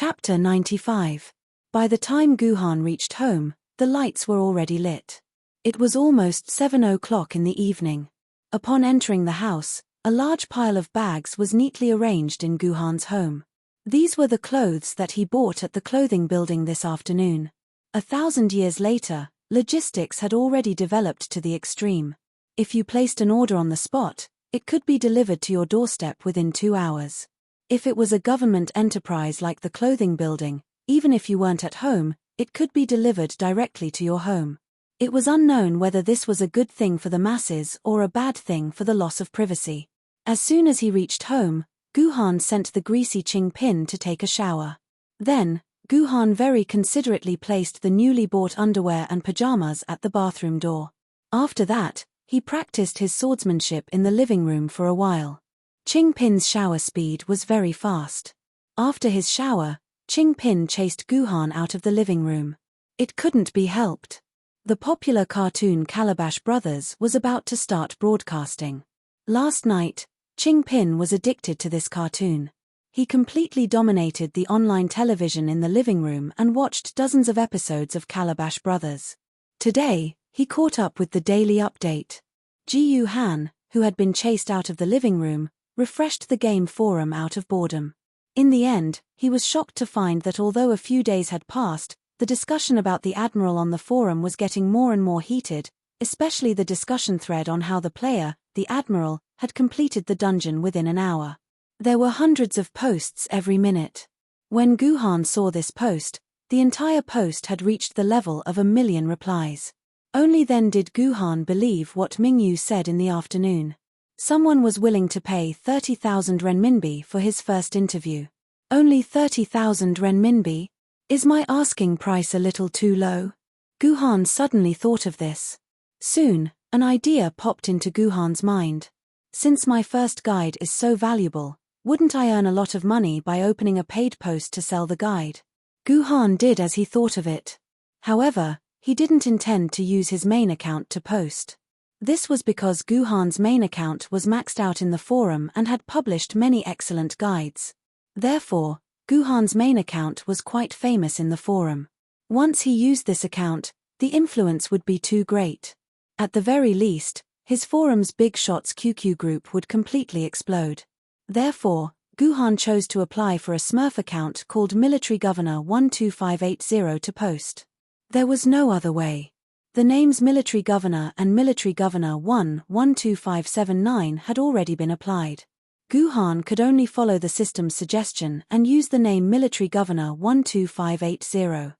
Chapter 95. By the time Guhan reached home, the lights were already lit. It was almost 7 o'clock in the evening. Upon entering the house, a large pile of bags was neatly arranged in Guhan's home. These were the clothes that he bought at the clothing building this afternoon. 1,000 years later, logistics had already developed to the extreme. If you placed an order on the spot, it could be delivered to your doorstep within 2 hours. If it was a government enterprise like the clothing building, even if you weren't at home, it could be delivered directly to your home. It was unknown whether this was a good thing for the masses or a bad thing for the loss of privacy. As soon as he reached home, Guhan sent the greasy Qingpin to take a shower. Then, Guhan very considerately placed the newly bought underwear and pajamas at the bathroom door. After that, he practiced his swordsmanship in the living room for a while. Qingpin's shower speed was very fast. After his shower, Qingpin chased Guhan out of the living room. It couldn't be helped. The popular cartoon Calabash Brothers was about to start broadcasting. Last night, Qingpin was addicted to this cartoon. He completely dominated the online television in the living room and watched dozens of episodes of Calabash Brothers. Today, he caught up with the daily update. Jiyu Han, who had been chased out of the living room, refreshed the game forum out of boredom. In the end, he was shocked to find that although a few days had passed, the discussion about the Admiral on the forum was getting more and more heated, especially the discussion thread on how the player, the Admiral, had completed the dungeon within an hour. There were hundreds of posts every minute. When Guhan saw this post, the entire post had reached the level of 1 million replies. Only then did Guhan believe what Mingyu said in the afternoon. Someone was willing to pay 30,000 renminbi for his first interview. Only 30,000 renminbi? Is my asking price a little too low? Guhan suddenly thought of this. Soon, an idea popped into Guhan's mind. Since my first guide is so valuable, wouldn't I earn a lot of money by opening a paid post to sell the guide? Guhan did as he thought of it. However, he didn't intend to use his main account to post. This was because Guhan's main account was maxed out in the forum and had published many excellent guides. Therefore, Guhan's main account was quite famous in the forum. Once he used this account, the influence would be too great. At the very least, his forum's Big Shots QQ group would completely explode. Therefore, Guhan chose to apply for a Smurf account called Military Governor 12580 to post. There was no other way. The names Military Governor and Military Governor 12579 had already been applied. Guhan could only follow the system's suggestion and use the name Military Governor 12580.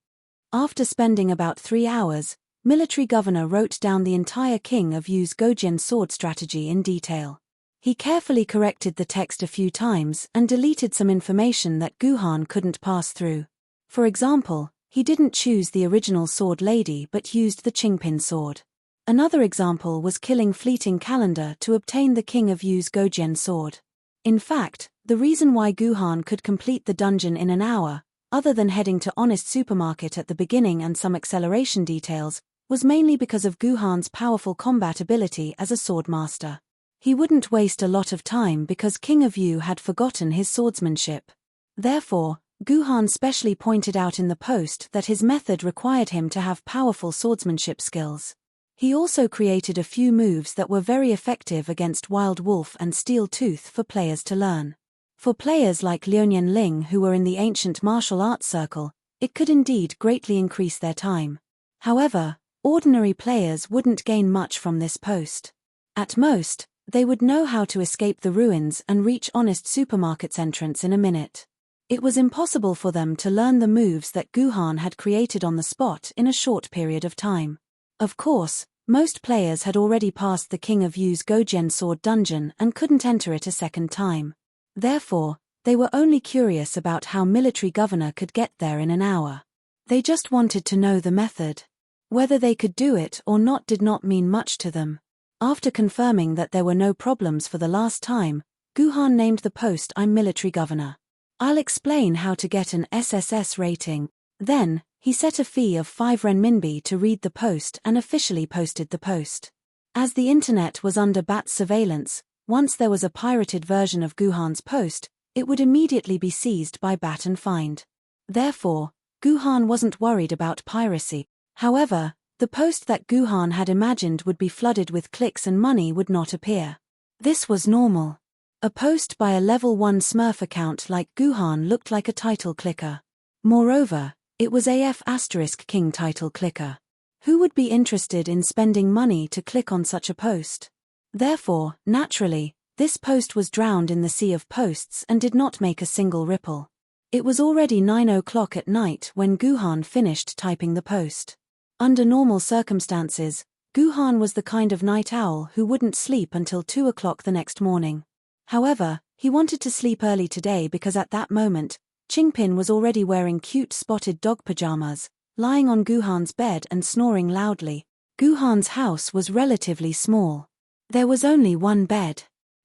After spending about 3 hours, Military Governor wrote down the entire King of Yu's Gojian sword strategy in detail. He carefully corrected the text a few times and deleted some information that Guhan couldn't pass through. For example, he didn't choose the original sword lady but used the Qingpin sword. Another example was killing Fleeting Calendar to obtain the King of Yu's Gojian sword. In fact, the reason why Guhan could complete the dungeon in an hour, other than heading to Honest Supermarket at the beginning and some acceleration details, was mainly because of Guhan's powerful combat ability as a swordmaster. He wouldn't waste a lot of time because King of Yu had forgotten his swordsmanship. Therefore, Guhan specially pointed out in the post that his method required him to have powerful swordsmanship skills. He also created a few moves that were very effective against Wild Wolf and Steel Tooth for players to learn. For players like Liuonian Ling who were in the ancient martial arts circle, it could indeed greatly increase their time. However, ordinary players wouldn't gain much from this post. At most, they would know how to escape the ruins and reach Honest Supermarket's entrance in a minute. It was impossible for them to learn the moves that Guhan had created on the spot in a short period of time. Of course, most players had already passed the King of Yu's Gojian sword dungeon and couldn't enter it a second time. Therefore, they were only curious about how Military Governor could get there in an hour. They just wanted to know the method. Whether they could do it or not did not mean much to them. After confirming that there were no problems for the last time, Guhan named the post "I'm Military Governor. I'll explain how to get an SSS rating." Then, he set a fee of 5 renminbi to read the post and officially posted the post. As the internet was under Bat's surveillance, once there was a pirated version of Guhan's post, it would immediately be seized by Bat and fined. Therefore, Guhan wasn't worried about piracy. However, the post that Guhan had imagined would be flooded with clicks and money would not appear. This was normal. A post by a level 1 Smurf account like Guhan looked like a title clicker. Moreover, it was AF*King title clicker. Who would be interested in spending money to click on such a post? Therefore, naturally, this post was drowned in the sea of posts and did not make a single ripple. It was already 9 o'clock at night when Guhan finished typing the post. Under normal circumstances, Guhan was the kind of night owl who wouldn't sleep until 2 o'clock the next morning. However, he wanted to sleep early today because at that moment, Qingpin was already wearing cute spotted dog pajamas, lying on Guhan's bed and snoring loudly. Guhan's house was relatively small. There was only one bed.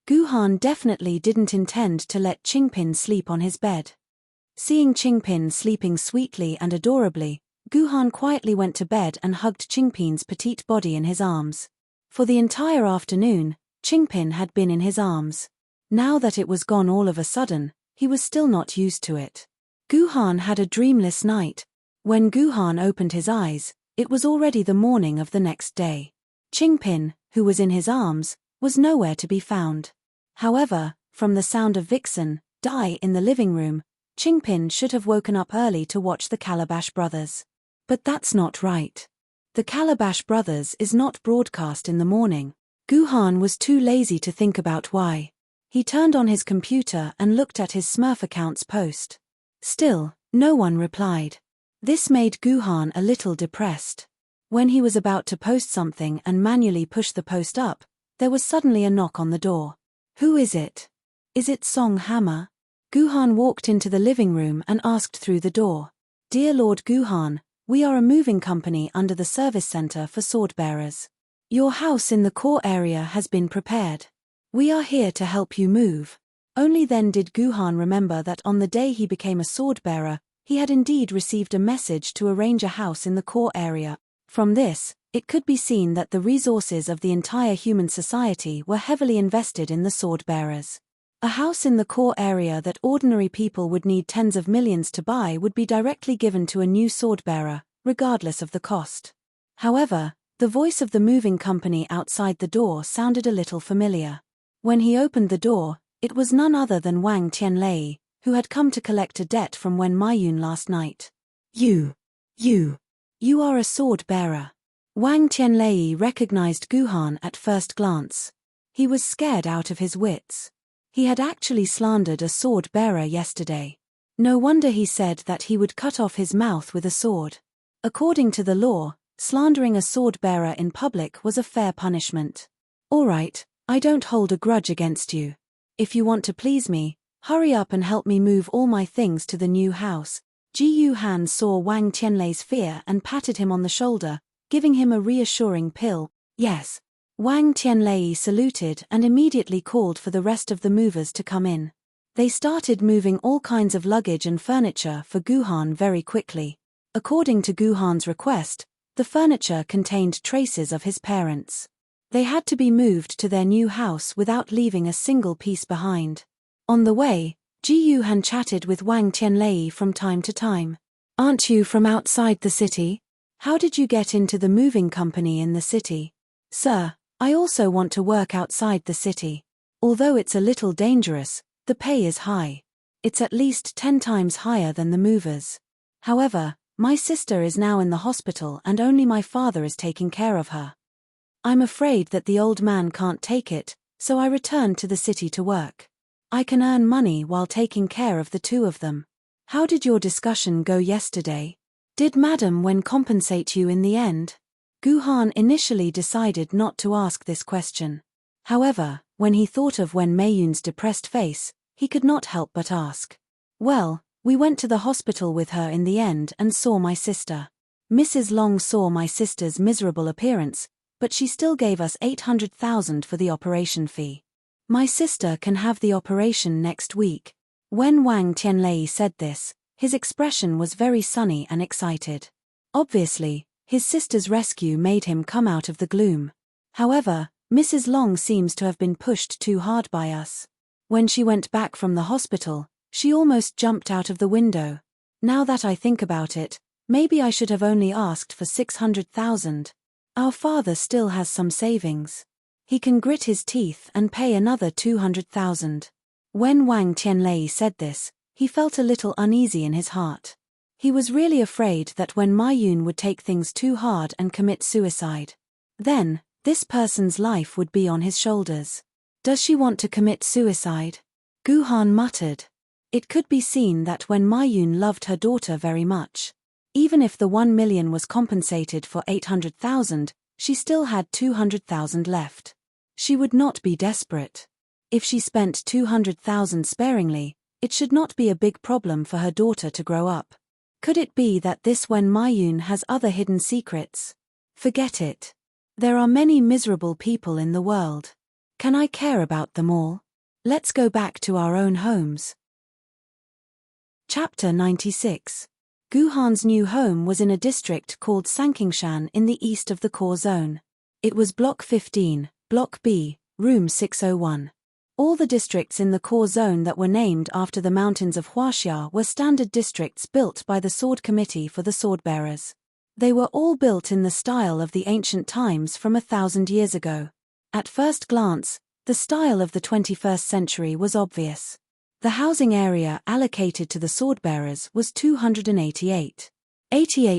Guhan definitely didn't intend to let Qingpin sleep on his bed. Seeing Qingpin sleeping sweetly and adorably, Guhan quietly went to bed and hugged Qingpin's petite body in his arms. For the entire afternoon, Qingpin had been in his arms. Now that it was gone all of a sudden, he was still not used to it. Guhan had a dreamless night. When Guhan opened his eyes, it was already the morning of the next day. Qingpin, who was in his arms, was nowhere to be found. However, from the sound of Vixen, Die in the living room, Qingpin should have woken up early to watch the Calabash Brothers. But that's not right. The Calabash Brothers is not broadcast in the morning. Guhan was too lazy to think about why. He turned on his computer and looked at his Smurf account's post. Still, no one replied. This made Guhan a little depressed. When he was about to post something and manually push the post up, there was suddenly a knock on the door. Who is it? Is it Song Hammer? Guhan walked into the living room and asked through the door. Dear Lord Guhan, we are a moving company under the service center for sword-bearers. Your house in the core area has been prepared. We are here to help you move. Only then did Guhan remember that on the day he became a sword-bearer, he had indeed received a message to arrange a house in the core area. From this, it could be seen that the resources of the entire human society were heavily invested in the sword-bearers. A house in the core area that ordinary people would need tens of millions to buy would be directly given to a new sword-bearer, regardless of the cost. However, the voice of the moving company outside the door sounded a little familiar. When he opened the door, it was none other than Wang Tianlei, who had come to collect a debt from Wen Maiyun last night. You are a sword-bearer. Wang Tianlei recognized Guhan at first glance. He was scared out of his wits. He had actually slandered a sword-bearer yesterday. No wonder he said that he would cut off his mouth with a sword. According to the law, slandering a sword-bearer in public was a fair punishment. All right, I don't hold a grudge against you. If you want to please me, hurry up and help me move all my things to the new house. Ji Yuhan saw Wang Tianlei's fear and patted him on the shoulder, giving him a reassuring pill. Yes. Wang Tianlei saluted and immediately called for the rest of the movers to come in. They started moving all kinds of luggage and furniture for Guhan very quickly. According to Guhan's request, the furniture contained traces of his parents. They had to be moved to their new house without leaving a single piece behind. On the way, Ji Yuhan chatted with Wang Tianlei from time to time. Aren't you from outside the city? How did you get into the moving company in the city? Sir, I also want to work outside the city. Although it's a little dangerous, the pay is high. It's at least 10 times higher than the movers. However, my sister is now in the hospital and only my father is taking care of her. I'm afraid that the old man can't take it, so I returned to the city to work. I can earn money while taking care of the two of them. How did your discussion go yesterday? Did Madam Wen compensate you in the end? Guhan initially decided not to ask this question. However, when he thought of Wen Maiyun's depressed face, he could not help but ask. Well, we went to the hospital with her in the end and saw my sister. Mrs. Long saw my sister's miserable appearance, but she still gave us 800,000 for the operation fee. My sister can have the operation next week. When Wang Tianlei said this, his expression was very sunny and excited. Obviously, his sister's rescue made him come out of the gloom. However, Mrs. Long seems to have been pushed too hard by us. When she went back from the hospital, she almost jumped out of the window. Now that I think about it, maybe I should have only asked for 600,000. Our father still has some savings. He can grit his teeth and pay another 200,000. When Wang Tianlei said this, he felt a little uneasy in his heart. He was really afraid that when Ma Yun would take things too hard and commit suicide, then, this person's life would be on his shoulders. Does she want to commit suicide? Gu Han muttered. It could be seen that when Ma Yun loved her daughter very much, even if the 1 million was compensated for 800,000, she still had 200,000 left. She would not be desperate. If she spent 200,000 sparingly, it should not be a big problem for her daughter to grow up. Could it be that this Wen Maiyun has other hidden secrets? Forget it. There are many miserable people in the world. Can I care about them all? Let's go back to our own homes. Chapter 96. Gu Han's new home was in a district called Sankingshan in the east of the core zone. It was Block 15, Block B, Room 601. All the districts in the core zone that were named after the mountains of Huaxia were standard districts built by the Sword Committee for the Swordbearers. They were all built in the style of the ancient times from 1,000 years ago. At first glance, the style of the 21st century was obvious. The housing area allocated to the Swordbearers was 288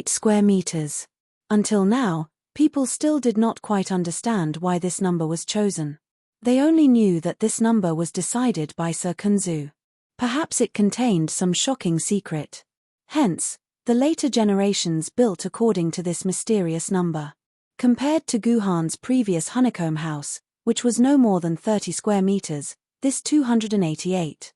square meters. Until now, people still did not quite understand why this number was chosen. They only knew that this number was decided by Sir Kunzu. Perhaps it contained some shocking secret. Hence, the later generations built according to this mysterious number. Compared to Gu Han's previous honeycomb house, which was no more than 30 square meters, this 288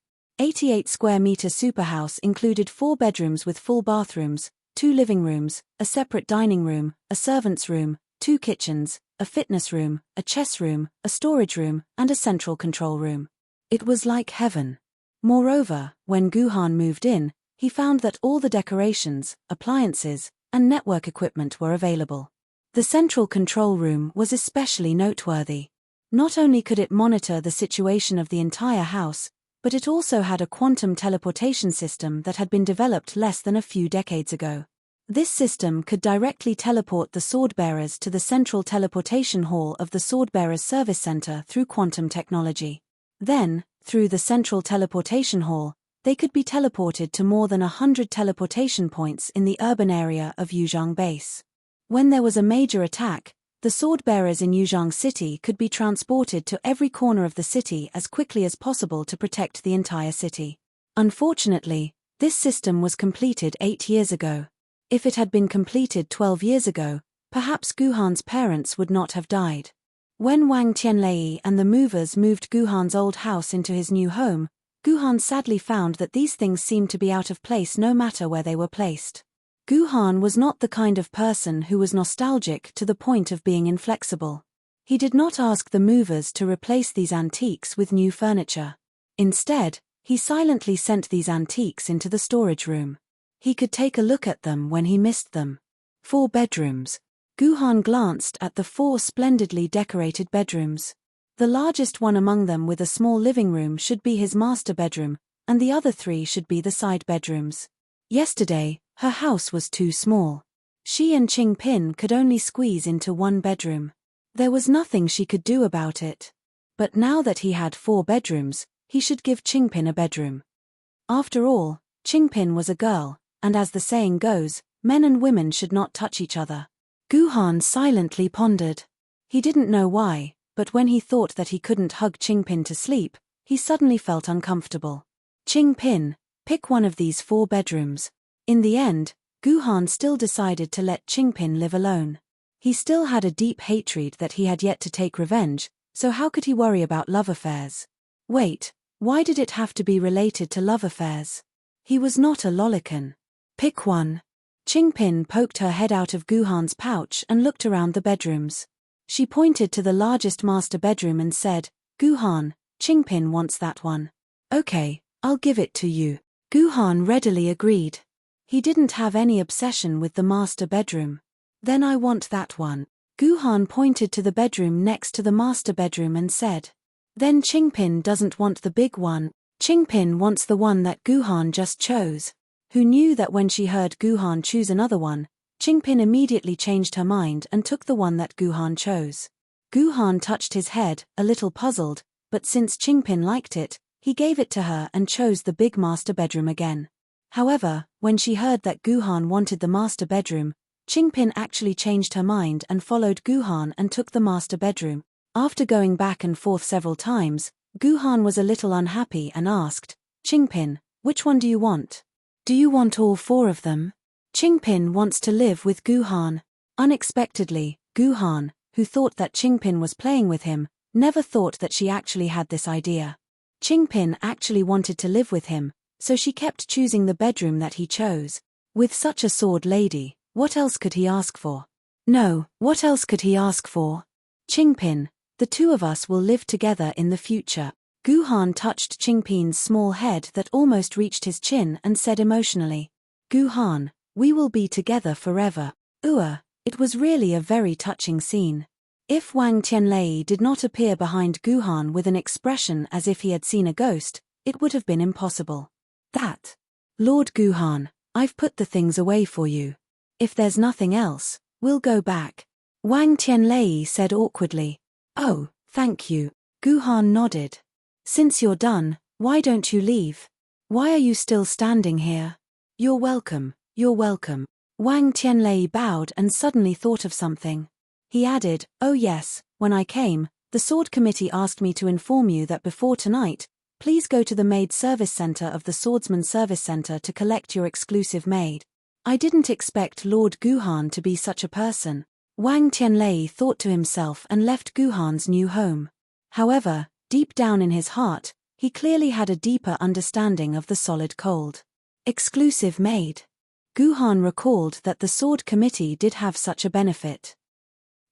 square meter superhouse included 4 bedrooms with full bathrooms, 2 living rooms, a separate dining room, a servant's room, 2 kitchens, a fitness room, a chess room, a storage room, and a central control room. It was like heaven. Moreover, when Gu Han moved in, he found that all the decorations, appliances, and network equipment were available. The central control room was especially noteworthy. Not only could it monitor the situation of the entire house, but it also had a quantum teleportation system that had been developed less than a few decades ago. This system could directly teleport the Swordbearers to the central teleportation hall of the Swordbearers Service Center through quantum technology. Then, through the central teleportation hall, they could be teleported to more than 100 teleportation points in the urban area of Yuzhang Base. When there was a major attack, the Swordbearers in Yuzhang City could be transported to every corner of the city as quickly as possible to protect the entire city. Unfortunately, this system was completed 8 years ago. If it had been completed 12 years ago, perhaps Gu Han's parents would not have died. When Wang Tianlei and the movers moved Gu Han's old house into his new home, Gu Han sadly found that these things seemed to be out of place no matter where they were placed. Gu Han was not the kind of person who was nostalgic to the point of being inflexible. He did not ask the movers to replace these antiques with new furniture. Instead, he silently sent these antiques into the storage room. He could take a look at them when he missed them. 4 bedrooms. Gu Han glanced at the 4 splendidly decorated bedrooms. The largest one among them with a small living room should be his master bedroom, and the other 3 should be the side bedrooms. Yesterday, her house was too small. She and Qing Pin could only squeeze into 1 bedroom. There was nothing she could do about it. But now that he had 4 bedrooms, he should give Qing Pin a bedroom. After all, Qing Pin was a girl, and as the saying goes, men and women should not touch each other. Gu Han silently pondered. He didn't know why, but when he thought that he couldn't hug Qing Pin to sleep, he suddenly felt uncomfortable. Qing Pin, pick one of these 4 bedrooms. In the end, Gu Han still decided to let Qing Pin live alone. He still had a deep hatred that he had yet to take revenge, so how could he worry about love affairs? Wait, why did it have to be related to love affairs? He was not a lolicon. Pick one. Qing Pin poked her head out of Gu Han's pouch and looked around the bedrooms. She pointed to the largest master bedroom and said, Gu Han, Qing Pin wants that one. Okay, I'll give it to you. Gu Han readily agreed. He didn't have any obsession with the master bedroom. Then I want that one. Gu Han pointed to the bedroom next to the master bedroom and said. Then Qing Pin doesn't want the big one. Qing Pin wants the one that Gu Han just chose. who knew that when she heard Guhan choose another one, Qingpin immediately changed her mind and took the one that Guhan chose. Guhan touched his head, a little puzzled, but since Qingpin liked it, he gave it to her and chose the big master bedroom again. However, when she heard that Guhan wanted the master bedroom, Qingpin actually changed her mind and followed Guhan and took the master bedroom. After going back and forth several times, Guhan was a little unhappy and asked, "Qingpin, which one do you want? Do you want all four of them?" Qingpin wants to live with Guhan. Unexpectedly, Guhan, who thought that Qingpin was playing with him, never thought that she actually had this idea. Qingpin actually wanted to live with him, so she kept choosing the bedroom that he chose. With such a sword lady, what else could he ask for? No, what else could he ask for? "Qingpin, the two of us will live together in the future." Guhan touched Qingpin's small head that almost reached his chin and said emotionally, "Guhan, we will be together forever." It was really a very touching scene. If Wang Tianlei did not appear behind Guhan with an expression as if he had seen a ghost, it would have been impossible. "That. Lord Guhan, I've put the things away for you. If there's nothing else, we'll go back." Wang Tianlei said awkwardly. "Oh, thank you." Guhan nodded. "Since you're done, why don't you leave? Why are you still standing here?" You're welcome. Wang Tianlei bowed and suddenly thought of something. He added, "Oh yes, when I came, the Sword Committee asked me to inform you that before tonight, please go to the Maid Service Center of the Swordsman Service Center to collect your exclusive maid." I didn't expect Lord Guhan to be such a person. Wang Tianlei thought to himself and left Guhan's new home. However, deep down in his heart, he clearly had a deeper understanding of the solid cold. Exclusive maid. Guhan recalled that the Sword Committee did have such a benefit.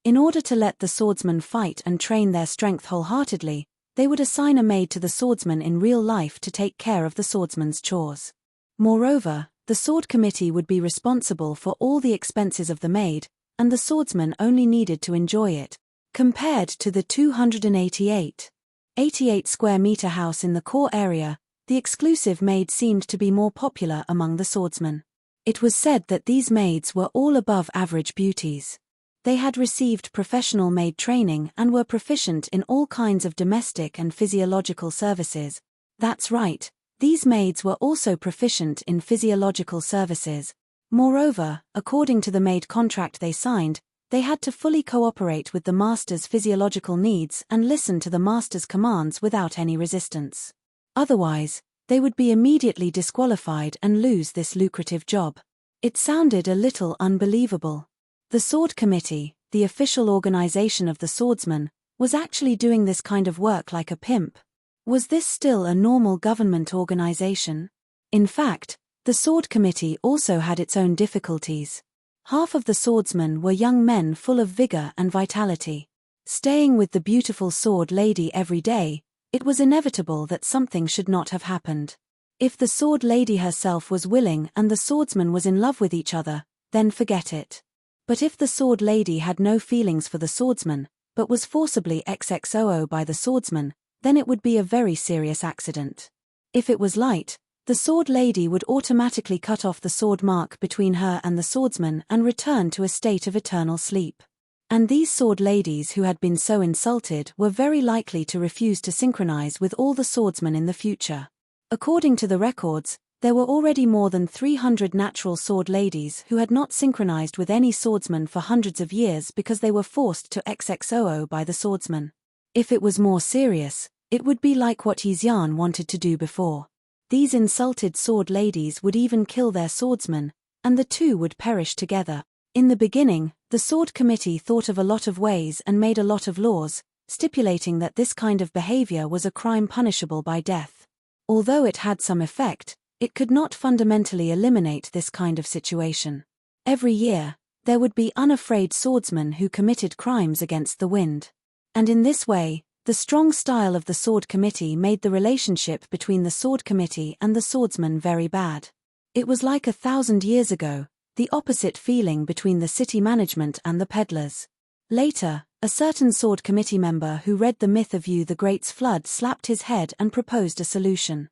In order to let the swordsmen fight and train their strength wholeheartedly, they would assign a maid to the swordsman in real life to take care of the swordsman's chores. Moreover, the Sword Committee would be responsible for all the expenses of the maid, and the swordsman only needed to enjoy it. Compared to the 288 square meter house in the core area, the exclusive maid seemed to be more popular among the swordsmen. It was said that these maids were all above average beauties. They had received professional maid training and were proficient in all kinds of domestic and physiological services. That's right, these maids were also proficient in physiological services. Moreover, according to the maid contract they signed, they had to fully cooperate with the master's physiological needs and listen to the master's commands without any resistance. Otherwise, they would be immediately disqualified and lose this lucrative job. It sounded a little unbelievable. The Sword Committee, the official organization of the swordsmen, was actually doing this kind of work like a pimp. Was this still a normal government organization? In fact, the Sword Committee also had its own difficulties. Half of the swordsmen were young men full of vigor and vitality. Staying with the beautiful sword lady every day, it was inevitable that something should not have happened. If the sword lady herself was willing and the swordsman was in love with each other, then forget it. But if the sword lady had no feelings for the swordsman, but was forcibly XXOO by the swordsman, then it would be a very serious accident. If it was light, the sword lady would automatically cut off the sword mark between her and the swordsman and return to a state of eternal sleep. And these sword ladies who had been so insulted were very likely to refuse to synchronize with all the swordsmen in the future. According to the records, there were already more than 300 natural sword ladies who had not synchronized with any swordsman for hundreds of years because they were forced to XXOO by the swordsman. If it was more serious, it would be like what Yixian wanted to do before. These insulted sword ladies would even kill their swordsman, and the two would perish together. In the beginning, the Sword Committee thought of a lot of ways and made a lot of laws, stipulating that this kind of behavior was a crime punishable by death. Although it had some effect, it could not fundamentally eliminate this kind of situation. Every year, there would be unafraid swordsmen who committed crimes against the wind. And in this way, the strong style of the Sword Committee made the relationship between the Sword Committee and the swordsmen very bad. It was like 1,000 years ago, the opposite feeling between the city management and the peddlers. Later, a certain Sword Committee member who read the myth of Yu the Great's flood slapped his head and proposed a solution.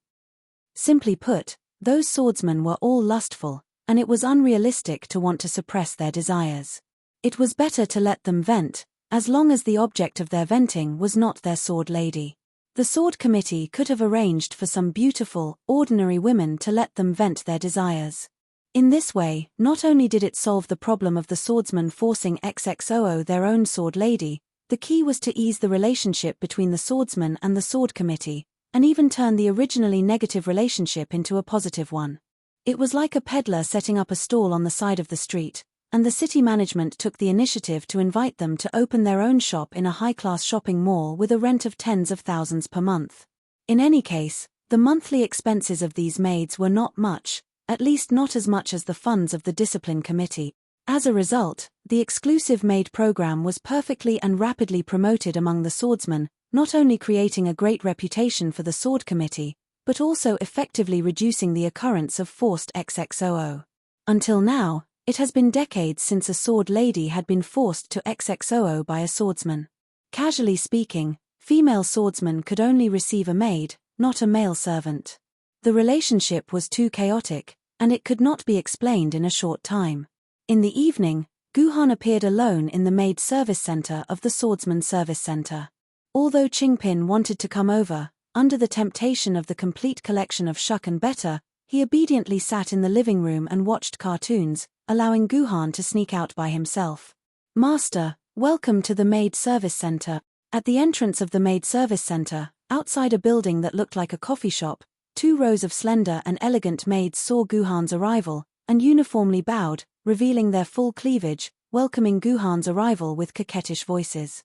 Simply put, Those swordsmen were all lustful, and it was unrealistic to want to suppress their desires. It was better to let them vent, as long as the object of their venting was not their sword lady. The sword committee could have arranged for some beautiful, ordinary women to let them vent their desires. In this way, not only did it solve the problem of the swordsman forcing XXOO their own sword lady, the key was to ease the relationship between the swordsman and the sword committee, and even turn the originally negative relationship into a positive one. It was like a peddler setting up a stall on the side of the street, and the city management took the initiative to invite them to open their own shop in a high-class shopping mall with a rent of tens of thousands per month. In any case, the monthly expenses of these maids were not much, at least not as much as the funds of the discipline committee. As a result, the exclusive maid program was perfectly and rapidly promoted among the swordsmen, not only creating a great reputation for the sword committee, but also effectively reducing the occurrence of forced XXOO. Until now, it has been decades since a sword lady had been forced to XXOO by a swordsman. Casually speaking, female swordsmen could only receive a maid, not a male servant. The relationship was too chaotic, and it could not be explained in a short time. In the evening, Guhan appeared alone in the maid service center of the swordsman service center. Although Qingpin wanted to come over, under the temptation of the complete collection of Shuk and Better, he obediently sat in the living room and watched cartoons, allowing Guhan to sneak out by himself. "Master, welcome to the maid service center." At the entrance of the maid service center, outside a building that looked like a coffee shop, 2 rows of slender and elegant maids saw Guhan's arrival, and uniformly bowed, revealing their full cleavage, welcoming Guhan's arrival with coquettish voices.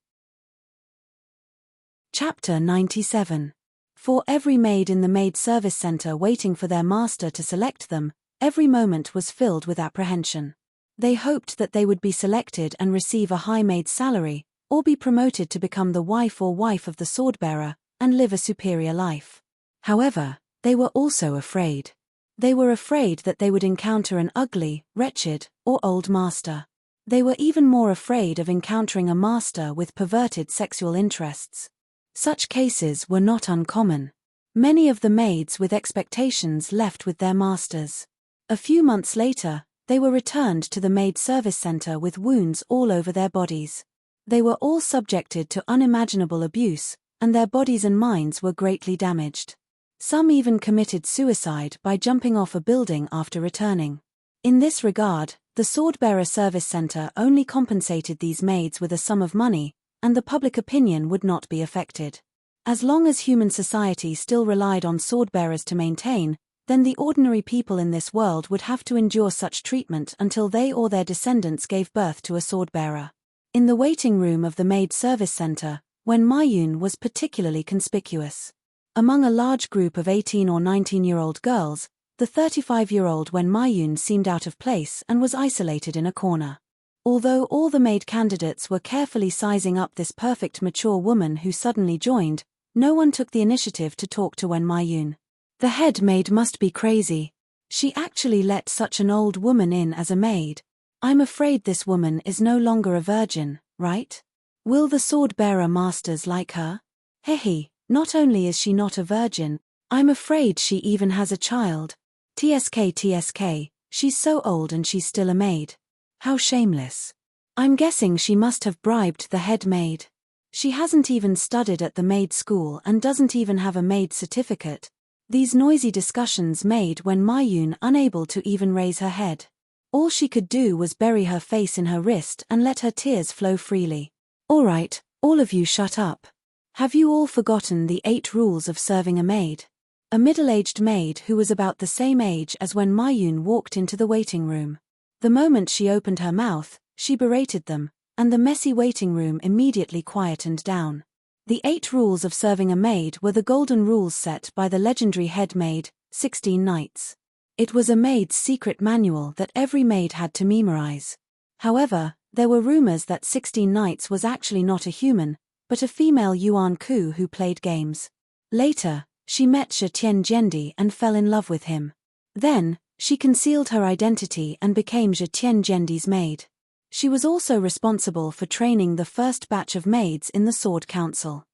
Chapter 97. For every maid in the maid service center waiting for their master to select them, every moment was filled with apprehension. They hoped that they would be selected and receive a high maid salary, or be promoted to become the wife of the swordbearer, and live a superior life. However, they were also afraid. They were afraid that they would encounter an ugly, wretched, or old master. They were even more afraid of encountering a master with perverted sexual interests. Such cases were not uncommon. Many of the maids with expectations left with their masters. A few months later, they were returned to the maid service center with wounds all over their bodies. They were all subjected to unimaginable abuse, and their bodies and minds were greatly damaged. Some even committed suicide by jumping off a building after returning. In this regard, the Swordbearer Service Center only compensated these maids with a sum of money, and the public opinion would not be affected. As long as human society still relied on swordbearers to maintain, then the ordinary people in this world would have to endure such treatment until they or their descendants gave birth to a swordbearer. In the waiting room of the maid service center, Wen Maiyun was particularly conspicuous. Among a large group of 18 or 19-year-old girls, the 35-year-old Wen Maiyun seemed out of place and was isolated in a corner. Although all the maid candidates were carefully sizing up this perfect mature woman who suddenly joined, no one took the initiative to talk to Wen Maiyun. The head maid must be crazy. She actually let such an old woman in as a maid. I'm afraid this woman is no longer a virgin, right? Will the sword-bearer masters like her? Hehe, not only is she not a virgin, I'm afraid she even has a child. TSK, she's so old and she's still a maid. How shameless. I'm guessing she must have bribed the head maid. She hasn't even studied at the maid school and doesn't even have a maid certificate. These noisy discussions made Wen Maiyun unable to even raise her head. All she could do was bury her face in her wrist and let her tears flow freely. All right, all of you shut up. Have you all forgotten the 8 rules of serving a maid? A middle-aged maid who was about the same age as when Maiyun walked into the waiting room. The moment she opened her mouth, she berated them, and the messy waiting room immediately quietened down. The 8 rules of serving a maid were the golden rules set by the legendary head maid, 16 Nights. It was a maid's secret manual that every maid had to memorize. However, there were rumors that 16 Nights was actually not a human, but a female Yuan Ku who played games. Later, she met Zhe Jendi and fell in love with him. Then, she concealed her identity and became Zhe Jendi's maid. She was also responsible for training the first batch of maids in the Sword Council.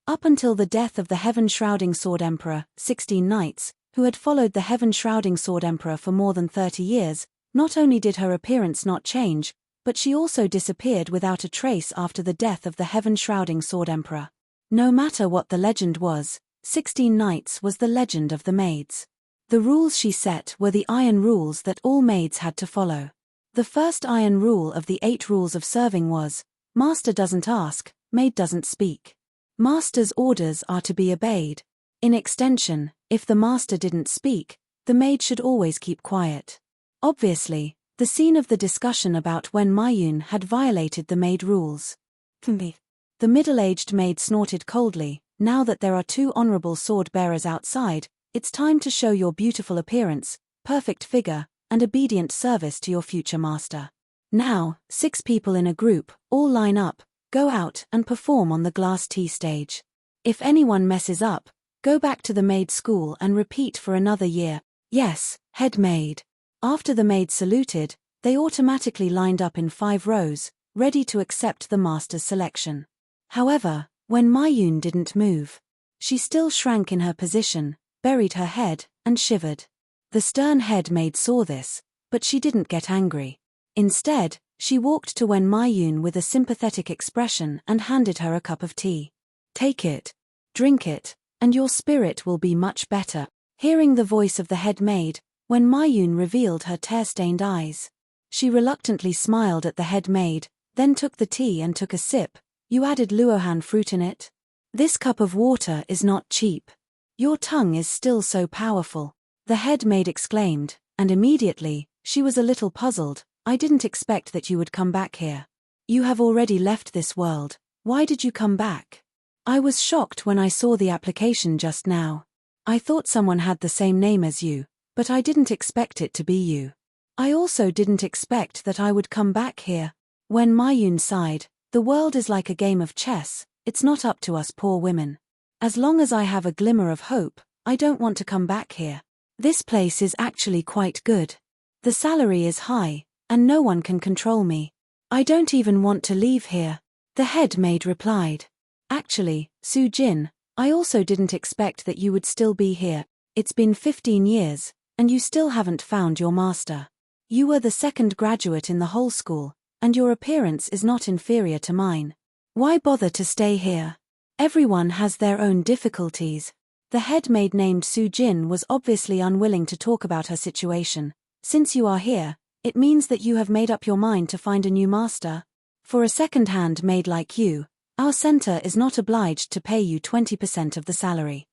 Up until the death of the heaven-shrouding Sword Emperor, 16 Nights, who had followed the heaven-shrouding Sword Emperor for more than 30 years, not only did her appearance not change, but she also disappeared without a trace after the death of the heaven-shrouding Sword Emperor. No matter what the legend was, 16 Nights was the legend of the maids. The rules she set were the iron rules that all maids had to follow. The first iron rule of the 8 rules of serving was, Master doesn't ask, maid doesn't speak. Master's orders are to be obeyed. In extension, if the master didn't speak, the maid should always keep quiet. Obviously, the scene of the discussion about when Mayun had violated the maid rules. The middle-aged maid snorted coldly. Now that there are 2 honorable sword-bearers outside, it's time to show your beautiful appearance, perfect figure, and obedient service to your future master. Now, 6 people in a group, all line up, go out and perform on the glass tea stage. If anyone messes up, go back to the maid school and repeat for another year. Yes, head maid. After the maids saluted, they automatically lined up in 5 rows, ready to accept the master's selection. However, when Mayun didn't move, she still shrank in her position, buried her head, and shivered. The stern head maid saw this, but she didn't get angry. Instead, she walked to Wen Mayun with a sympathetic expression and handed her a cup of tea. Take it, drink it, and your spirit will be much better. Hearing the voice of the head maid, Wen Mayun revealed her tear-stained eyes. She reluctantly smiled at the head maid, then took the tea and took a sip. You added luohan fruit in it? This cup of water is not cheap. Your tongue is still so powerful. The head maid exclaimed, and immediately, she was a little puzzled. I didn't expect that you would come back here. You have already left this world. Why did you come back? I was shocked when I saw the application just now. I thought someone had the same name as you, but I didn't expect it to be you. I also didn't expect that I would come back here. When Mayun sighed, the world is like a game of chess, it's not up to us poor women. As long as I have a glimmer of hope, I don't want to come back here. This place is actually quite good. The salary is high, and no one can control me. I don't even want to leave here. The head maid replied. Actually, Su Jin, I also didn't expect that you would still be here. It's been 15 years, and you still haven't found your master. You were the 2nd graduate in the whole school, and your appearance is not inferior to mine. Why bother to stay here? Everyone has their own difficulties. The head maid named Su Jin was obviously unwilling to talk about her situation. Since you are here, it means that you have made up your mind to find a new master. For a second-hand maid like you, our center is not obliged to pay you 20% of the salary.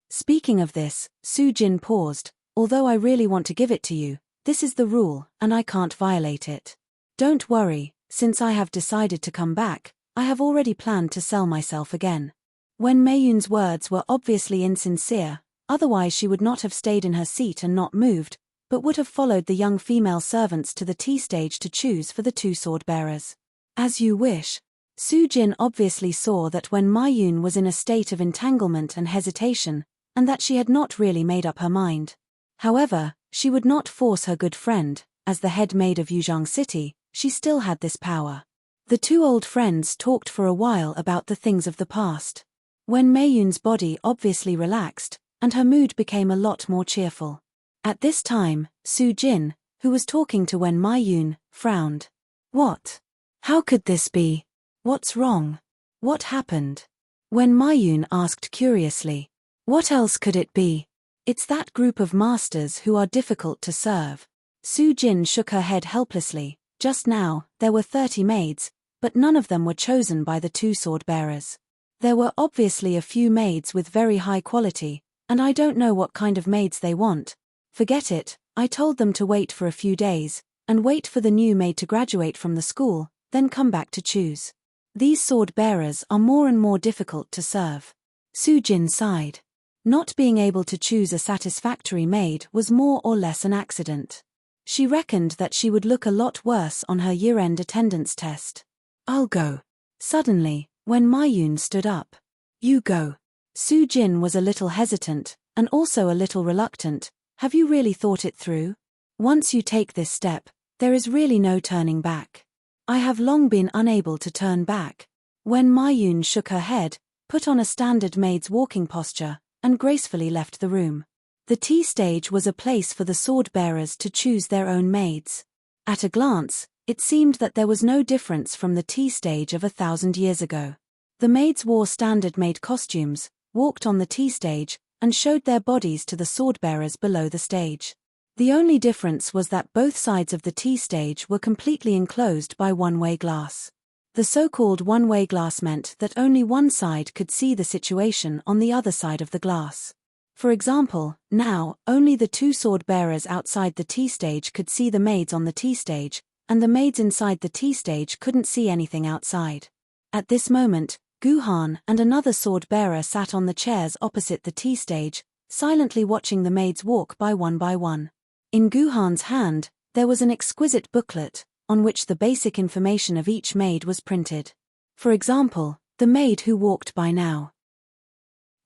Speaking of this, Su Jin paused. Although I really want to give it to you, this is the rule, and I can't violate it. Don't worry, since I have decided to come back, I have already planned to sell myself again. When Mayun's words were obviously insincere, otherwise she would not have stayed in her seat and not moved, but would have followed the young female servants to the tea stage to choose for the 2 sword-bearers. As you wish. Su Jin obviously saw that when Mayun was in a state of entanglement and hesitation, and that she had not really made up her mind. However, she would not force her good friend. As the head maid of Yuzhong City, she still had this power. The 2 old friends talked for a while about the things of the past. When Mayun's body obviously relaxed, and her mood became a lot more cheerful. At this time, Su Jin, who was talking to Wen Mayun, frowned. What? How could this be? What's wrong? What happened? Wen Mayun asked curiously. What else could it be? It's that group of masters who are difficult to serve. Su Jin shook her head helplessly. Just now, there were 30 maids, but none of them were chosen by the 2 sword-bearers. There were obviously a few maids with very high quality, and I don't know what kind of maids they want. Forget it, I told them to wait for a few days, and wait for the new maid to graduate from the school, then come back to choose. These sword-bearers are more and more difficult to serve. Su Jin sighed. Not being able to choose a satisfactory maid was more or less an accident. She reckoned that she would look a lot worse on her year-end attendance test. I'll go. Suddenly, when Mayun stood up. You go. Su Jin was a little hesitant, and also a little reluctant. Have you really thought it through? Once you take this step, there is really no turning back. I have long been unable to turn back. When Mayun shook her head, put on a standard maid's walking posture, and gracefully left the room. The tea stage was a place for the sword-bearers to choose their own maids. At a glance, it seemed that there was no difference from the tea stage of 1,000 years ago. The maids wore standard-made costumes, walked on the tea stage, and showed their bodies to the sword-bearers below the stage. The only difference was that both sides of the tea stage were completely enclosed by one-way glass. The so-called one-way glass meant that only one side could see the situation on the other side of the glass. For example, now, only the two sword-bearers outside the tea stage could see the maids on the tea stage, and the maids inside the tea stage couldn't see anything outside. At this moment, Guhan and another sword-bearer sat on the chairs opposite the tea stage, silently watching the maids walk by one by one. In Guhan's hand, there was an exquisite booklet, on which the basic information of each maid was printed. For example, the maid who walked by now.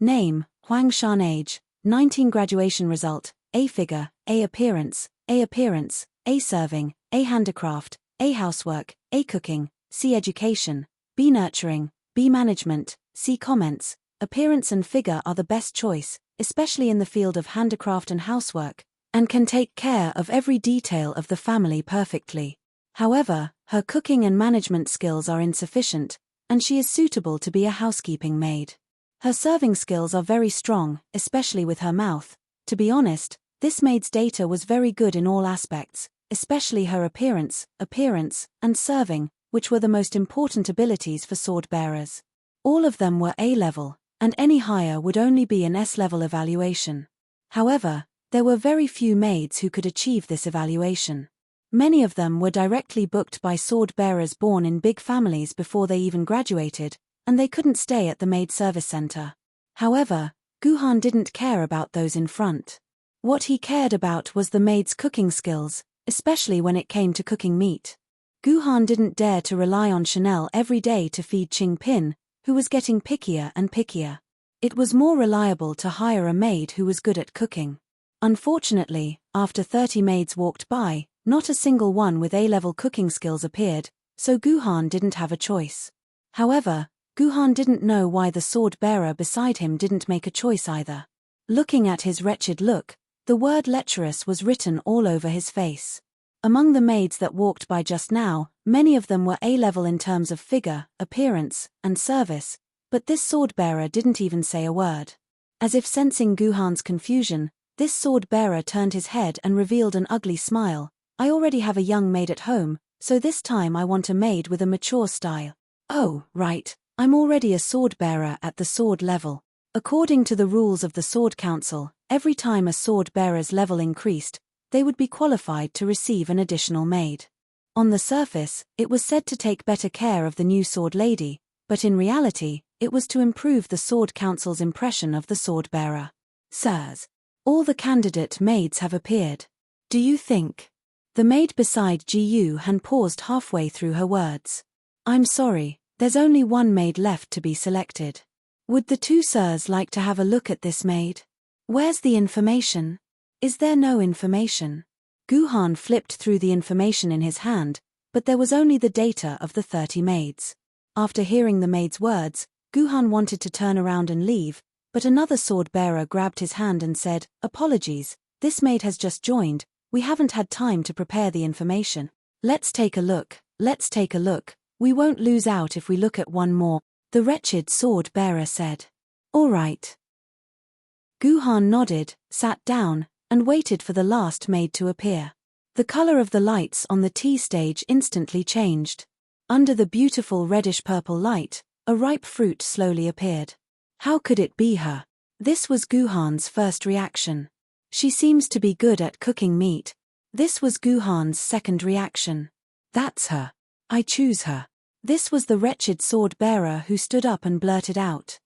Name, Huang Shan. Age, 19. Graduation result, A figure, A appearance, A serving, A handicraft, A housework, A cooking, C education, B nurturing, B management, C comments. Appearance and figure are the best choice, especially in the field of handicraft and housework, and can take care of every detail of the family perfectly. However, her cooking and management skills are insufficient, and she is suitable to be a housekeeping maid. Her serving skills are very strong, especially with her mouth. To be honest, this maid's data was very good in all aspects, especially her appearance, and serving, which were the most important abilities for sword-bearers. All of them were A-level, and any higher would only be an S-level evaluation. However, there were very few maids who could achieve this evaluation. Many of them were directly booked by sword-bearers born in big families before they even graduated, and they couldn't stay at the maid service center. However, Guhan didn't care about those in front. What he cared about was the maid's cooking skills, especially when it came to cooking meat. Guhan didn't dare to rely on Chanel every day to feed Ching Pin, who was getting pickier and pickier. It was more reliable to hire a maid who was good at cooking. Unfortunately, after 30 maids walked by, not a single one with A-level cooking skills appeared, so Guhan didn't have a choice. However, Guhan didn't know why the sword-bearer beside him didn't make a choice either. Looking at his wretched look, the word lecherous was written all over his face. Among the maids that walked by just now, many of them were A-level in terms of figure, appearance, and service, but this sword-bearer didn't even say a word. As if sensing Guhan's confusion, this sword-bearer turned his head and revealed an ugly smile. I already have a young maid at home, so this time I want a maid with a mature style. Oh, right, I'm already a sword-bearer at the sword level. According to the rules of the Sword Council, every time a sword-bearer's level increased, they would be qualified to receive an additional maid. On the surface, it was said to take better care of the new sword lady, but in reality, it was to improve the Sword Council's impression of the sword-bearer. Sirs, all the candidate maids have appeared. Do you think? The maid beside Ji Han paused halfway through her words. I'm sorry, there's only one maid left to be selected. Would the two sirs like to have a look at this maid? Where's the information? Is there no information? Guhan flipped through the information in his hand, but there was only the data of the 30 maids. After hearing the maid's words, Guhan wanted to turn around and leave, but another sword-bearer grabbed his hand and said, "Apologies, this maid has just joined, we haven't had time to prepare the information. Let's take a look, we won't lose out if we look at one more," the wretched sword-bearer said. All right. Guhan nodded, sat down, and waited for the last maid to appear. The color of the lights on the tea stage instantly changed. Under the beautiful reddish-purple light, a ripe fruit slowly appeared. How could it be her? This was Guhan's first reaction. She seems to be good at cooking meat. This was Guhan's second reaction. That's her. I choose her. This was the wretched sword-bearer who stood up and blurted out.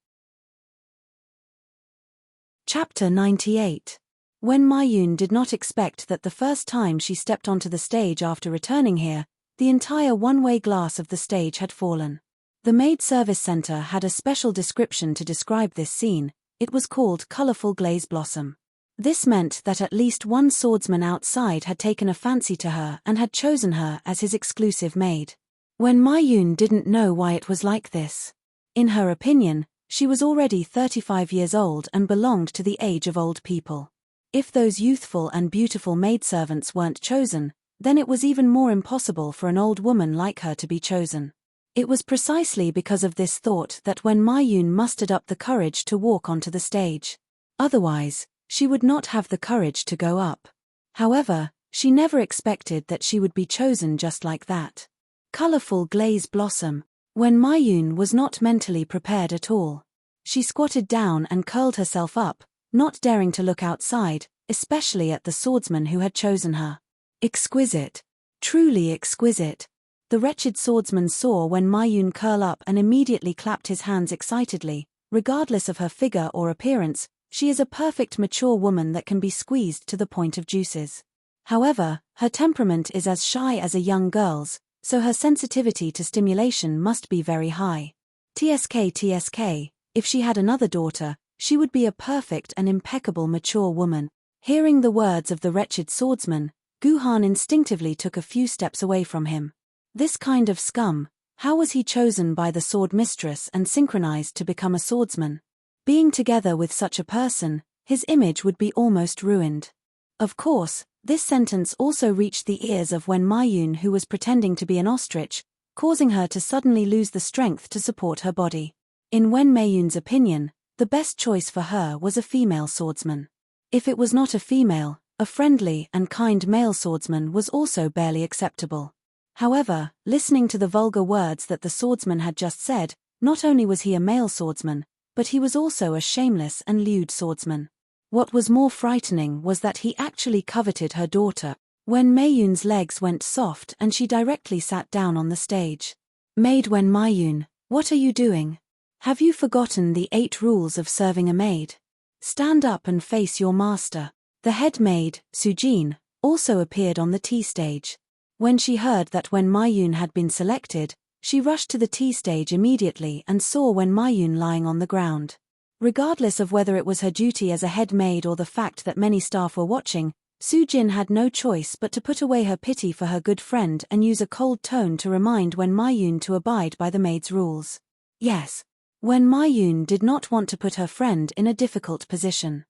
Chapter 98. When Mayun did not expect that the first time she stepped onto the stage after returning here, the entire one-way glass of the stage had fallen. The maid service center had a special description to describe this scene. It was called colorful glaze blossom. This meant that at least one swordsman outside had taken a fancy to her and had chosen her as his exclusive maid. When Mayun didn't know why it was like this. In her opinion, she was already 35 years old and belonged to the age of old people. If those youthful and beautiful maidservants weren't chosen, then it was even more impossible for an old woman like her to be chosen. It was precisely because of this thought that Wen Maiyun mustered up the courage to walk onto the stage. Otherwise, she would not have the courage to go up. However, she never expected that she would be chosen just like that. Colorful glaze blossom. Wen Maiyun was not mentally prepared at all. She squatted down and curled herself up, not daring to look outside, especially at the swordsman who had chosen her. Exquisite. Truly exquisite. The wretched swordsman saw Wen Maiyun curl up and immediately clapped his hands excitedly. Regardless of her figure or appearance, she is a perfect mature woman that can be squeezed to the point of juices. However, her temperament is as shy as a young girl's, so her sensitivity to stimulation must be very high. TSK, if she had another daughter, she would be a perfect and impeccable mature woman. Hearing the words of the wretched swordsman, Guhan instinctively took a few steps away from him. This kind of scum, how was he chosen by the sword mistress and synchronized to become a swordsman? Being together with such a person, his image would be almost ruined. Of course, this sentence also reached the ears of Wen Maiyun, who was pretending to be an ostrich, causing her to suddenly lose the strength to support her body. In Wen Maiyun's opinion, the best choice for her was a female swordsman. If it was not a female, a friendly and kind male swordsman was also barely acceptable. However, listening to the vulgar words that the swordsman had just said, not only was he a male swordsman, but he was also a shameless and lewd swordsman. What was more frightening was that he actually coveted her daughter. Wen Maiyun's legs went soft and she directly sat down on the stage. Maid Wen Maiyun, what are you doing? Have you forgotten the 8 rules of serving a maid? Stand up and face your master. The head maid, Sujin, also appeared on the tea stage. When she heard that Wen Maiyun had been selected, she rushed to the tea stage immediately and saw Wen Maiyun lying on the ground. Regardless of whether it was her duty as a head maid or the fact that many staff were watching, Sujin had no choice but to put away her pity for her good friend and use a cold tone to remind Wen Maiyun to abide by the maid's rules. Yes, Wen Maiyun did not want to put her friend in a difficult position.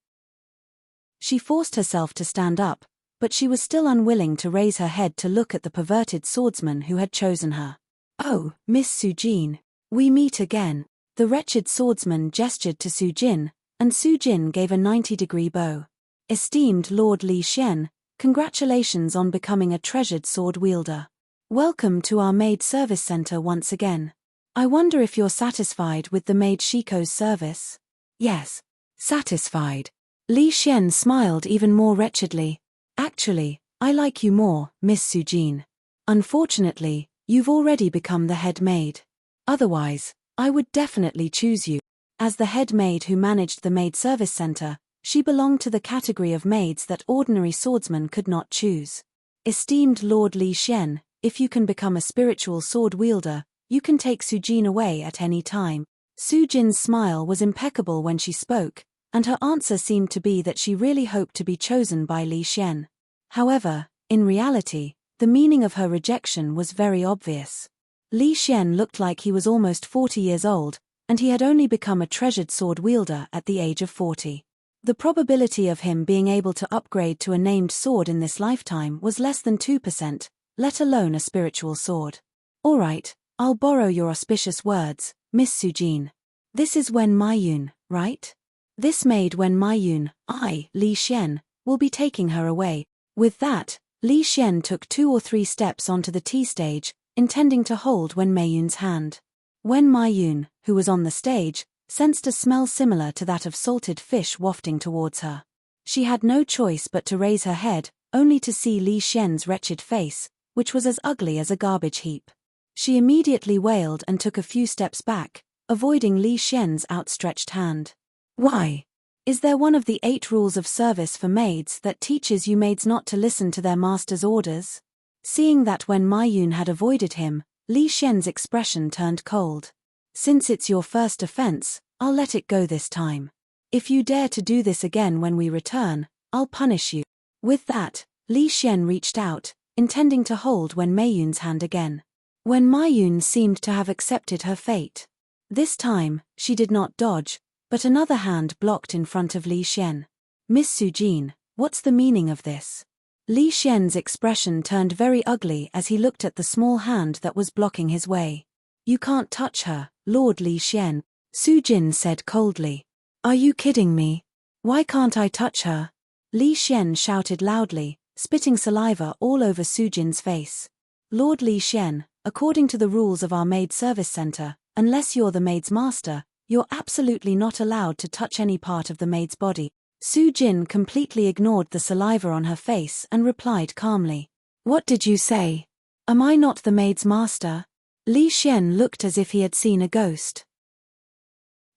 She forced herself to stand up, but she was still unwilling to raise her head to look at the perverted swordsman who had chosen her. Oh, Miss Sujin, we meet again. The wretched swordsman gestured to Sujin, and Sujin gave a 90-degree bow. Esteemed Lord Li Xian, congratulations on becoming a treasured sword wielder. Welcome to our maid service center once again. I wonder if you're satisfied with the maid Shiko's service? Yes. Satisfied. Li Xian smiled even more wretchedly. Actually, I like you more, Miss Sujin. Unfortunately, you've already become the head maid. Otherwise, I would definitely choose you. As the head maid who managed the maid service center, she belonged to the category of maids that ordinary swordsmen could not choose. Esteemed Lord Li Xian, if you can become a spiritual sword wielder, you can take Sujin away at any time. Sujin's smile was impeccable when she spoke, and her answer seemed to be that she really hoped to be chosen by Li Xian. However, in reality, the meaning of her rejection was very obvious. Li Xian looked like he was almost 40 years old, and he had only become a treasured sword wielder at the age of 40. The probability of him being able to upgrade to a named sword in this lifetime was less than 2%, let alone a spiritual sword. All right, I'll borrow your auspicious words, Miss Sujin. This is Wen Maiyun, right? This maid Wen Maiyun, I, Li Xian, will be taking her away. With that, Li Xian took 2 or 3 steps onto the tea stage, intending to hold Wen Maiyun's hand. Wen Maiyun, who was on the stage, sensed a smell similar to that of salted fish wafting towards her. She had no choice but to raise her head, only to see Li Xian's wretched face, which was as ugly as a garbage heap. She immediately wailed and took a few steps back, avoiding Li Xian's outstretched hand. Why? Is there one of the 8 rules of service for maids that teaches you maids not to listen to their master's orders? Seeing that Wen Maiyun had avoided him, Li Xian's expression turned cold. Since it's your first offense, I'll let it go this time. If you dare to do this again when we return, I'll punish you. With that, Li Xian reached out, intending to hold Wen Maiyun's hand again. Wen Maiyun seemed to have accepted her fate. This time, she did not dodge, but another hand blocked in front of Li Xian. Miss Sujin, What's the meaning of this? Li Xian's expression turned very ugly as he looked at the small hand that was blocking his way. You can't touch her, Lord Li Xian, Su Jin said coldly. Are you kidding me? Why can't I touch her? Li Xian shouted loudly, spitting saliva all over Su Jin's face. Lord Li Xian, according to the rules of our maid service center, unless you're the maid's master, you're absolutely not allowed to touch any part of the maid's body. Su Jin completely ignored the saliva on her face and replied calmly. What did you say? Am I not the maid's master? Li Xian looked as if he had seen a ghost.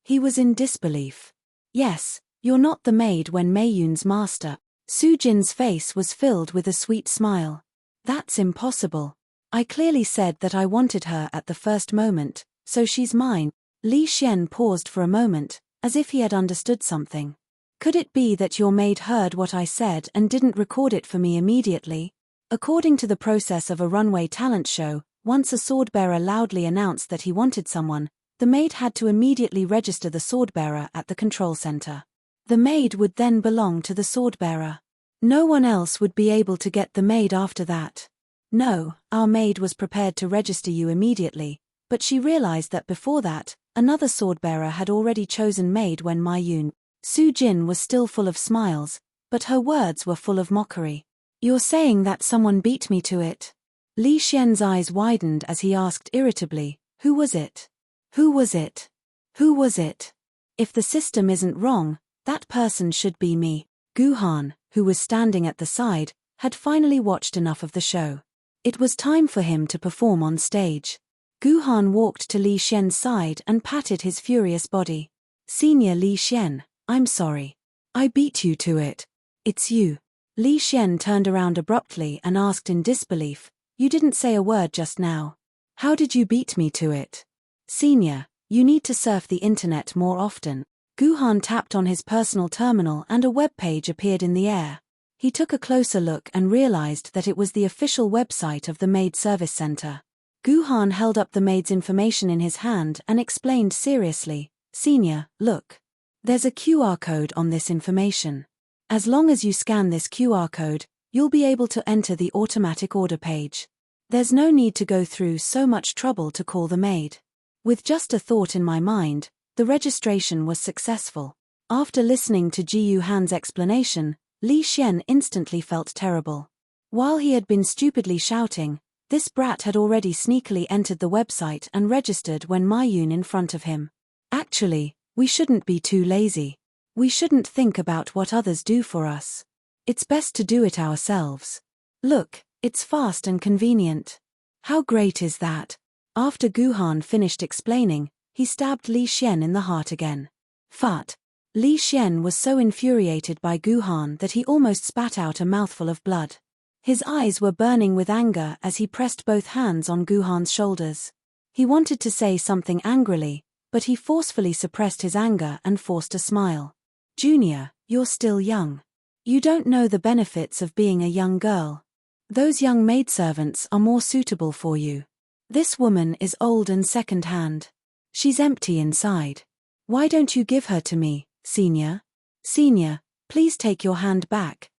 He was in disbelief. Yes, you're not the maid when Mei Yun's master. Su Jin's face was filled with a sweet smile. That's impossible. I clearly said that I wanted her at the first moment, so she's mine. Li Xian paused for a moment, as if he had understood something. Could it be that your maid heard what I said and didn't record it for me immediately? According to the process of a runway talent show, once a swordbearer loudly announced that he wanted someone, the maid had to immediately register the swordbearer at the control center. The maid would then belong to the swordbearer. No one else would be able to get the maid after that. No, our maid was prepared to register you immediately, but she realized that before that, another swordbearer had already chosen maid when Mei Yun. Su Jin was still full of smiles, but her words were full of mockery. You're saying that someone beat me to it? Li Xian's eyes widened as he asked irritably, who was it? Who was it? Who was it? If the system isn't wrong, that person should be me. Gu Han, who was standing at the side, had finally watched enough of the show. It was time for him to perform on stage. Gu Han walked to Li Xian's side and patted his furious body. Senior Li Xian, I'm sorry. I beat you to it. It's you. Li Xian turned around abruptly and asked in disbelief, you didn't say a word just now. How did you beat me to it? Senior, you need to surf the internet more often. Gu Han tapped on his personal terminal and a web page appeared in the air. He took a closer look and realized that it was the official website of the Maid Service Center. Gu Han held up the maid's information in his hand and explained seriously, Senior, look. There's a QR code on this information. As long as you scan this QR code, you'll be able to enter the automatic order page. There's no need to go through so much trouble to call the maid. With just a thought in my mind, the registration was successful. After listening to Ji Yuhan's explanation, Li Xian instantly felt terrible. While he had been stupidly shouting, this brat had already sneakily entered the website and registered when Mei Yun in front of him. Actually, we shouldn't be too lazy. We shouldn't think about what others do for us. It's best to do it ourselves. Look, it's fast and convenient. How great is that? After Gu Han finished explaining, he stabbed Li Xian in the heart again. Fat. Li Xian was so infuriated by Gu Han that he almost spat out a mouthful of blood. His eyes were burning with anger as he pressed both hands on Gu Han's shoulders. He wanted to say something angrily, but he forcefully suppressed his anger and forced a smile. Junior, you're still young. You don't know the benefits of being a young girl. Those young maidservants are more suitable for you. This woman is old and second-hand. She's empty inside. Why don't you give her to me, Senior? Senior, please take your hand back.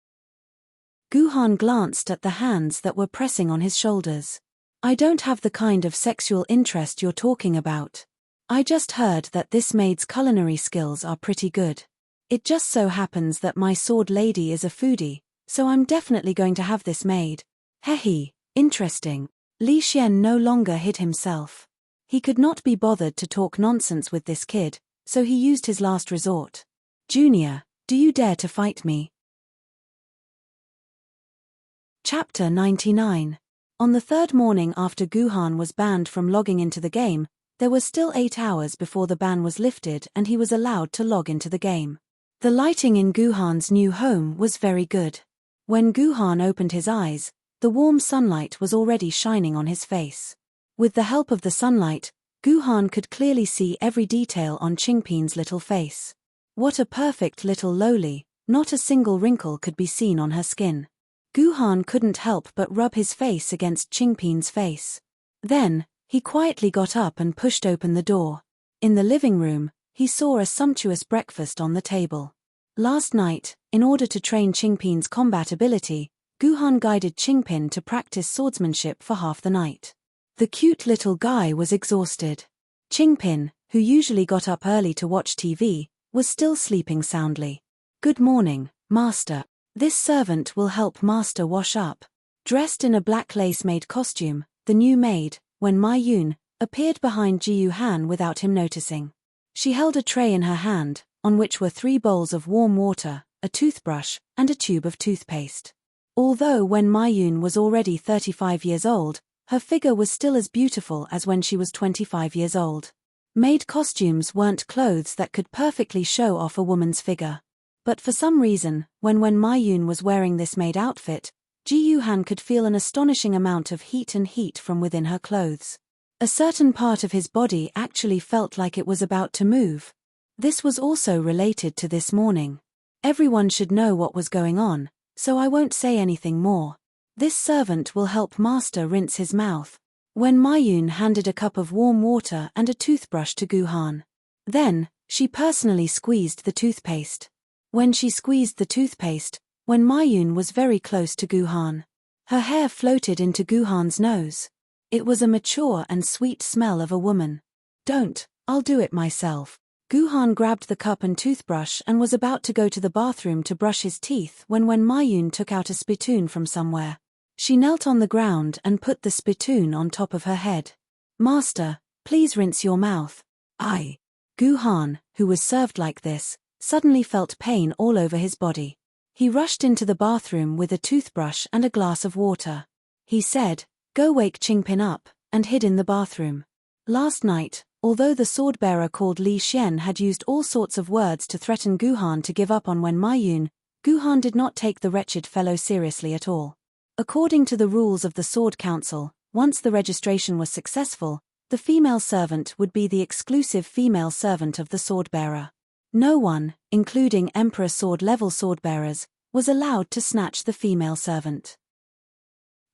Gu Han glanced at the hands that were pressing on his shoulders. I don't have the kind of sexual interest you're talking about. I just heard that this maid's culinary skills are pretty good. It just so happens that my sword lady is a foodie, so I'm definitely going to have this maid. Hehe, interesting. Li Xian no longer hid himself. He could not be bothered to talk nonsense with this kid, so he used his last resort. Junior, do you dare to fight me? Chapter 99. On the third morning after Gu Han was banned from logging into the game, there was still 8 hours before the ban was lifted and he was allowed to log into the game. The lighting in Gu Han's new home was very good. When Gu Han opened his eyes, the warm sunlight was already shining on his face. With the help of the sunlight, Gu Han could clearly see every detail on Qingpin's little face. What a perfect little loli, not a single wrinkle could be seen on her skin. Gu Han couldn't help but rub his face against Qingpin's face. Then, he quietly got up and pushed open the door. In the living room, he saw a sumptuous breakfast on the table. Last night, In order to train Qingpin's combat ability, Guhan guided Qingpin to practice swordsmanship for half the night. The cute little guy was exhausted. Qingpin, who usually got up early to watch TV, was still sleeping soundly. "Good morning, Master. This servant will help Master wash up." Dressed in a black lace-made costume, the new maid, when Ma Yun, appeared behind Ji Yuhan without him noticing. She held a tray in her hand, on which were 3 bowls of warm water, a toothbrush, and a tube of toothpaste. Although when Ma Yun was already 35 years old, her figure was still as beautiful as when she was 25 years old. Maid costumes weren't clothes that could perfectly show off a woman's figure. But for some reason, when Ma Yun was wearing this maid outfit, Ji Yuhan could feel an astonishing amount of heat from within her clothes. A certain part of his body actually felt like it was about to move. This was also related to this morning. Everyone should know what was going on, so I won't say anything more. This servant will help Master rinse his mouth. When Ma Yun handed a cup of warm water and a toothbrush to Guhan. Then, she personally squeezed the toothpaste. When she squeezed the toothpaste, when Ma Yun was very close to Guhan, her hair floated into Guhan's nose. It was a mature and sweet smell of a woman. "Don't, I'll do it myself." Guhan grabbed the cup and toothbrush and was about to go to the bathroom to brush his teeth when Ma Yun took out a spittoon from somewhere. She knelt on the ground and put the spittoon on top of her head. "Master, please rinse your mouth." "Aye." Guhan, who was served like this, suddenly felt pain all over his body. He rushed into the bathroom with a toothbrush and a glass of water. He said, "Go wake Qingpin up," and hid in the bathroom. Last night, although the sword-bearer called Li Xian had used all sorts of words to threaten Guhan to give up on Ma Yun, Guhan did not take the wretched fellow seriously at all. According to the rules of the Sword Council, once the registration was successful, the female servant would be the exclusive female servant of the sword-bearer. No one, including Emperor Sword-level sword-bearers, was allowed to snatch the female servant.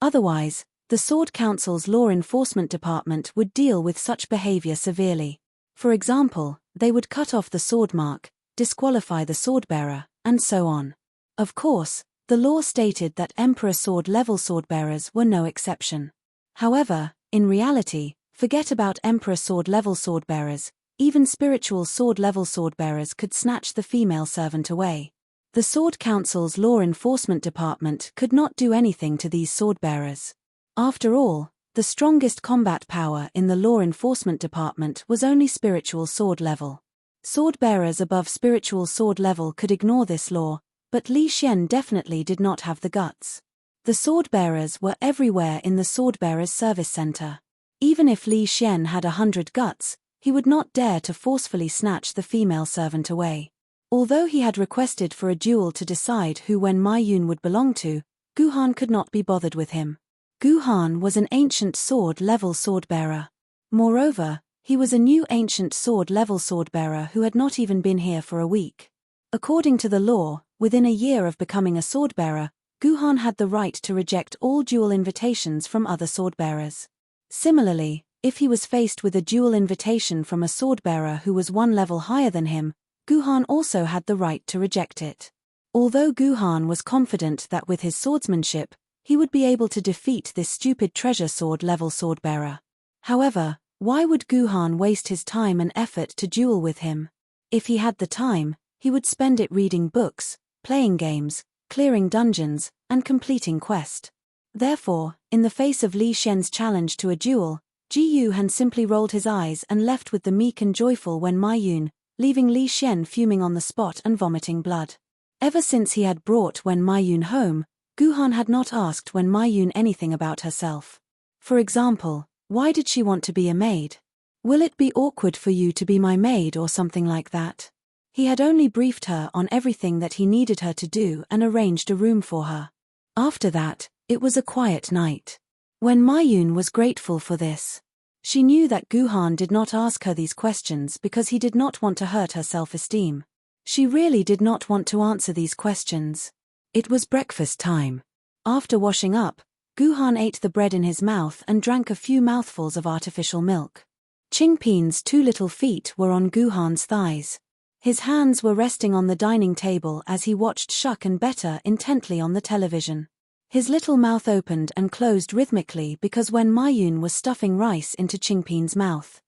Otherwise, the Sword Council's law enforcement department would deal with such behavior severely. For example, they would cut off the sword mark, disqualify the sword-bearer, and so on. Of course, the law stated that Emperor Sword-level sword-bearers were no exception. However, in reality, forget about Emperor Sword-level sword-bearers, even spiritual sword-level sword-bearers could snatch the female servant away. The Sword Council's law enforcement department could not do anything to these sword-bearers. After all, the strongest combat power in the law enforcement department was only spiritual sword level. Sword-bearers above spiritual sword level could ignore this law, but Li Xian definitely did not have the guts. The sword-bearers were everywhere in the sword-bearers' service center. Even if Li Xian had 100 guts, he would not dare to forcefully snatch the female servant away. Although he had requested for a duel to decide who Ma Yun would belong to, Guhan could not be bothered with him. Guhan was an ancient sword-level sword-bearer. Moreover, he was a new ancient sword-level sword-bearer who had not even been here for a week. According to the law, within a year of becoming a sword-bearer, Guhan had the right to reject all duel invitations from other sword-bearers. Similarly, if he was faced with a duel invitation from a sword-bearer who was 1 level higher than him, Guhan also had the right to reject it. Although Guhan was confident that with his swordsmanship, he would be able to defeat this stupid treasure sword-level sword-bearer. However, why would Guhan waste his time and effort to duel with him? If he had the time, he would spend it reading books, playing games, clearing dungeons, and completing quests. Therefore, in the face of Li Xian's challenge to a duel, Ji Yuhan simply rolled his eyes and left with the meek and joyful Ma Yun, leaving Li Xian fuming on the spot and vomiting blood. Ever since he had brought Ma Yun home, Guhan had not asked Ma Yun anything about herself. For example, why did she want to be a maid? Will it be awkward for you to be my maid or something like that? He had only briefed her on everything that he needed her to do and arranged a room for her. After that, it was a quiet night. Ma Yun was grateful for this. She knew that Guhan did not ask her these questions because he did not want to hurt her self-esteem. She really did not want to answer these questions. It was breakfast time. After washing up, Guhan ate the bread in his mouth and drank a few mouthfuls of artificial milk. Qingpin's 2 little feet were on Guhan's thighs. His hands were resting on the dining table as he watched Shuk and Beta intently on the television. His little mouth opened and closed rhythmically because when Mayun was stuffing rice into Qingpin's mouth.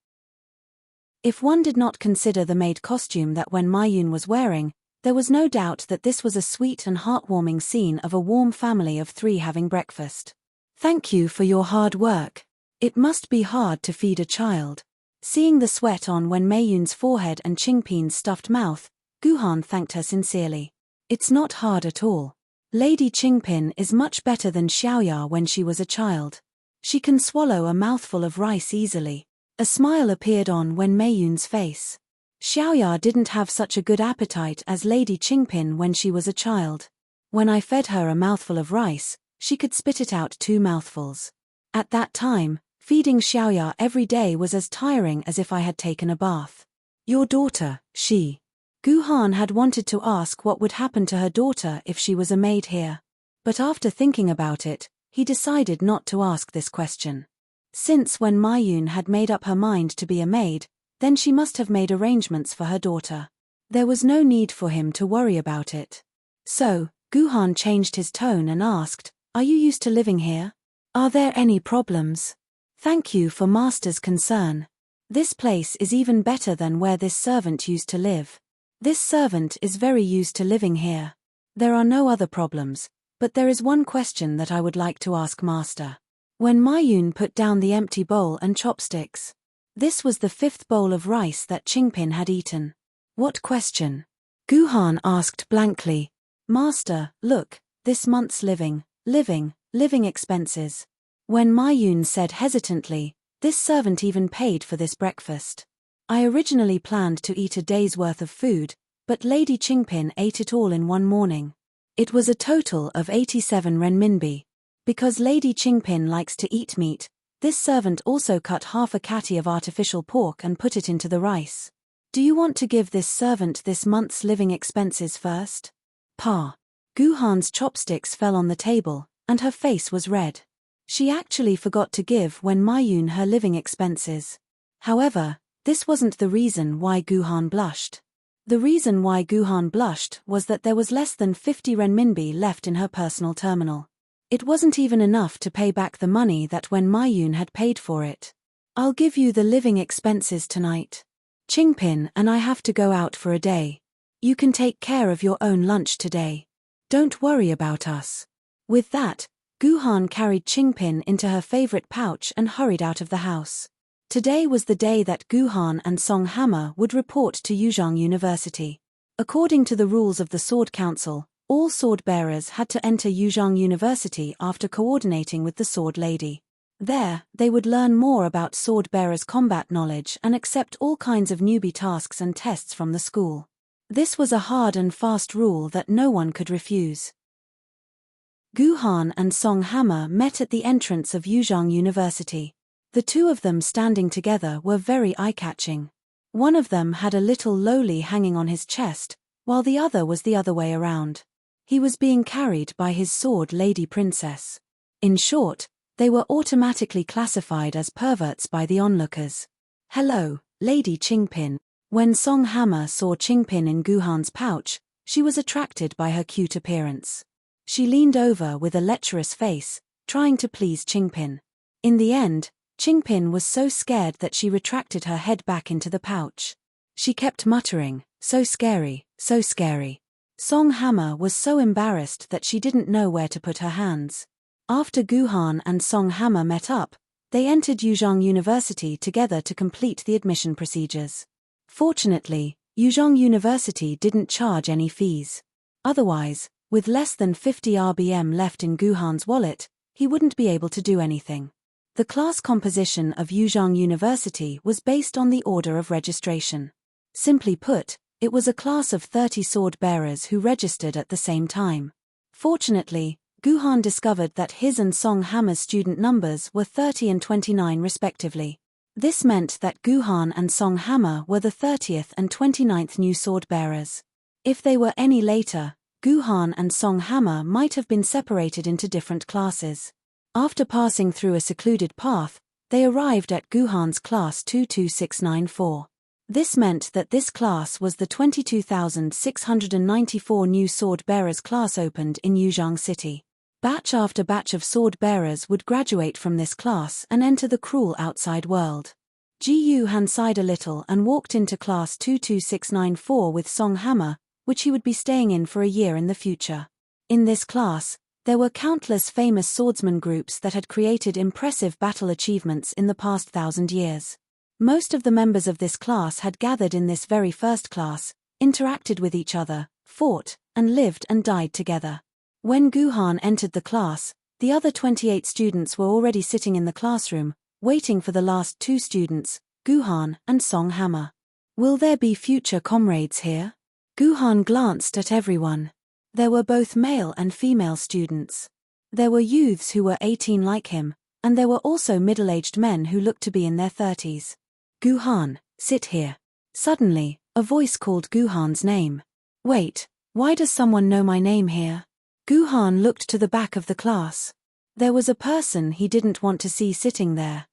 If one did not consider the maid costume that when Mayun was wearing, there was no doubt that this was a sweet and heartwarming scene of a warm family of 3 having breakfast. Thank you for your hard work. It must be hard to feed a child. Seeing the sweat on when Mayun's forehead and Qingpin's stuffed mouth, Guhan thanked her sincerely. It's not hard at all. Lady Qingpin is much better than Xiaoya when she was a child. She can swallow a mouthful of rice easily. A smile appeared on when Mayun's face. Xiaoya didn't have such a good appetite as Lady Qingpin when she was a child. When I fed her a mouthful of rice, she could spit it out 2 mouthfuls. At that time, feeding Xiaoya every day was as tiring as if I had taken a bath. Your daughter, she. Guhan had wanted to ask what would happen to her daughter if she was a maid here. But after thinking about it, he decided not to ask this question. Since when Mayun had made up her mind to be a maid, then she must have made arrangements for her daughter. There was no need for him to worry about it. So, Guhan changed his tone and asked, "Are you used to living here? Are there any problems? Thank you for Master's concern. This place is even better than where this servant used to live. This servant is very used to living here. There are no other problems, but there is one question that I would like to ask Master." When Mayun put down the empty bowl and chopsticks. This was the 5th bowl of rice that Qingpin had eaten. What question? Guhan asked blankly. Master, look, this month's living expenses. When Mayun said hesitantly, this servant even paid for this breakfast. I originally planned to eat a day's worth of food, but Lady Qingpin ate it all in one morning. It was a total of 87 renminbi. Because Lady Qingpin likes to eat meat, this servant also cut half a kati of artificial pork and put it into the rice. Do you want to give this servant this month's living expenses first? Pa. Guhan's chopsticks fell on the table, and her face was red. She actually forgot to give when Mayun her living expenses. However, this wasn't the reason why Guhan blushed. The reason why Guhan blushed was that there was less than 50 renminbi left in her personal terminal. It wasn't even enough to pay back the money that when Mayun had paid for it. I'll give you the living expenses tonight. Qingpin and I have to go out for a day. You can take care of your own lunch today. Don't worry about us. With that, Guhan carried Qingpin into her favorite pouch and hurried out of the house. Today was the day that Guhan and Song Hammer would report to Yuzhong University. According to the rules of the Sword Council, all sword-bearers had to enter Yuzhong University after coordinating with the Sword Lady. There, they would learn more about sword-bearers' combat knowledge and accept all kinds of newbie tasks and tests from the school. This was a hard and fast rule that no one could refuse. Guhan and Song Hammer met at the entrance of Yuzhong University. The 2 of them standing together were very eye-catching. One of them had a little loli hanging on his chest, while the other was the other way around. He was being carried by his sword lady princess. In short, they were automatically classified as perverts by the onlookers. Hello, Lady Qingpin. When Song Hammer saw Qingpin in Guhan's pouch, she was attracted by her cute appearance. She leaned over with a lecherous face, trying to please Qingpin. In the end, Qingpin was so scared that she retracted her head back into the pouch. She kept muttering, "So scary, so scary." Song Hammer was so embarrassed that she didn't know where to put her hands. After Guhan and Song Hammer met up, they entered Yuzhong University together to complete the admission procedures. Fortunately, Yuzhong University didn't charge any fees. Otherwise, with less than 50 RBM left in Guhan's wallet, he wouldn't be able to do anything. The class composition of Yuzhong University was based on the order of registration. Simply put, it was a class of 30 sword-bearers who registered at the same time. Fortunately, Guhan discovered that his and Song Hammer's student numbers were 30 and 29 respectively. This meant that Guhan and Song Hammer were the 30th and 29th new sword-bearers. If they were any later, Guhan and Song Hammer might have been separated into different classes. After passing through a secluded path, they arrived at Guhan's class 22694. This meant that this class was the 22,694 new sword bearers class opened in Yuzhang City. Batch after batch of sword bearers would graduate from this class and enter the cruel outside world. Ji Yuhan sighed a little and walked into class 22694 with Song Hammer, which he would be staying in for a year in the future. In this class, there were countless famous swordsman groups that had created impressive battle achievements in the past 1,000 years. Most of the members of this class had gathered in this very first class, interacted with each other, fought, and lived and died together. When Guhan entered the class, the other 28 students were already sitting in the classroom, waiting for the last 2 students, Guhan and Song Hammer. Will there be future comrades here? Guhan glanced at everyone. There were both male and female students. There were youths who were 18 like him, and there were also middle-aged men who looked to be in their 30s. Guhan, sit here. Suddenly, a voice called Guhan's name. Wait, why does someone know my name here? Guhan looked to the back of the class. There was a person he didn't want to see sitting there.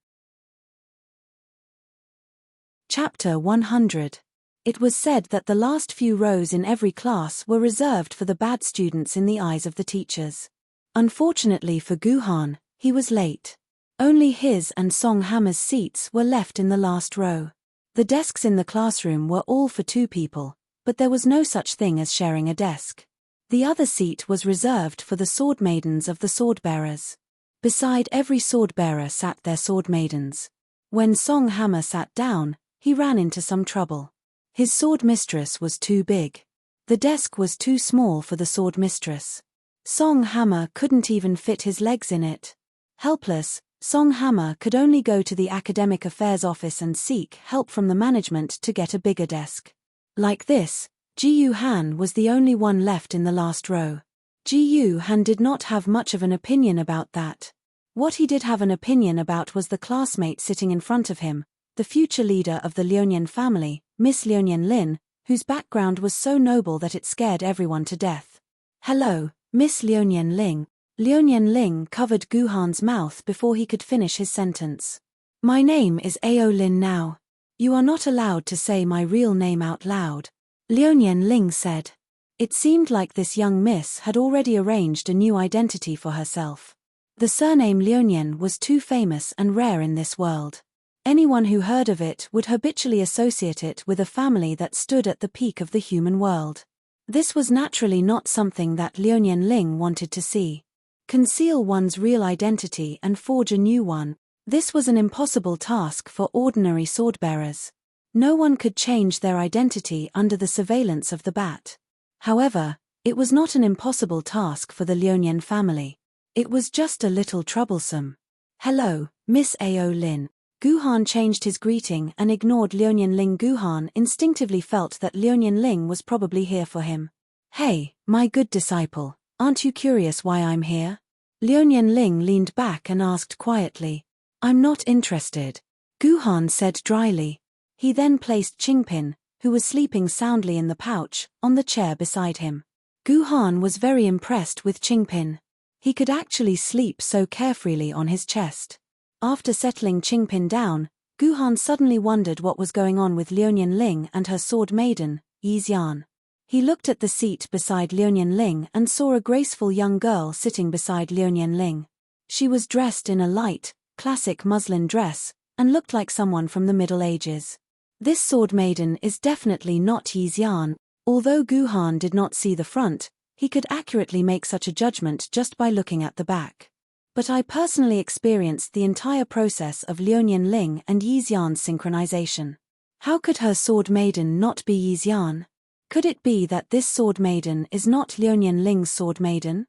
Chapter 100. It was said that the last few rows in every class were reserved for the bad students in the eyes of the teachers. Unfortunately for Guhan, he was late. Only his and Song Hammer's seats were left in the last row. The desks in the classroom were all for 2 people, but there was no such thing as sharing a desk. The other seat was reserved for the sword maidens of the sword bearers. Beside every sword bearer sat their sword maidens. When Song Hammer sat down, he ran into some trouble. His sword mistress was too big. The desk was too small for the sword mistress. Song Hammer couldn't even fit his legs in it. Helpless, Song Hammer could only go to the academic affairs office and seek help from the management to get a bigger desk. Like this, Ji Yuhan was the only one left in the last row. Ji Yuhan did not have much of an opinion about that. What he did have an opinion about was the classmate sitting in front of him, the future leader of the Liunian family, Miss Liunian Lin, whose background was so noble that it scared everyone to death. Hello, Miss Liunian Ling. Liunian Ling covered Guhan's mouth before he could finish his sentence. My name is Ao Lin now. You are not allowed to say my real name out loud, Liunian Ling said. It seemed like this young miss had already arranged a new identity for herself. The surname Liunian was too famous and rare in this world. Anyone who heard of it would habitually associate it with a family that stood at the peak of the human world. This was naturally not something that Liunian Ling wanted to see. Conceal one's real identity and forge a new one. This was an impossible task for ordinary swordbearers. No one could change their identity under the surveillance of the bat. However, it was not an impossible task for the Liunian family. It was just a little troublesome. Hello, Miss Ao Lin. Guhan changed his greeting and ignored Liunian Ling. Guhan instinctively felt that Liunian Ling was probably here for him. Hey, my good disciple, aren't you curious why I'm here? Liunian Ling leaned back and asked quietly. I'm not interested, Guhan said dryly. He then placed Qingpin, who was sleeping soundly in the pouch, on the chair beside him. Guhan was very impressed with Qingpin. He could actually sleep so carefreely on his chest. After settling Qingpin down, Guhan suddenly wondered what was going on with Liunian Ling and her sword maiden, Yi Xian. He looked at the seat beside Liunian Ling and saw a graceful young girl sitting beside Liunian Ling. She was dressed in a light, classic muslin dress, and looked like someone from the Middle Ages. This sword maiden is definitely not Yi Xian. Although Guhan did not see the front, he could accurately make such a judgment just by looking at the back. But I personally experienced the entire process of Liunian Ling and Yi Xian's synchronization. How could her sword maiden not be Yi Xian? Could it be that this sword maiden is not Liunian Ling's sword maiden?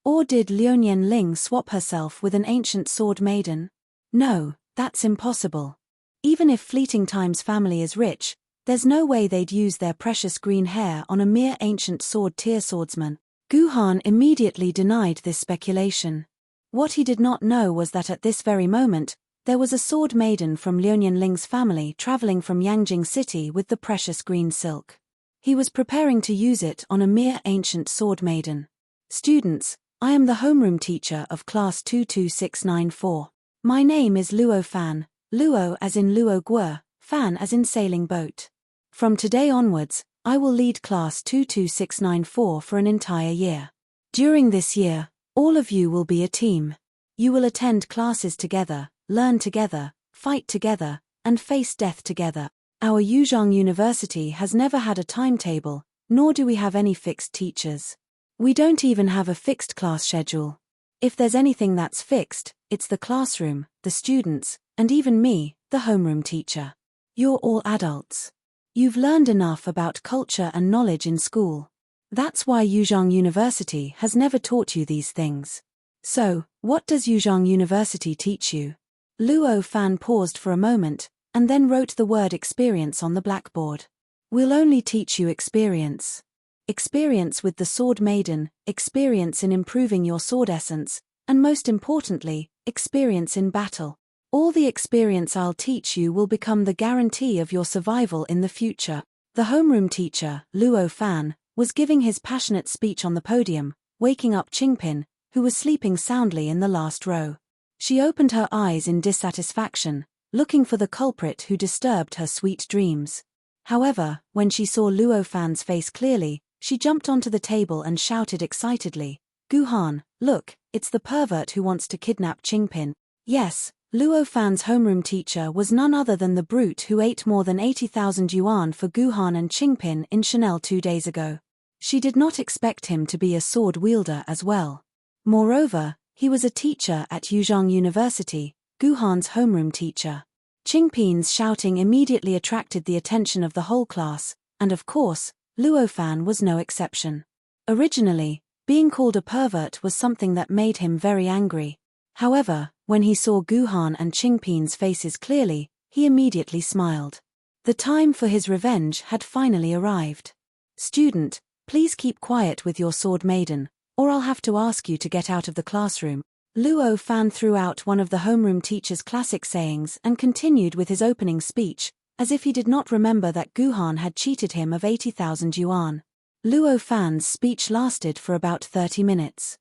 Or did Liunian Ling swap herself with an ancient sword maiden? No, that's impossible. Even if Fleeting Time's family is rich, there's no way they'd use their precious green hair on a mere ancient sword-tier swordsman. Guhan immediately denied this speculation. What he did not know was that at this very moment, there was a sword maiden from Liunian Ling's family traveling from Yangjing City with the precious green silk. He was preparing to use it on a mere ancient sword maiden. Students, I am the homeroom teacher of class 22694. My name is Luo Fan, Luo as in Luo Guo, Fan as in sailing boat. From today onwards, I will lead class 22694 for an entire year. During this year, all of you will be a team. You will attend classes together, learn together, fight together, and face death together. Our Yuzhong University has never had a timetable, nor do we have any fixed teachers. We don't even have a fixed class schedule. If there's anything that's fixed, it's the classroom, the students, and even me, the homeroom teacher. You're all adults. You've learned enough about culture and knowledge in school. That's why Yuzhong University has never taught you these things. So, what does Yuzhong University teach you? Luo Fan paused for a moment, and then wrote the word experience on the blackboard. We'll only teach you experience. Experience with the sword Maiden, experience in improving your sword essence, and most importantly, experience in battle. All the experience I'll teach you will become the guarantee of your survival in the future. The homeroom teacher, Luo Fan, was giving his passionate speech on the podium, waking up Qingpin, who was sleeping soundly in the last row. She opened her eyes in dissatisfaction, looking for the culprit who disturbed her sweet dreams. However, when she saw Luo Fan's face clearly, she jumped onto the table and shouted excitedly, "Guhan, look, it's the pervert who wants to kidnap Qingpin." Yes, Luo Fan's homeroom teacher was none other than the brute who ate more than 80,000 yuan for Guhan and Qingpin in Chanel 2 days ago. She did not expect him to be a sword wielder as well. Moreover, he was a teacher at Yuzhong University, Guhan's homeroom teacher. Qingpin's shouting immediately attracted the attention of the whole class, and of course, Luo Fan was no exception. Originally, being called a pervert was something that made him very angry. However, when he saw Guhan and Qingpin's faces clearly, he immediately smiled. The time for his revenge had finally arrived. "Student, please keep quiet with your sword Maiden, or I'll have to ask you to get out of the classroom." Luo Fan threw out one of the homeroom teacher's classic sayings and continued with his opening speech, as if he did not remember that Guhan had cheated him of 80,000 yuan. Luo Fan's speech lasted for about 30 minutes.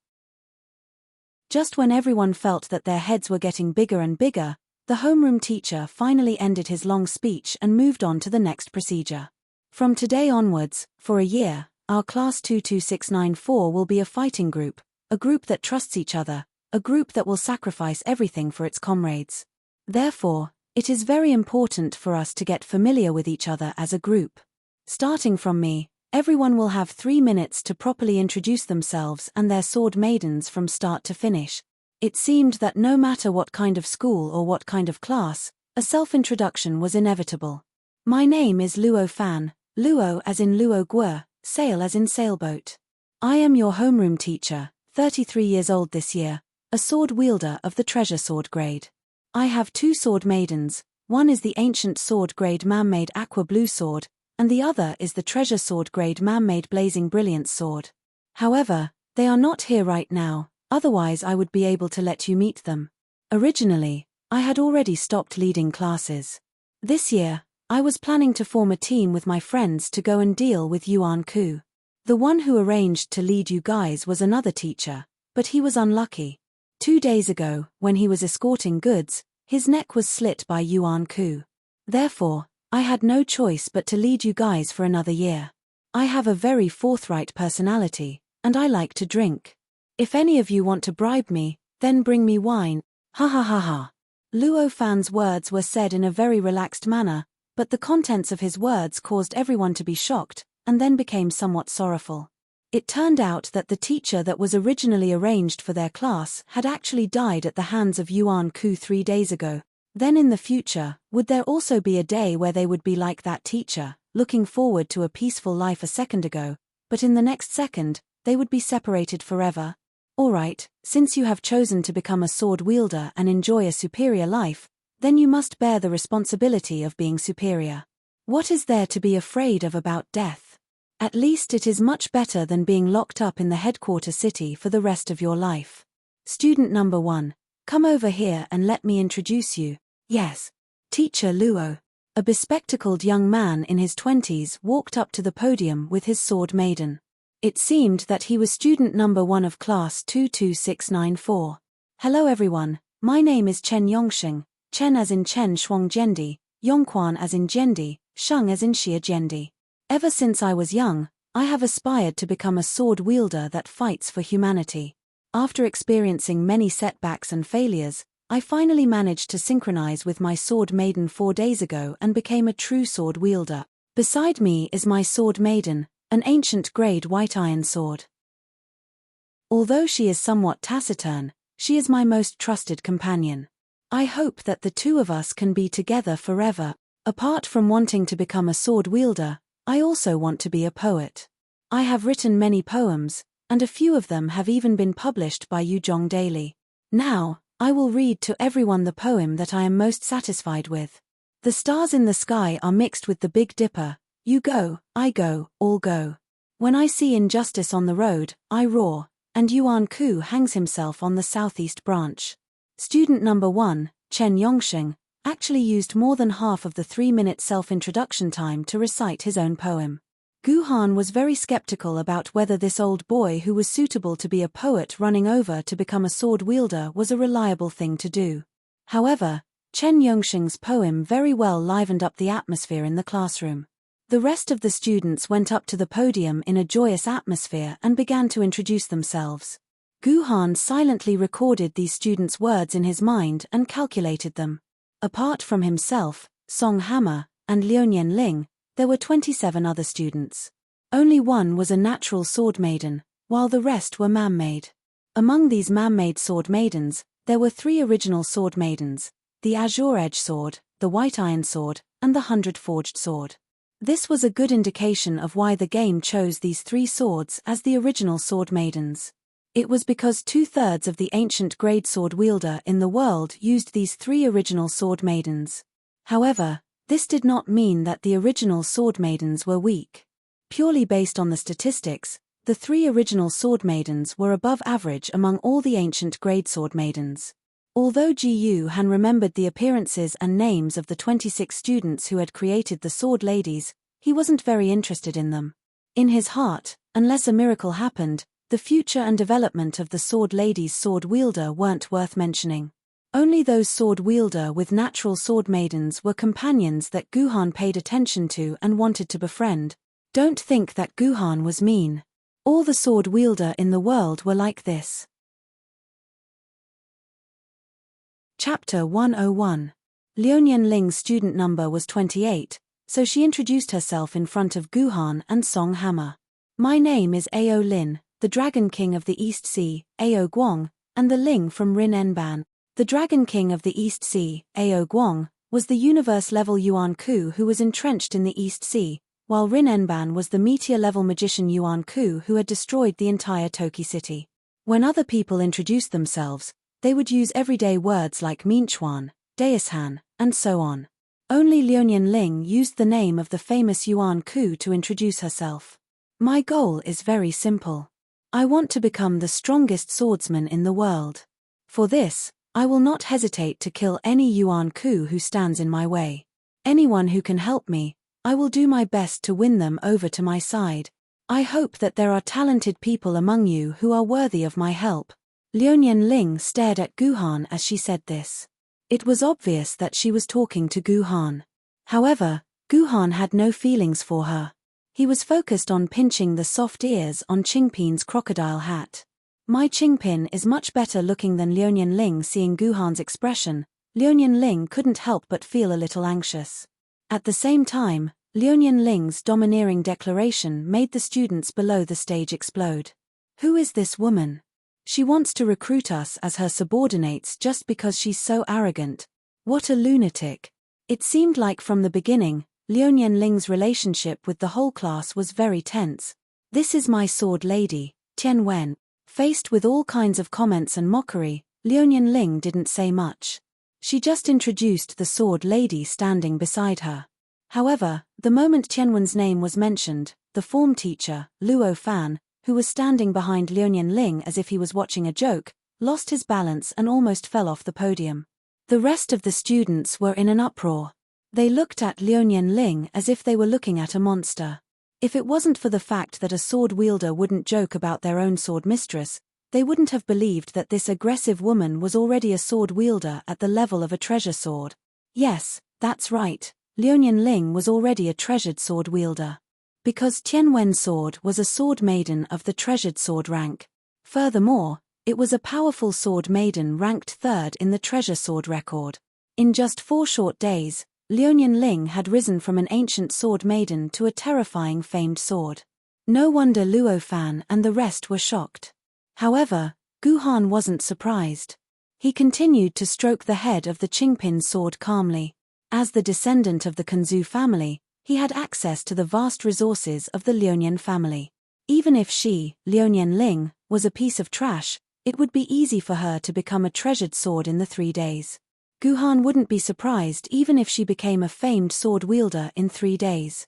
Just when everyone felt that their heads were getting bigger and bigger, the homeroom teacher finally ended his long speech and moved on to the next procedure. From today onwards, for a year, our class 22694 will be a fighting group, a group that trusts each other, a group that will sacrifice everything for its comrades. Therefore, it is very important for us to get familiar with each other as a group. Starting from me, everyone will have 3 minutes to properly introduce themselves and their sword maidens from start to finish. It seemed that no matter what kind of school or what kind of class, a self-introduction was inevitable. My name is Luo Fan, Luo as in Luo Guo, sail as in sailboat. I am your homeroom teacher, 33 years old this year, a sword wielder of the treasure sword grade. I have 2 sword maidens, one is the ancient sword grade man-made aqua blue sword, and the other is the treasure sword grade man-made blazing brilliant sword. However, they are not here right now, otherwise I would be able to let you meet them. Originally, I had already stopped leading classes. This year, I was planning to form a team with my friends to go and deal with Yuan Ku. The one who arranged to lead you guys was another teacher, but he was unlucky. 2 days ago, when he was escorting goods, his neck was slit by Yuan Ku. Therefore, I had no choice but to lead you guys for another year. I have a very forthright personality, and I like to drink. If any of you want to bribe me, then bring me wine. Ha ha ha ha. Luo Fan's words were said in a very relaxed manner, but the contents of his words caused everyone to be shocked, and then became somewhat sorrowful. It turned out that the teacher that was originally arranged for their class had actually died at the hands of Yuan Ku 3 days ago. Then in the future, would there also be a day where they would be like that teacher, looking forward to a peaceful life a second ago, but in the next second, they would be separated forever? Alright, since you have chosen to become a sword wielder and enjoy a superior life, then you must bear the responsibility of being superior. What is there to be afraid of about death? At least it is much better than being locked up in the headquarter city for the rest of your life. Student number 1, come over here and let me introduce you. Yes. Teacher Luo. A bespectacled young man in his 20s walked up to the podium with his sword maiden. It seemed that he was student number 1 of class 22694. Hello everyone, my name is Chen Yongxing, Chen as in Chen Shuangjendi, Yongquan as in Jendi, Sheng as in Xia Jendi. Ever since I was young, I have aspired to become a sword wielder that fights for humanity. After experiencing many setbacks and failures, I finally managed to synchronize with my sword Maiden 4 days ago and became a true sword wielder. Beside me is my sword Maiden, an ancient grade white iron sword. Although she is somewhat taciturn, she is my most trusted companion. I hope that the two of us can be together forever. Apart from wanting to become a sword wielder, I also want to be a poet. I have written many poems, and a few of them have even been published by Yuzhong Daily. Now, I will read to everyone the poem that I am most satisfied with. The stars in the sky are mixed with the Big Dipper. You go, I go, all go. When I see injustice on the road, I roar, and Yuan Ku hangs himself on the southeast branch. Student number 1, Chen Yongsheng, actually used more than half of the 3-minute self-introduction time to recite his own poem. Gu Han was very skeptical about whether this old boy who was suitable to be a poet running over to become a sword wielder was a reliable thing to do. However, Chen Yongsheng's poem very well livened up the atmosphere in the classroom. The rest of the students went up to the podium in a joyous atmosphere and began to introduce themselves. Gu Han silently recorded these students' words in his mind and calculated them. Apart from himself, Song Hammer, and Liuanian Ling, there were 27 other students. Only one was a natural sword maiden, while the rest were man-made. Among these man-made sword maidens, there were 3 original sword maidens: the Azure Edge Sword, the White Iron Sword, and the 100-Forged Sword. This was a good indication of why the game chose these 3 swords as the original sword maidens. It was because 2/3 of the ancient grade sword wielder in the world used these 3 original sword maidens. However, this did not mean that the original sword maidens were weak. Purely based on the statistics, the 3 original sword maidens were above average among all the ancient grade sword maidens. Although Ji Yu Han remembered the appearances and names of the 26 students who had created the sword ladies, he wasn't very interested in them. In his heart, unless a miracle happened, the future and development of the sword ladies' sword wielder weren't worth mentioning. Only those sword wielder with natural sword maidens were companions that Gu Han paid attention to and wanted to befriend. Don't think that Gu Han was mean. All the sword wielder in the world were like this. Chapter 101. Liuanian Ling's student number was 28, so she introduced herself in front of Gu Han and Song Hammer. My name is Ao Lin, the Dragon King of the East Sea, Ao Guang, and the Ling from Rin Enban. The Dragon King of the East Sea, Ao Guang, was the universe-level Yuan Ku who was entrenched in the East Sea, while Rin Enban was the meteor-level magician Yuan Ku who had destroyed the entire Toki city. When other people introduced themselves, they would use everyday words like Minchuan, Deishan, and so on. Only Liuanian Ling used the name of the famous Yuan Ku to introduce herself. My goal is very simple. I want to become the strongest swordsman in the world. For this, I will not hesitate to kill any Yuan Ku who stands in my way. Anyone who can help me, I will do my best to win them over to my side. I hope that there are talented people among you who are worthy of my help. Liuanian Ling stared at Gu Han as she said this. It was obvious that she was talking to Gu Han. However, Gu Han had no feelings for her. He was focused on pinching the soft ears on Qingpin's crocodile hat. My Qingpin is much better looking than Liuanian Ling. Seeing Gu Han's expression, Liuanian Ling couldn't help but feel a little anxious. At the same time, Liuanian Ling's domineering declaration made the students below the stage explode. Who is this woman? She wants to recruit us as her subordinates just because she's so arrogant. What a lunatic. It seemed like from the beginning, Liuanian Ling's relationship with the whole class was very tense. This is my sword lady, Tian Wen. Faced with all kinds of comments and mockery, Liuanian Ling didn't say much. She just introduced the sword lady standing beside her. However, the moment Tianwen's name was mentioned, the form teacher, Luo Fan, who was standing behind Liuanian Ling as if he was watching a joke, lost his balance and almost fell off the podium. The rest of the students were in an uproar. They looked at Liuanian Ling as if they were looking at a monster. If it wasn't for the fact that a sword wielder wouldn't joke about their own sword mistress, they wouldn't have believed that this aggressive woman was already a sword wielder at the level of a treasure sword. Yes, that's right. Liu Ling was already a treasured sword wielder. Because Tian Wen's sword was a sword maiden of the treasured sword rank. Furthermore, it was a powerful sword maiden ranked third in the treasure sword record. In just 4 short days, Liu Ling had risen from an ancient sword maiden to a terrifying famed sword. No wonder Luo Fan and the rest were shocked. However, Gu Han wasn't surprised. He continued to stroke the head of the Qingpin sword calmly. As the descendant of the Kanzu family, he had access to the vast resources of the Liu family. Even if she, Liu Ling, was a piece of trash, it would be easy for her to become a treasured sword in the 3 days. Gu Han wouldn't be surprised even if she became a famed sword wielder in 3 days.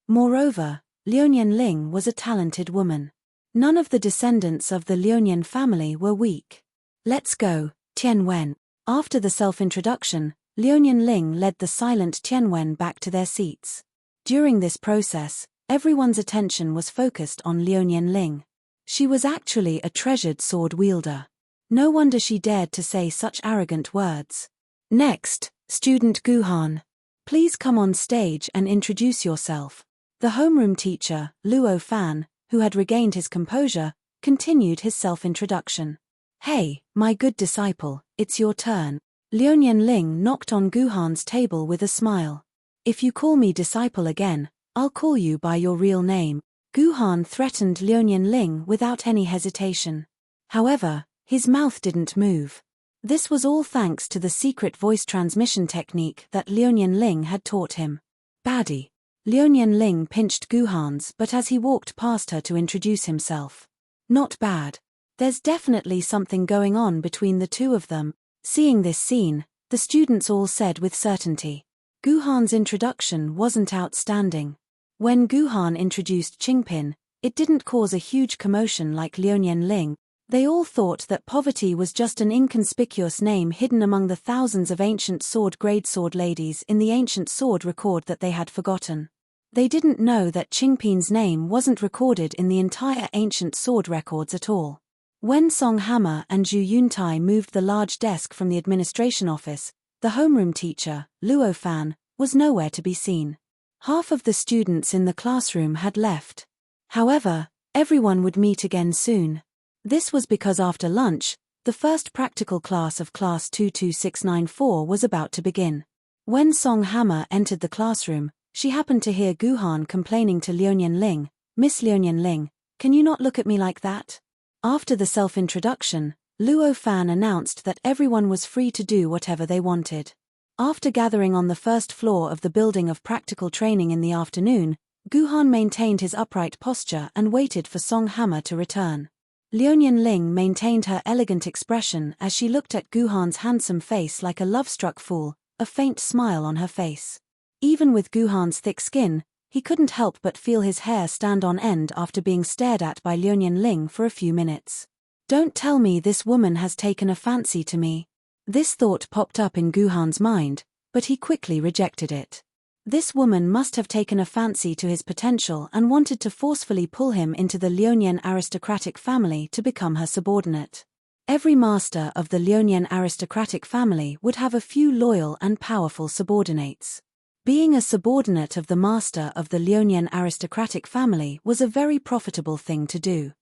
Moreover, Liu Ling was a talented woman. None of the descendants of the Liu family were weak. Let's go, Tian Wen. After the self-introduction, Liu Ling led the silent Tian Wen back to their seats. During this process, everyone's attention was focused on Liu Ling. She was actually a treasured sword wielder. No wonder she dared to say such arrogant words. Next, student Gu Han. Please come on stage and introduce yourself. The homeroom teacher, Luo Fan, who had regained his composure, continued his self-introduction. Hey, my good disciple, it's your turn. Liu Ling knocked on Gu Han's table with a smile. If you call me disciple again, I'll call you by your real name. Gu Han threatened Liu Ling without any hesitation. However, his mouth didn't move. This was all thanks to the secret voice transmission technique that Liu Ling had taught him. Baddie. Liu Ling pinched Gu Han's butt as he walked past her to introduce himself. Not bad. There's definitely something going on between the two of them. Seeing this scene, the students all said with certainty. Gu Han's introduction wasn't outstanding. When Gu Han introduced Qingpin, it didn't cause a huge commotion like Liu Ling. They all thought that poverty was just an inconspicuous name hidden among the thousands of ancient sword-grade sword ladies in the ancient sword record that they had forgotten. They didn't know that Qingpin's name wasn't recorded in the entire ancient sword records at all. When Song Hammer and Zhu Yuntai moved the large desk from the administration office, the homeroom teacher, Luo Fan, was nowhere to be seen. Half of the students in the classroom had left. However, everyone would meet again soon. This was because after lunch, the first practical class of Class 22694 was about to begin. When Song Hammer entered the classroom, she happened to hear Gu Han complaining to Liu Ling, "Miss Liu Ling, can you not look at me like that?" After the self-introduction, Luo Fan announced that everyone was free to do whatever they wanted. After gathering on the first floor of the building of practical training in the afternoon, Gu Han maintained his upright posture and waited for Song Hammer to return. Liu Ling maintained her elegant expression as she looked at Gu Han's handsome face like a love-struck fool, a faint smile on her face. Even with Gu Han's thick skin, he couldn't help but feel his hair stand on end after being stared at by Liu Ling for a few minutes. Don't tell me this woman has taken a fancy to me. This thought popped up in Gu Han's mind, but he quickly rejected it. This woman must have taken a fancy to his potential and wanted to forcefully pull him into the Liu aristocratic family to become her subordinate. Every master of the Liu aristocratic family would have a few loyal and powerful subordinates. Being a subordinate of the master of the Liu aristocratic family was a very profitable thing to do.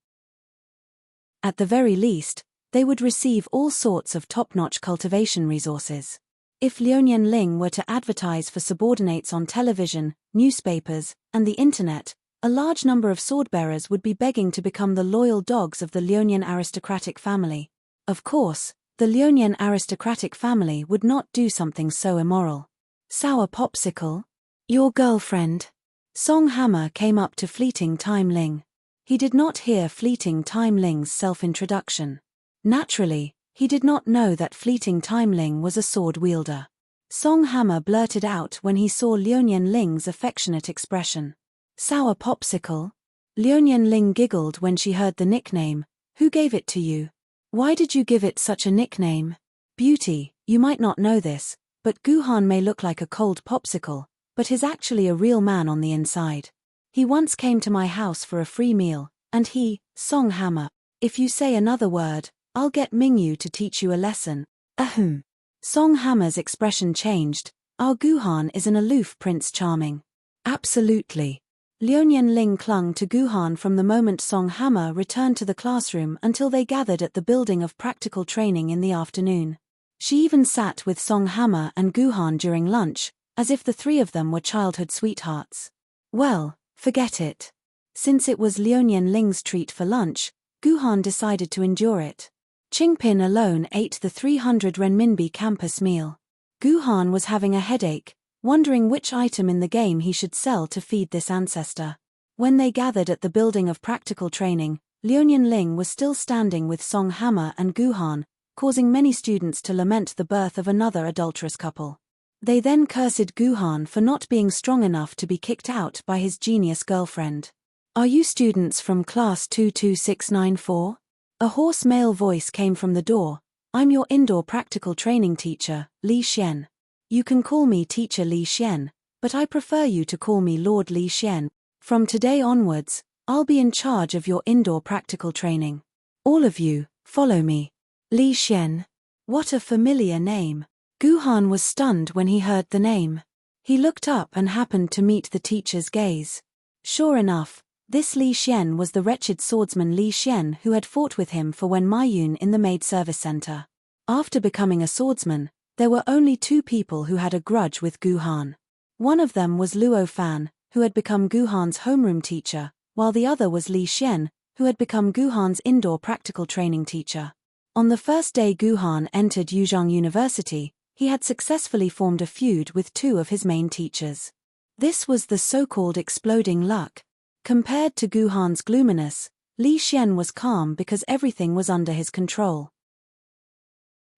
At the very least, they would receive all sorts of top-notch cultivation resources. If Liu Ling were to advertise for subordinates on television, newspapers, and the internet, a large number of swordbearers would be begging to become the loyal dogs of the Liu aristocratic family. Of course, the Liu aristocratic family would not do something so immoral. Sour popsicle? Your girlfriend? Song Hammer came up to Fleeting Time Ling. He did not hear Fleeting Time Ling's self-introduction. Naturally, he did not know that Fleeting Time Ling was a sword wielder. Song Hammer blurted out when he saw Liu Ling's affectionate expression. Sour popsicle? Liu Ling giggled when she heard the nickname. Who gave it to you? Why did you give it such a nickname? Beauty, you might not know this, but Gu Han may look like a cold popsicle, but he's actually a real man on the inside. He once came to my house for a free meal, and Song Hammer, if you say another word, I'll get Mingyu to teach you a lesson. Ahem. Song Hammer's expression changed, Our Guhan is an aloof Prince Charming. Absolutely. Liuyan Ling clung to Guhan from the moment Song Hama returned to the classroom until they gathered at the building of practical training in the afternoon. She even sat with Song Hama and Guhan during lunch, as if the three of them were childhood sweethearts. Well, forget it. Since it was Liuyan Ling's treat for lunch, Guhan decided to endure it. Qingpin alone ate the 300 renminbi campus meal. Guhan was having a headache, wondering which item in the game he should sell to feed this ancestor. When they gathered at the building of practical training, Liuyan Ling was still standing with Song Hama and Guhan, causing many students to lament the birth of another adulterous couple. They then cursed Guhan for not being strong enough to be kicked out by his genius girlfriend. Are you students from class 22694? A hoarse male voice came from the door. I'm your indoor practical training teacher, Li Xian. You can call me Teacher Li Xian, but I prefer you to call me Lord Li Xian. From today onwards, I'll be in charge of your indoor practical training. All of you, follow me. Li Xian. What a familiar name. Guhan was stunned when he heard the name. He looked up and happened to meet the teacher's gaze. Sure enough, this Li Xian was the wretched swordsman Li Xian who had fought with him for Wen Maiyun in the maid service center. After becoming a swordsman, there were only two people who had a grudge with Guhan. One of them was Luo Fan, who had become Guhan's homeroom teacher, while the other was Li Xian, who had become Guhan's indoor practical training teacher. On the first day Guhan entered Yuzhong University, he had successfully formed a feud with two of his main teachers. This was the so-called exploding luck. Compared to Guhan's gloominess, Li Xian was calm because everything was under his control.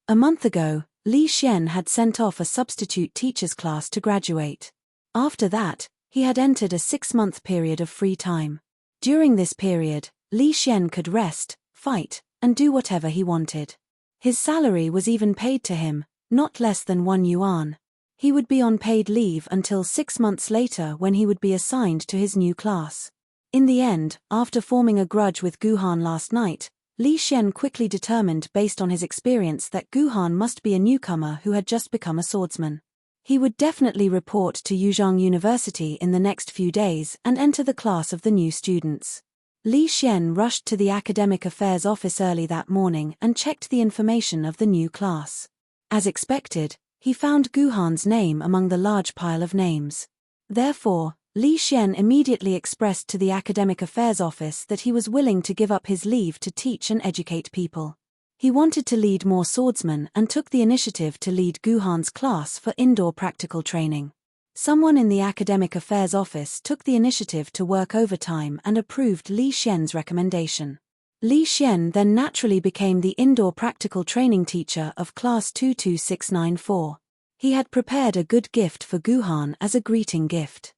A month ago, Li Xian had sent off a substitute teacher's class to graduate. After that, he had entered a 6-month period of free time. During this period, Li Xian could rest, fight, and do whatever he wanted. His salary was even paid to him, not less than 1 yuan. He would be on paid leave until 6 months later when he would be assigned to his new class. In the end, after forming a grudge with Guhan last night, Li Xian quickly determined based on his experience that Guhan must be a newcomer who had just become a swordsman. He would definitely report to Yuzhong University in the next few days and enter the class of the new students. Li Xian rushed to the academic affairs office early that morning and checked the information of the new class. As expected, he found Guhan's name among the large pile of names. Therefore, Li Xian immediately expressed to the academic affairs office that he was willing to give up his leave to teach and educate people. He wanted to lead more swordsmen and took the initiative to lead Guhan's class for indoor practical training. Someone in the academic affairs office took the initiative to work overtime and approved Li Xian's recommendation. Li Xian then naturally became the indoor practical training teacher of class 22694. He had prepared a good gift for Guhan as a greeting gift.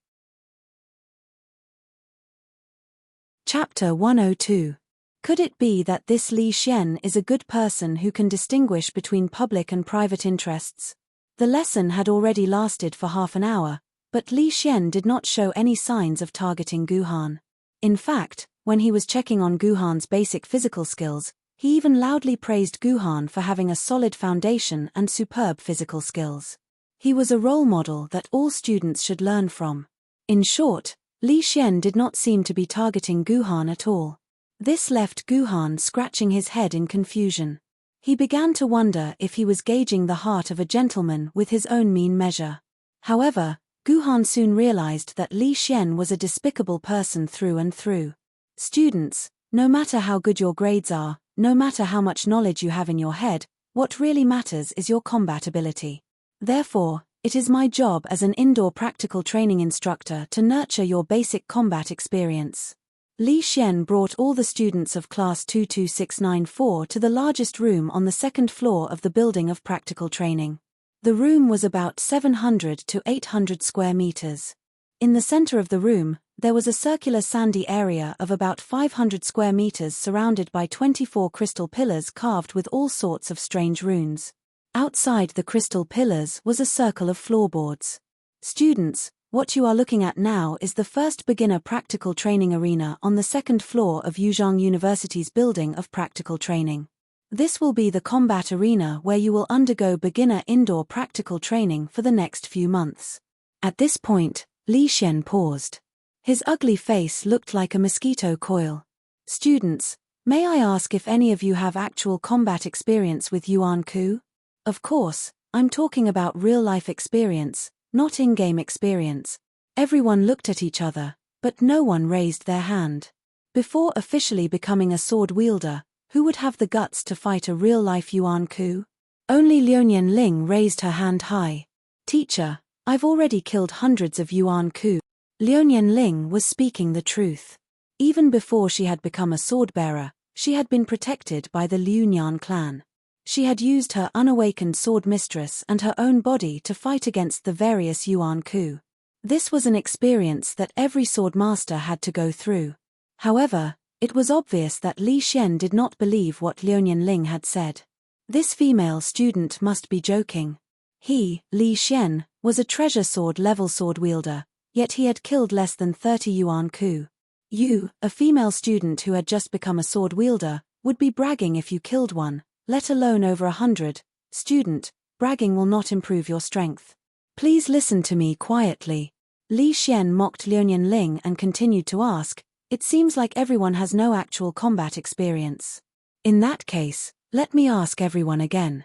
Chapter 102. Could it be that this Li Xian is a good person who can distinguish between public and private interests? The lesson had already lasted for half an hour, but Li Xian did not show any signs of targeting Guhan. In fact, when he was checking on Guhan's basic physical skills, he even loudly praised Guhan for having a solid foundation and superb physical skills. He was a role model that all students should learn from. In short, Li Xian did not seem to be targeting Guhan at all. This left Guhan scratching his head in confusion. He began to wonder if he was gauging the heart of a gentleman with his own mean measure. However, Guhan soon realized that Li Xian was a despicable person through and through. Students, no matter how good your grades are, no matter how much knowledge you have in your head, what really matters is your combat ability. Therefore, it is my job as an indoor practical training instructor to nurture your basic combat experience. Li Xian brought all the students of class 22694 to the largest room on the second floor of the building of practical training. The room was about 700 to 800 square meters. In the center of the room, there was a circular sandy area of about 500 square meters surrounded by 24 crystal pillars carved with all sorts of strange runes. Outside the crystal pillars was a circle of floorboards. Students, what you are looking at now is the first beginner practical training arena on the second floor of Yuzhong University's building of practical training. This will be the combat arena where you will undergo beginner indoor practical training for the next few months. At this point, Li Xian paused. His ugly face looked like a mosquito coil. Students, may I ask if any of you have actual combat experience with Yuan Ku? Of course, I'm talking about real-life experience, not in-game experience. Everyone looked at each other, but no one raised their hand. Before officially becoming a sword wielder, who would have the guts to fight a real-life Yuan Ku? Only Liuyan Ling raised her hand high. Teacher, I've already killed hundreds of Yuan Ku. Liuyan Ling was speaking the truth. Even before she had become a sword-bearer, she had been protected by the Liunyan clan. She had used her unawakened sword mistress and her own body to fight against the various Yuan Ku. This was an experience that every sword master had to go through. However, it was obvious that Li Xian did not believe what Liuyan Ling had said. This female student must be joking. He, Li Xian, was a treasure sword level sword wielder, yet he had killed less than 30 Yuan Ku. You, a female student who had just become a sword wielder, would be bragging if you killed one, let alone over 100. Student, bragging will not improve your strength. Please listen to me quietly. Li Xian mocked Liuyan Ling and continued to ask, it seems like everyone has no actual combat experience. In that case, let me ask everyone again.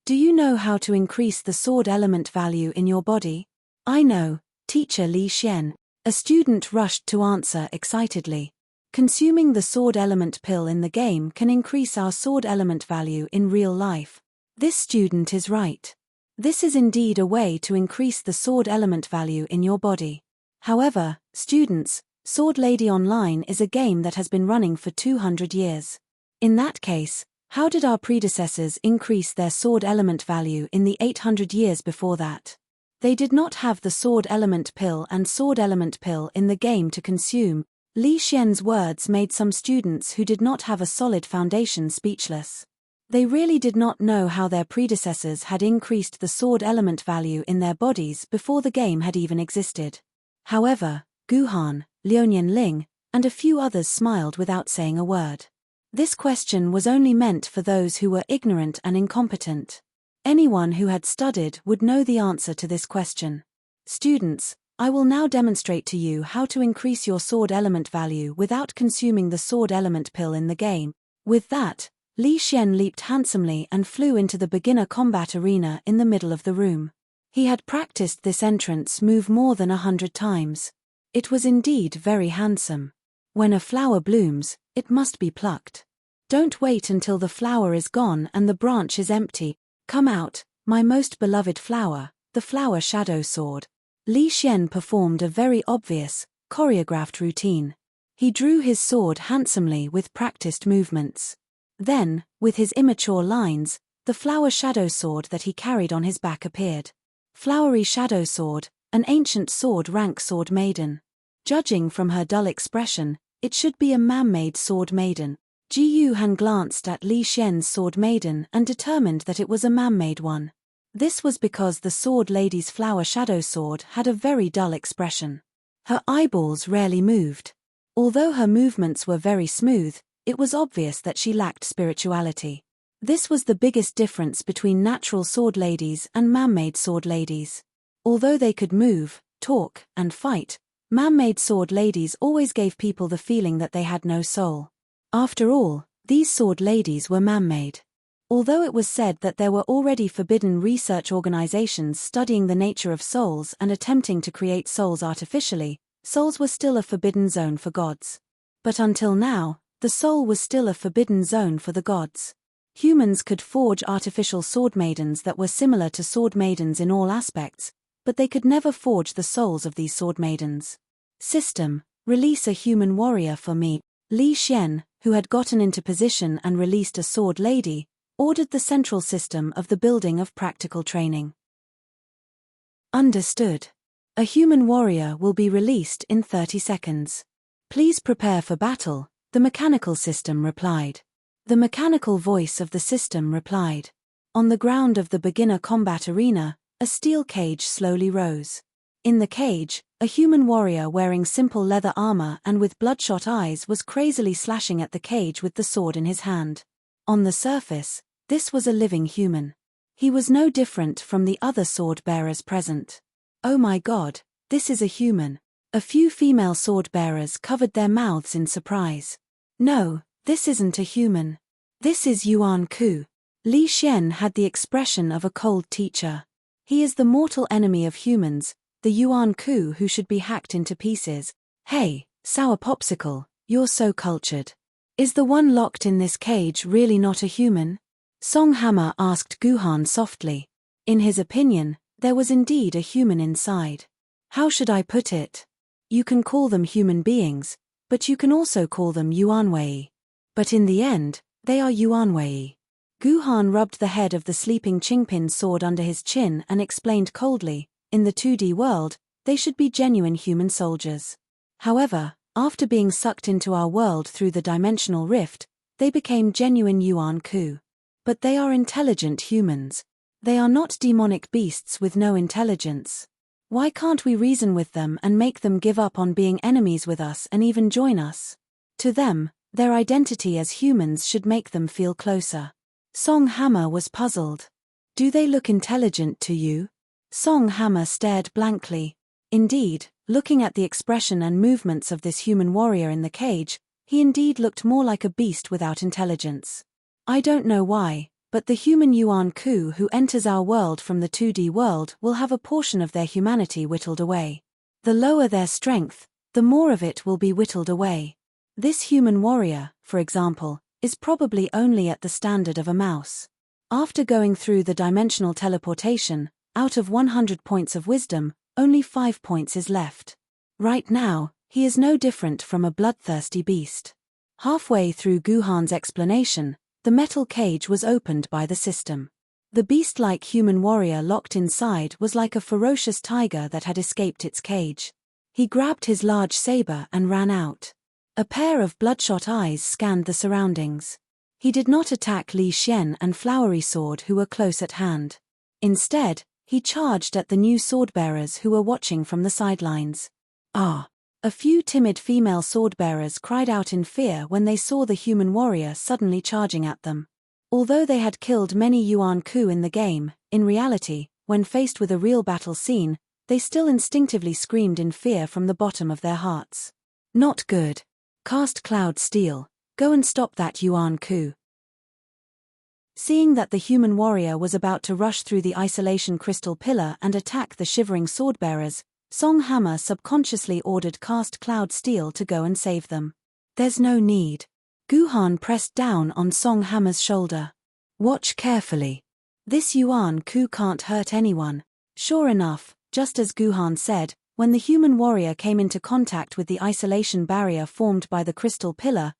Do you know how to increase the sword element value in your body? I know, Teacher Li Xian. A student rushed to answer excitedly. Consuming the sword element pill in the game can increase our sword element value in real life. This student is right. This is indeed a way to increase the sword element value in your body. However, students, Sword Lady Online is a game that has been running for 200 years. In that case, how did our predecessors increase their sword element value in the 800 years before that? They did not have the sword element pill and sword element pill in the game to consume. Li Xian's words made some students who did not have a solid foundation speechless. They really did not know how their predecessors had increased the sword element value in their bodies before the game had even existed. However, Guhan, Liuyan Ling, and a few others smiled without saying a word. This question was only meant for those who were ignorant and incompetent. Anyone who had studied would know the answer to this question. Students, I will now demonstrate to you how to increase your sword element value without consuming the sword element pill in the game. With that, Li Xian leaped handsomely and flew into the beginner combat arena in the middle of the room. He had practiced this entrance move more than 100 times. It was indeed very handsome. When a flower blooms, it must be plucked. Don't wait until the flower is gone and the branch is empty. Come out, my most beloved flower, the flower shadow sword. Li Xian performed a very obvious, choreographed routine. He drew his sword handsomely with practiced movements. Then, with his immature lines, the flower shadow sword that he carried on his back appeared. Flowery shadow sword, an ancient sword rank sword maiden. Judging from her dull expression, it should be a man-made sword maiden. Ji Yuhan glanced at Li Xian's sword maiden and determined that it was a man-made one. This was because the sword lady's flower shadow sword had a very dull expression. Her eyeballs rarely moved. Although her movements were very smooth, it was obvious that she lacked spirituality. This was the biggest difference between natural sword ladies and man-made sword ladies. Although they could move, talk, and fight, man-made sword ladies always gave people the feeling that they had no soul. After all, these sword ladies were man-made. Although it was said that there were already forbidden research organizations studying the nature of souls and attempting to create souls artificially, souls were still a forbidden zone for gods. But until now, the soul was still a forbidden zone for the gods. Humans could forge artificial sword maidens that were similar to sword maidens in all aspects, but they could never forge the souls of these sword maidens. System, release a human warrior for me. Li Xian, who had gotten into position and released a sword lady, ordered the central system of the building of practical training. Understood. A human warrior will be released in 30 seconds. Please prepare for battle, the mechanical system replied. The mechanical voice of the system replied. On the ground of the beginner combat arena, a steel cage slowly rose. In the cage, a human warrior wearing simple leather armor and with bloodshot eyes was crazily slashing at the cage with the sword in his hand. On the surface, this was a living human. He was no different from the other sword-bearers present. Oh my God, this is a human. A few female sword-bearers covered their mouths in surprise. No, this isn't a human. This is Yuan Ku. Li Xian had the expression of a cold teacher. He is the mortal enemy of humans, the Yuan Ku who should be hacked into pieces. Hey, sour popsicle, you're so cultured. Is the one locked in this cage really not a human? Song Hammer asked Guhan softly. In his opinion, there was indeed a human inside. How should I put it? You can call them human beings, but you can also call them Yuanwei. But in the end, they are Yuanwei. Guhan rubbed the head of the sleeping Qingpin's sword under his chin and explained coldly, in the 2D world, they should be genuine human soldiers. However, after being sucked into our world through the dimensional rift, they became genuine Yuan Ku. But they are intelligent humans. They are not demonic beasts with no intelligence. Why can't we reason with them and make them give up on being enemies with us and even join us? To them, their identity as humans should make them feel closer. Song Hammer was puzzled. Do they look intelligent to you? Song Hammer stared blankly. Indeed, looking at the expression and movements of this human warrior in the cage, he indeed looked more like a beast without intelligence. I don't know why, but the human Yuan Ku who enters our world from the 2D world will have a portion of their humanity whittled away. The lower their strength, the more of it will be whittled away. This human warrior, for example, is probably only at the standard of a mouse. After going through the dimensional teleportation, out of 100 points of wisdom, only 5 points is left. Right now, he is no different from a bloodthirsty beast. Halfway through Guhan's explanation, the metal cage was opened by the system. The beast-like human warrior locked inside was like a ferocious tiger that had escaped its cage. He grabbed his large saber and ran out. A pair of bloodshot eyes scanned the surroundings. He did not attack Li Xian and Flowery Sword who were close at hand. Instead, he charged at the new sword-bearers who were watching from the sidelines. Ah! A few timid female sword-bearers cried out in fear when they saw the human warrior suddenly charging at them. Although they had killed many Yuan Ku in the game, in reality, when faced with a real battle scene, they still instinctively screamed in fear from the bottom of their hearts. Not good. Cast Cloud Steel, go and stop that Yuan Ku. Seeing that the human warrior was about to rush through the isolation crystal pillar and attack the shivering sword-bearers, Song Hammer subconsciously ordered Cast Cloud Steel to go and save them. There's no need. Guhan pressed down on Song Hammer's shoulder. Watch carefully. This Yuan Ku can't hurt anyone. Sure enough, just as Guhan said, when the human warrior came into contact with the isolation barrier formed by the crystal pillar,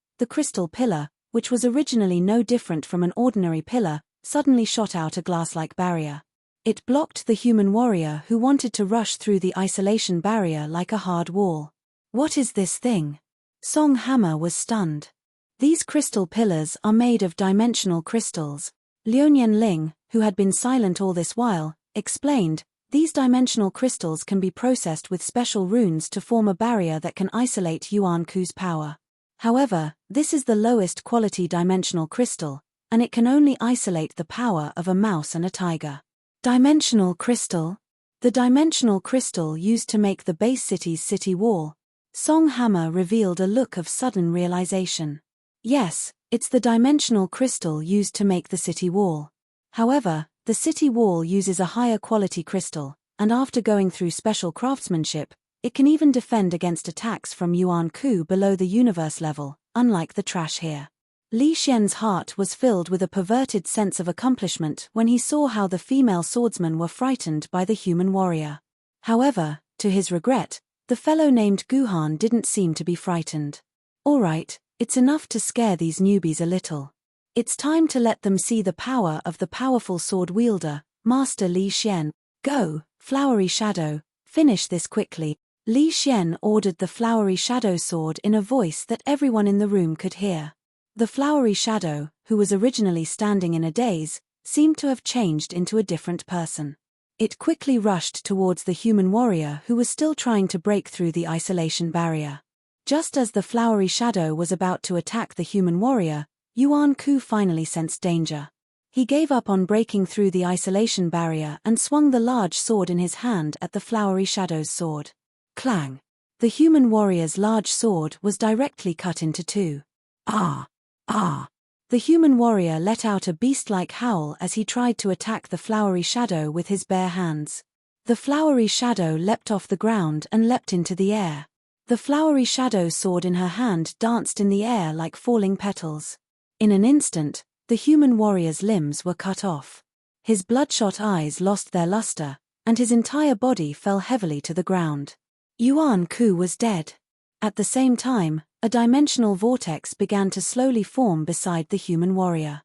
which was originally no different from an ordinary pillar, suddenly shot out a glass-like barrier. It blocked the human warrior who wanted to rush through the isolation barrier like a hard wall. What is this thing? Song Hammer was stunned. These crystal pillars are made of dimensional crystals. Liuyan Ling, who had been silent all this while, explained, these dimensional crystals can be processed with special runes to form a barrier that can isolate Yuan Ku's power. However, this is the lowest quality dimensional crystal, and it can only isolate the power of a mouse and a tiger. Dimensional crystal? The dimensional crystal used to make the base city's city wall. Song Hammer revealed a look of sudden realization. Yes, it's the dimensional crystal used to make the city wall. However, the city wall uses a higher quality crystal, and after going through special craftsmanship, it can even defend against attacks from Yuan Ku below the universe level, unlike the trash here. Li Xian's heart was filled with a perverted sense of accomplishment when he saw how the female swordsmen were frightened by the human warrior. However, to his regret, the fellow named Guhan didn't seem to be frightened. All right, it's enough to scare these newbies a little. It's time to let them see the power of the powerful sword wielder, Master Li Xian. Go, Flowery Shadow, finish this quickly. Li Xian ordered the Flowery Shadow sword in a voice that everyone in the room could hear. The Flowery Shadow, who was originally standing in a daze, seemed to have changed into a different person. It quickly rushed towards the human warrior who was still trying to break through the isolation barrier. Just as the Flowery Shadow was about to attack the human warrior, Yuan Ku finally sensed danger. He gave up on breaking through the isolation barrier and swung the large sword in his hand at the flowery shadow's sword. Clang! The human warrior's large sword was directly cut into two. Ah! Ah! The human warrior let out a beast-like howl as he tried to attack the flowery shadow with his bare hands. The flowery shadow leapt off the ground and leapt into the air. The flowery shadow's sword in her hand danced in the air like falling petals. In an instant, the human warrior's limbs were cut off. His bloodshot eyes lost their luster, and his entire body fell heavily to the ground. Yuan Ku was dead. At the same time, a dimensional vortex began to slowly form beside the human warrior.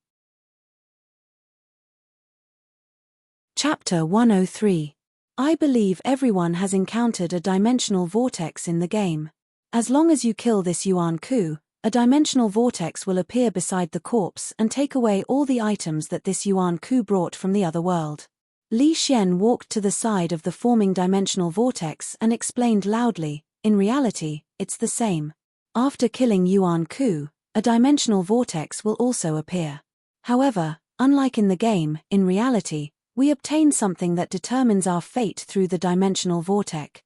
Chapter 103. I believe everyone has encountered a dimensional vortex in the game. As long as you kill this Yuan Ku, a dimensional vortex will appear beside the corpse and take away all the items that this Yuan Ku brought from the other world. Li Xian walked to the side of the forming dimensional vortex and explained loudly, in reality, it's the same. After killing Yuan Ku, a dimensional vortex will also appear. However, unlike in the game, in reality, we obtain something that determines our fate through the dimensional vortex.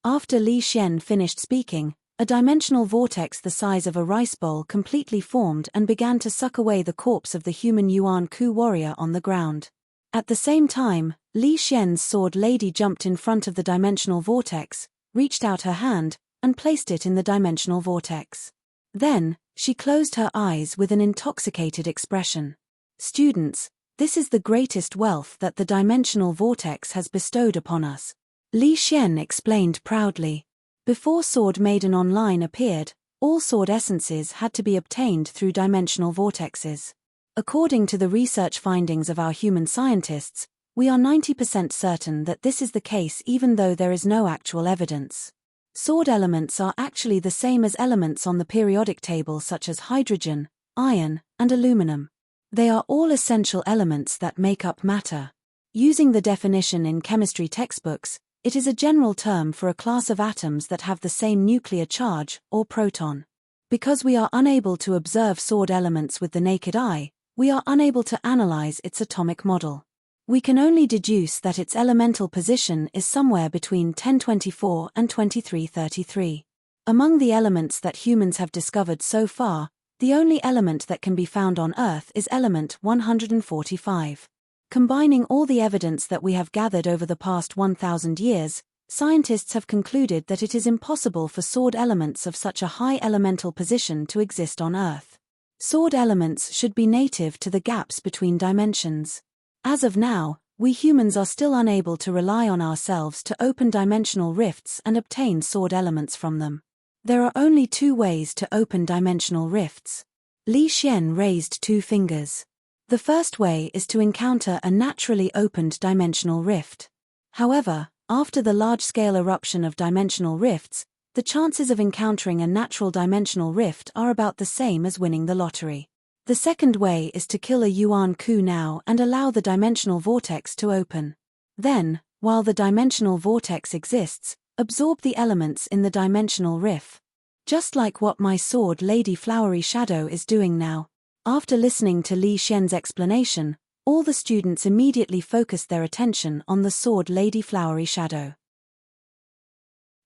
After Li Xian finished speaking, a dimensional vortex the size of a rice bowl completely formed and began to suck away the corpse of the human Yuan Ku warrior on the ground. At the same time, Li Xian's sword lady jumped in front of the dimensional vortex, reached out her hand, and placed it in the dimensional vortex. Then, she closed her eyes with an intoxicated expression. Students, this is the greatest wealth that the dimensional vortex has bestowed upon us. Li Xian explained proudly. Before Sword Maiden Online appeared, all sword essences had to be obtained through dimensional vortexes. According to the research findings of our human scientists, we are 90% certain that this is the case even though there is no actual evidence. Sword elements are actually the same as elements on the periodic table such as hydrogen, iron, and aluminum. They are all essential elements that make up matter. Using the definition in chemistry textbooks, it is a general term for a class of atoms that have the same nuclear charge, or proton. Because we are unable to observe sword elements with the naked eye, we are unable to analyze its atomic model. We can only deduce that its elemental position is somewhere between 1024 and 2333. Among the elements that humans have discovered so far, the only element that can be found on Earth is element 145. Combining all the evidence that we have gathered over the past 1,000 years, scientists have concluded that it is impossible for sword elements of such a high elemental position to exist on Earth. Sword elements should be native to the gaps between dimensions. As of now, we humans are still unable to rely on ourselves to open dimensional rifts and obtain sword elements from them. There are only two ways to open dimensional rifts. Li Xian raised two fingers. The first way is to encounter a naturally opened dimensional rift. However, after the large-scale eruption of dimensional rifts, the chances of encountering a natural dimensional rift are about the same as winning the lottery. The second way is to kill a Yuan Ku now and allow the dimensional vortex to open. Then, while the dimensional vortex exists, absorb the elements in the dimensional rift. Just like what my sword lady Flowery Shadow is doing now. After listening to Li Xian's explanation, all the students immediately focused their attention on the sword lady Flowery Shadow.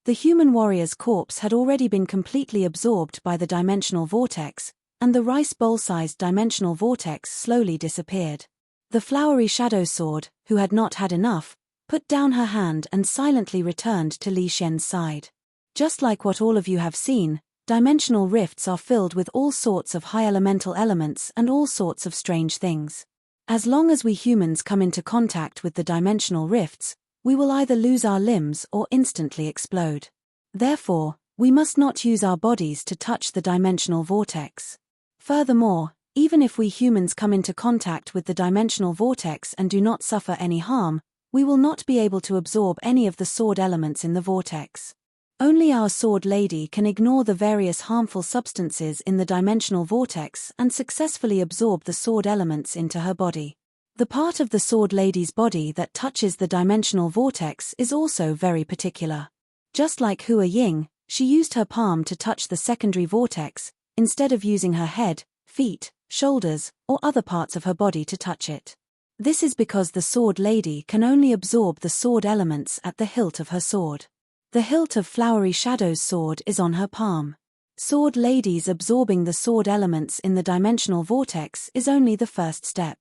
The human warrior's corpse had already been completely absorbed by the dimensional vortex, and the rice bowl-sized dimensional vortex slowly disappeared. The Flowery Shadow sword, who had not had enough, put down her hand and silently returned to Li Xian's side. Just like what all of you have seen, dimensional rifts are filled with all sorts of high elemental elements and all sorts of strange things. As long as we humans come into contact with the dimensional rifts, we will either lose our limbs or instantly explode. Therefore, we must not use our bodies to touch the dimensional vortex. Furthermore, even if we humans come into contact with the dimensional vortex and do not suffer any harm, we will not be able to absorb any of the sword elements in the vortex. Only our sword lady can ignore the various harmful substances in the dimensional vortex and successfully absorb the sword elements into her body. The part of the sword lady's body that touches the dimensional vortex is also very particular. Just like Hua Ying, she used her palm to touch the secondary vortex, instead of using her head, feet, shoulders, or other parts of her body to touch it. This is because the sword lady can only absorb the sword elements at the hilt of her sword. The hilt of Flowery Shadow's sword is on her palm. Sword ladies absorbing the sword elements in the dimensional vortex is only the first step.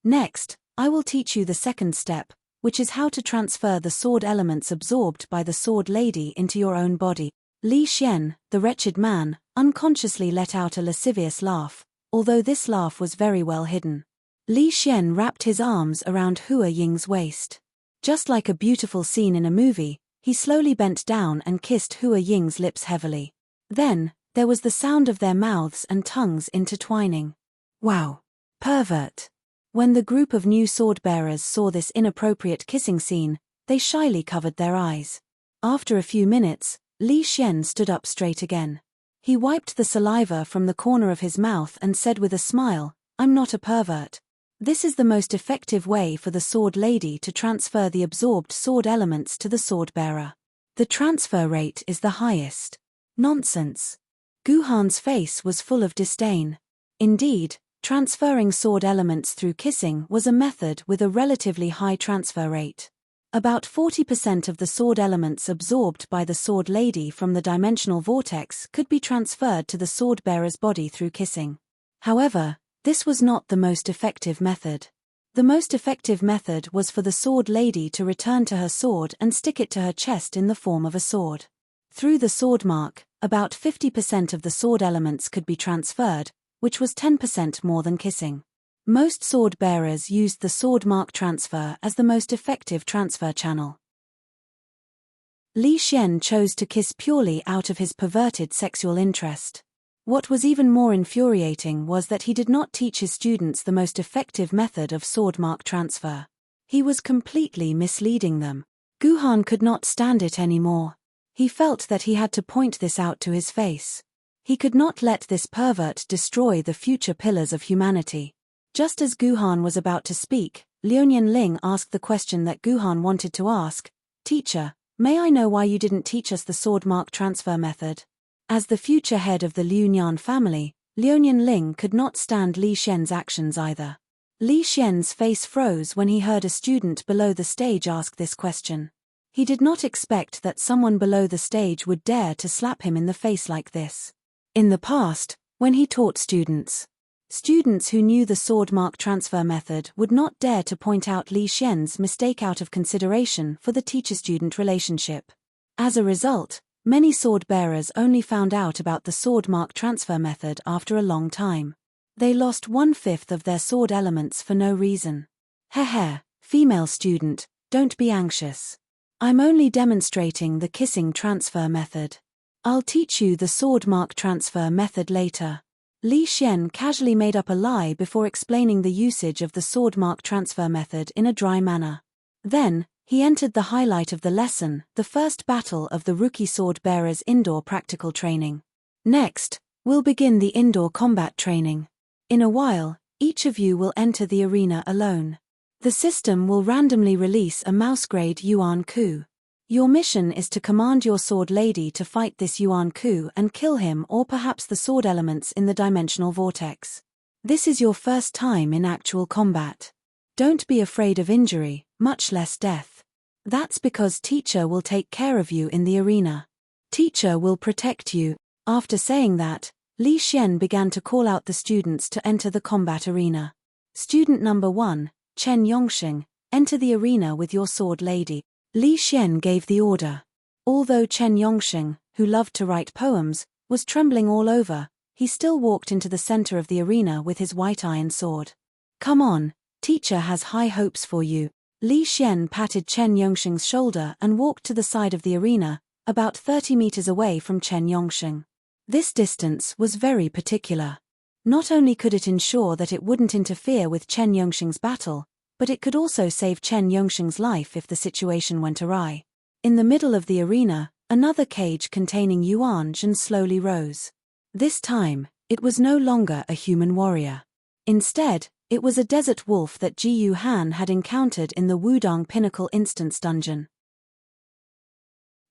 Next, I will teach you the second step, which is how to transfer the sword elements absorbed by the sword lady into your own body. Li Xian, the wretched man, unconsciously let out a lascivious laugh, although this laugh was very well hidden. Li Xian wrapped his arms around Hua Ying's waist. Just like a beautiful scene in a movie, he slowly bent down and kissed Hua Ying's lips heavily. Then, there was the sound of their mouths and tongues intertwining. Wow! Pervert! When the group of new sword-bearers saw this inappropriate kissing scene, they shyly covered their eyes. After a few minutes, Li Xian stood up straight again. He wiped the saliva from the corner of his mouth and said with a smile, "I'm not a pervert. This is the most effective way for the sword lady to transfer the absorbed sword elements to the sword-bearer. The transfer rate is the highest." Nonsense. Guhan's face was full of disdain. Indeed, transferring sword elements through kissing was a method with a relatively high transfer rate. About 40% of the sword elements absorbed by the sword lady from the dimensional vortex could be transferred to the sword-bearer's body through kissing. However, this was not the most effective method. The most effective method was for the sword lady to return to her sword and stick it to her chest in the form of a sword. Through the sword mark, about 50% of the sword elements could be transferred, which was 10% more than kissing. Most sword bearers used the sword mark transfer as the most effective transfer channel. Li Xian chose to kiss purely out of his perverted sexual interest. What was even more infuriating was that he did not teach his students the most effective method of sword mark transfer. He was completely misleading them. Guhan could not stand it anymore. He felt that he had to point this out to his face. He could not let this pervert destroy the future pillars of humanity. Just as Guhan was about to speak, Liuyan Ling asked the question that Guhan wanted to ask. "Teacher, may I know why you didn't teach us the sword mark transfer method?" As the future head of the Liuyan family, Liuyan Ling could not stand Li Xian's actions either. Li Xian's face froze when he heard a student below the stage ask this question. He did not expect that someone below the stage would dare to slap him in the face like this. In the past, when he taught students who knew the sword mark transfer method would not dare to point out Li Xian's mistake out of consideration for the teacher-student relationship. As a result, many sword bearers only found out about the sword mark transfer method after a long time. They lost 1/5 of their sword elements for no reason. Heh, female student, don't be anxious. I'm only demonstrating the kissing transfer method. I'll teach you the sword mark transfer method later. Li Xian casually made up a lie before explaining the usage of the sword mark transfer method in a dry manner. Then, he entered the highlight of the lesson, the first battle of the rookie sword bearers' indoor practical training. Next, we'll begin the indoor combat training. In a while, each of you will enter the arena alone. The system will randomly release a mouse-grade Yuan Ku. Your mission is to command your sword lady to fight this Yuan Ku and kill him or perhaps the sword elements in the dimensional vortex. This is your first time in actual combat. Don't be afraid of injury, much less death. That's because teacher will take care of you in the arena. Teacher will protect you. After saying that, Li Xian began to call out the students to enter the combat arena. Student number 1, Chen Yongxing, enter the arena with your sword lady. Li Xian gave the order. Although Chen Yongxing, who loved to write poems, was trembling all over, he still walked into the center of the arena with his white iron sword. "Come on, teacher has high hopes for you." Li Xian patted Chen Yongxing's shoulder and walked to the side of the arena, about 30 meters away from Chen Yongxing. This distance was very particular. Not only could it ensure that it wouldn't interfere with Chen Yongxing's battle, but it could also save Chen Yongxing's life if the situation went awry. In the middle of the arena, another cage containing Yuan Zhen slowly rose. This time, it was no longer a human warrior. Instead, it was a desert wolf that Ji Yu Han had encountered in the Wudong Pinnacle Instance Dungeon.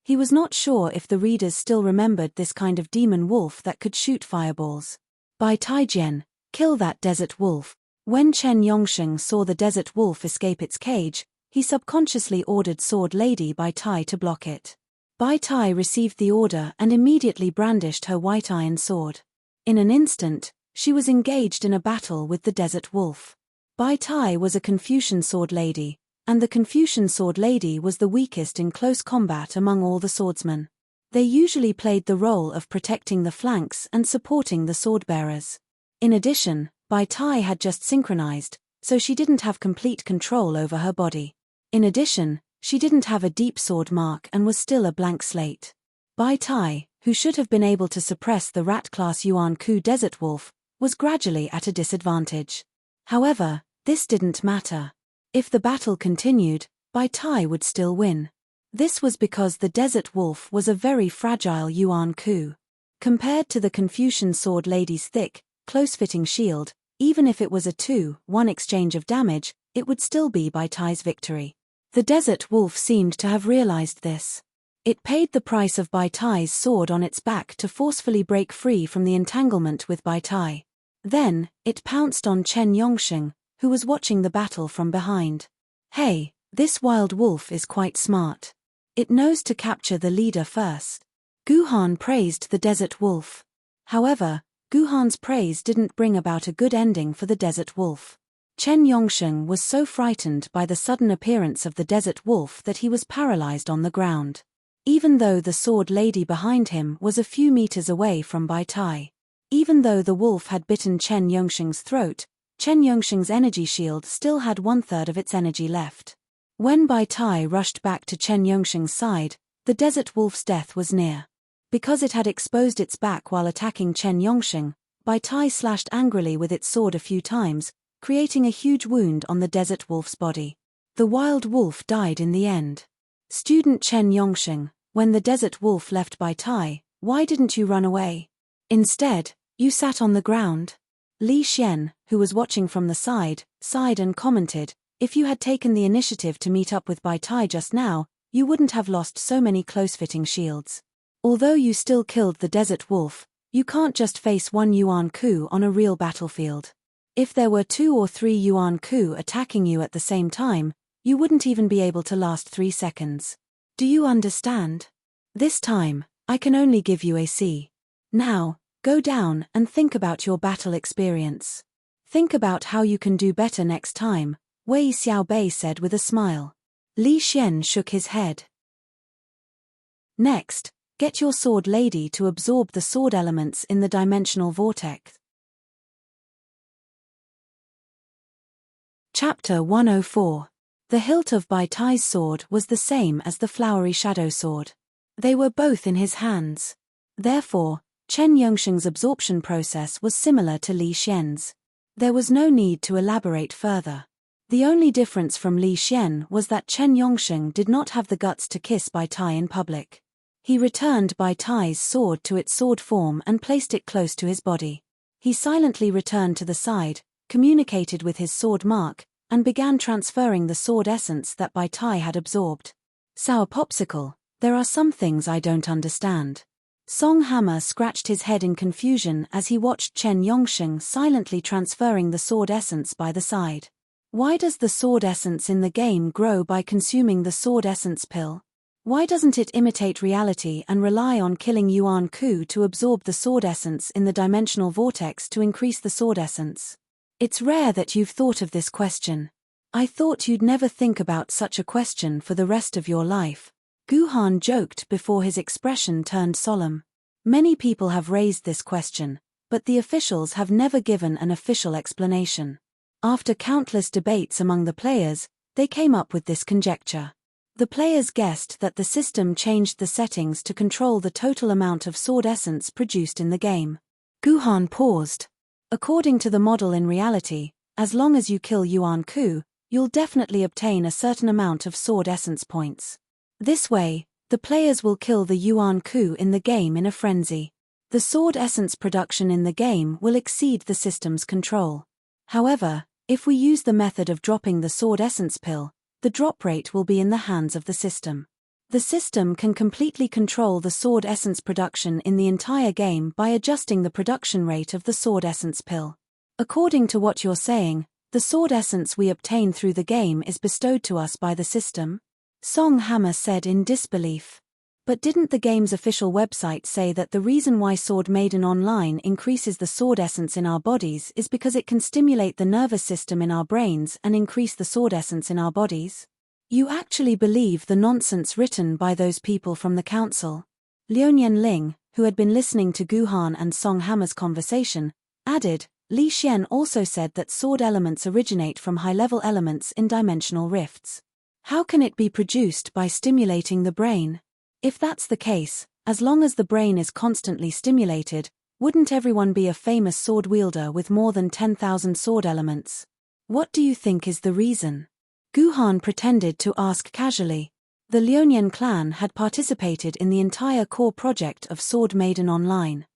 He was not sure if the readers still remembered this kind of demon wolf that could shoot fireballs. By Taijian, Kill that desert wolf. When Chen Yongsheng saw the desert wolf escape its cage, he subconsciously ordered Sword Lady Bai Tai to block it. Bai Tai received the order and immediately brandished her white iron sword. In an instant, she was engaged in a battle with the desert wolf. Bai Tai was a Confucian sword lady, and the Confucian sword lady was the weakest in close combat among all the swordsmen. They usually played the role of protecting the flanks and supporting the sword-bearers. In addition, Bai Tai had just synchronized, so she didn't have complete control over her body. In addition, she didn't have a deep sword mark and was still a blank slate. Bai Tai, who should have been able to suppress the rat-class Yuan Ku desert wolf, was gradually at a disadvantage. However, this didn't matter. If the battle continued, Bai Tai would still win. This was because the desert wolf was a very fragile Yuan Ku. Compared to the Confucian sword lady's thick, close-fitting shield, even if it was a 2-1 exchange of damage, it would still be Bai Tai's victory. The desert wolf seemed to have realized this. It paid the price of Bai Tai's sword on its back to forcefully break free from the entanglement with Bai Tai. Then, it pounced on Chen Yongsheng, who was watching the battle from behind. Hey, this wild wolf is quite smart. It knows to capture the leader first. Gu Han praised the desert wolf. However, Gu Han's praise didn't bring about a good ending for the desert wolf. Chen Yongsheng was so frightened by the sudden appearance of the desert wolf that he was paralyzed on the ground. Even though the sword lady behind him was a few meters away from Bai Tai. Even though the wolf had bitten Chen Yongsheng's throat, Chen Yongsheng's energy shield still had 1/3 of its energy left. When Bai Tai rushed back to Chen Yongsheng's side, the desert wolf's death was near. Because it had exposed its back while attacking Chen Yongsheng, Bai Tai slashed angrily with its sword a few times, creating a huge wound on the desert wolf's body. The wild wolf died in the end. Student Chen Yongsheng, when the desert wolf left Bai Tai, why didn't you run away? Instead, you sat on the ground. Li Xian, who was watching from the side, sighed and commented, if you had taken the initiative to meet up with Bai Tai just now, you wouldn't have lost so many close-fitting shields. Although you still killed the desert wolf, you can't just face one Yuan Ku on a real battlefield. If there were 2 or 3 Yuan Ku attacking you at the same time, you wouldn't even be able to last 3 seconds. Do you understand? This time, I can only give you a C. Now, go down and think about your battle experience. Think about how you can do better next time, Wei Xiaobei said with a smile. Li Xian shook his head. Next, get your sword lady to absorb the sword elements in the dimensional vortex. Chapter 104. The hilt of Bai Tai's sword was the same as the flowery shadow sword. They were both in his hands. Therefore, Chen Yongsheng's absorption process was similar to Li Xian's. There was no need to elaborate further. The only difference from Li Xian was that Chen Yongsheng did not have the guts to kiss Bai Tai in public. He returned Bai Tai's sword to its sword form and placed it close to his body. He silently returned to the side, communicated with his sword mark, and began transferring the sword essence that Bai Tai had absorbed. Sour Popsicle, there are some things I don't understand. Song Hammer scratched his head in confusion as he watched Chen Yongsheng silently transferring the sword essence by the side. Why does the sword essence in the game grow by consuming the sword essence pill? Why doesn't it imitate reality and rely on killing Yuan Ku to absorb the sword essence in the dimensional vortex to increase the sword essence? It's rare that you've thought of this question. I thought you'd never think about such a question for the rest of your life. Gu Han joked before his expression turned solemn. Many people have raised this question, but the officials have never given an official explanation. After countless debates among the players, they came up with this conjecture. The players guessed that the system changed the settings to control the total amount of sword essence produced in the game. Gu Han paused. According to the model in reality, as long as you kill Yuan Ku, you'll definitely obtain a certain amount of sword essence points. This way, the players will kill the Yuan Ku in the game in a frenzy. The sword essence production in the game will exceed the system's control. However, if we use the method of dropping the sword essence pill, the drop rate will be in the hands of the system. The system can completely control the sword essence production in the entire game by adjusting the production rate of the sword essence pill. According to what you're saying, the sword essence we obtain through the game is bestowed to us by the system? Song Hammer said in disbelief. But didn't the game's official website say that the reason why Sword Maiden Online increases the sword essence in our bodies is because it can stimulate the nervous system in our brains and increase the sword essence in our bodies? You actually believe the nonsense written by those people from the council? Liuyan Ling, who had been listening to Guhan and Song Hammer's conversation, added, Li Xian also said that sword elements originate from high-level elements in dimensional rifts. How can it be produced by stimulating the brain? If that's the case, as long as the brain is constantly stimulated, wouldn't everyone be a famous sword wielder with more than 10,000 sword elements? What do you think is the reason? Guhan pretended to ask casually. The Liuyan clan had participated in the entire core project of Sword Maiden Online.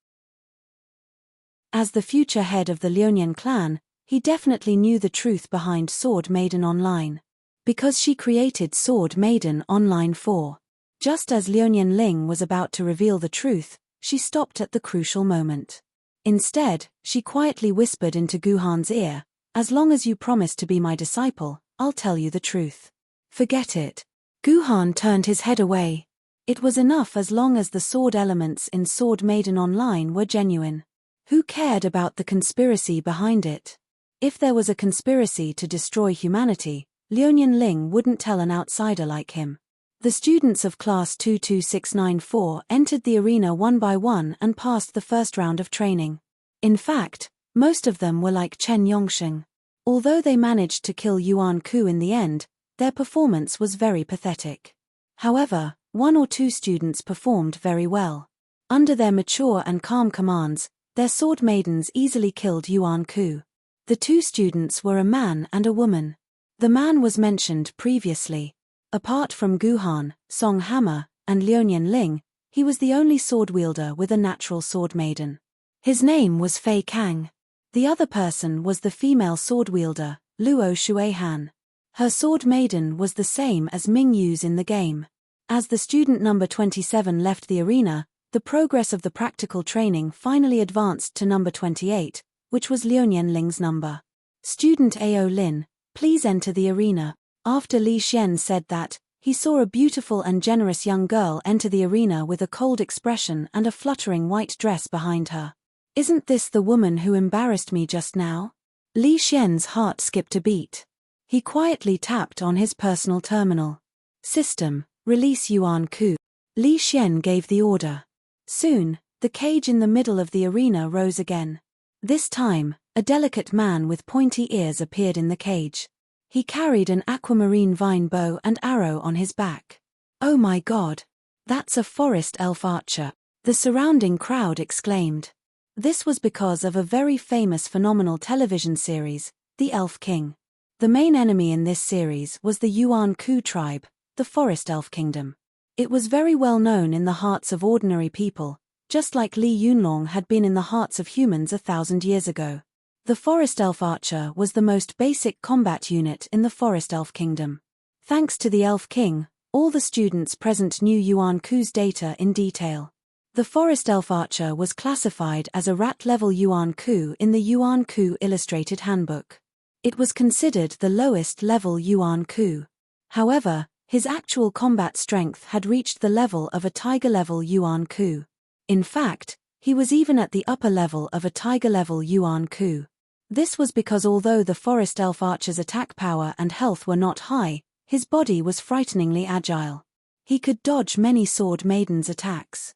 As the future head of the Liuyan clan, he definitely knew the truth behind Sword Maiden Online. Because she created Sword Maiden Online 4. Just as Liuyan Ling was about to reveal the truth, she stopped at the crucial moment. Instead, she quietly whispered into Guhan's ear, as long as you promise to be my disciple, I'll tell you the truth. Forget it. Guhan turned his head away. It was enough as long as the sword elements in Sword Maiden Online were genuine. Who cared about the conspiracy behind it? If there was a conspiracy to destroy humanity, Liuyan Ling wouldn't tell an outsider like him. The students of Class 22694 entered the arena one by one and passed the first round of training. In fact, most of them were like Chen Yongsheng. Although they managed to kill Yuan Ku in the end, their performance was very pathetic. However, one or two students performed very well. Under their mature and calm commands, their sword maidens easily killed Yuan Ku. The two students were a man and a woman. The man was mentioned previously. Apart from Guhan, Song Hammer, and Liuyan Ling, he was the only sword wielder with a natural sword maiden. His name was Fei Kang. The other person was the female sword wielder, Luo Shuihan. Her sword maiden was the same as Ming Yu's in the game. As the student number 27 left the arena, the progress of the practical training finally advanced to number 28, which was Liuyan Ling's number. Student Ao Lin, please enter the arena. After Li Xian said that, he saw a beautiful and generous young girl enter the arena with a cold expression and a fluttering white dress behind her. Isn't this the woman who embarrassed me just now? Li Xian's heart skipped a beat. He quietly tapped on his personal terminal. System, release Yuan Ku. Li Xian gave the order. Soon, the cage in the middle of the arena rose again. This time, a delicate man with pointy ears appeared in the cage. He carried an aquamarine vine bow and arrow on his back. Oh my God! That's a forest elf archer, the surrounding crowd exclaimed. This was because of a very famous phenomenal television series, The Elf King. The main enemy in this series was the Yuan Ku tribe, the Forest Elf Kingdom. It was very well known in the hearts of ordinary people, just like Li Yunlong had been in the hearts of humans 1,000 years ago. The Forest Elf Archer was the most basic combat unit in the Forest Elf Kingdom. Thanks to the Elf King, all the students present knew Yuan Ku's data in detail. The Forest Elf Archer was classified as a rat-level Yuan Ku in the Yuan Ku Illustrated Handbook. It was considered the lowest level Yuan Ku. However, his actual combat strength had reached the level of a tiger-level Yuan Ku. In fact, he was even at the upper level of a tiger-level Yuan Ku. This was because although the Forest Elf Archer's attack power and health were not high, his body was frighteningly agile. He could dodge many Sword Maiden's attacks.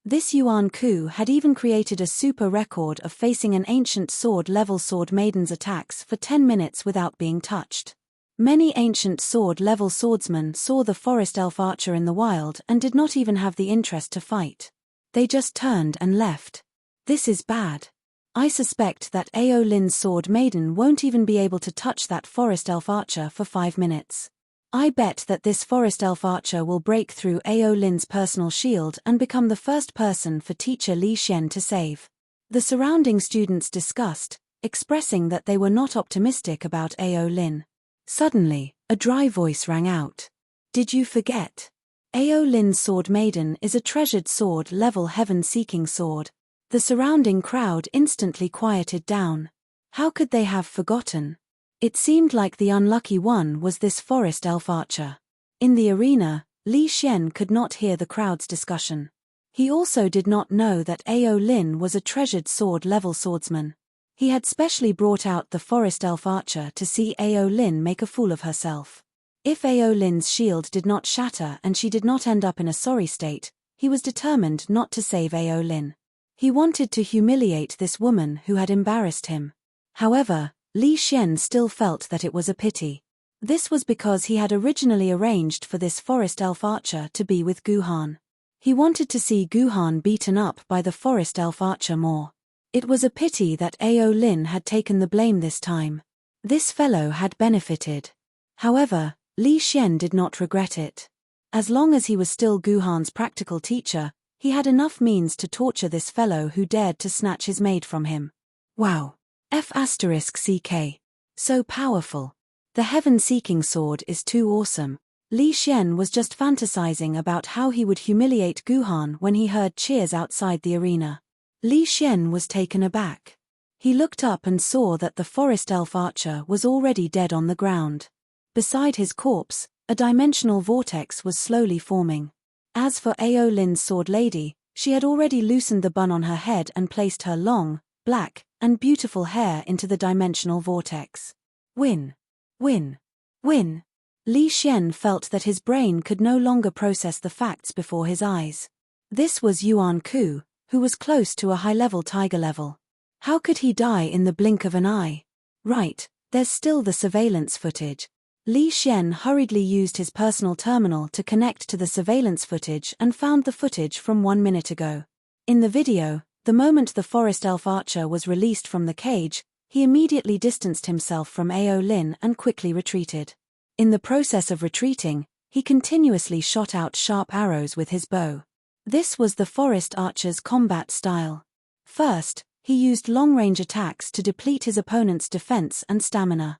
This Yuan Ku had even created a super record of facing an ancient sword-level Sword Maiden's attacks for 10 minutes without being touched. Many ancient sword-level swordsmen saw the Forest Elf Archer in the wild and did not even have the interest to fight. They just turned and left. This is bad. I suspect that Ao Lin's Sword Maiden won't even be able to touch that Forest Elf Archer for 5 minutes. I bet that this Forest Elf Archer will break through Ao Lin's personal shield and become the first person for teacher Li Xian to save. The surrounding students discussed, expressing that they were not optimistic about Ao Lin. Suddenly, a dry voice rang out. Did you forget? Ao Lin's Sword Maiden is a treasured sword-level heaven-seeking sword. The surrounding crowd instantly quieted down. How could they have forgotten? It seemed like the unlucky one was this forest elf archer. In the arena, Li Xian could not hear the crowd's discussion. He also did not know that Ao Lin was a treasured sword-level swordsman. He had specially brought out the forest elf archer to see Ao Lin make a fool of herself. If Ao Lin's shield did not shatter and she did not end up in a sorry state, he was determined not to save Ao Lin. He wanted to humiliate this woman who had embarrassed him. However, Li Xian still felt that it was a pity. This was because he had originally arranged for this forest elf archer to be with Guhan. He wanted to see Guhan beaten up by the forest elf archer more. It was a pity that Ao Lin had taken the blame this time. This fellow had benefited. However, Li Xian did not regret it. As long as he was still Guhan's practical teacher, he had enough means to torture this fellow who dared to snatch his maid from him. Wow! F***ck. So powerful. The heaven-seeking sword is too awesome. Li Xian was just fantasizing about how he would humiliate Guhan when he heard cheers outside the arena. Li Xian was taken aback. He looked up and saw that the forest elf archer was already dead on the ground. Beside his corpse, a dimensional vortex was slowly forming. As for Ao Lin's sword lady, she had already loosened the bun on her head and placed her long, black, and beautiful hair into the dimensional vortex. Win. Win. Win. Li Xian felt that his brain could no longer process the facts before his eyes. This was Yuan Ku, who was close to a high-level tiger level. How could he die in the blink of an eye? Right, there's still the surveillance footage. Li Xian hurriedly used his personal terminal to connect to the surveillance footage and found the footage from 1 minute ago. In the video, the moment the forest elf archer was released from the cage, he immediately distanced himself from Ao Lin and quickly retreated. In the process of retreating, he continuously shot out sharp arrows with his bow. This was the forest archer's combat style. First, he used long-range attacks to deplete his opponent's defense and stamina.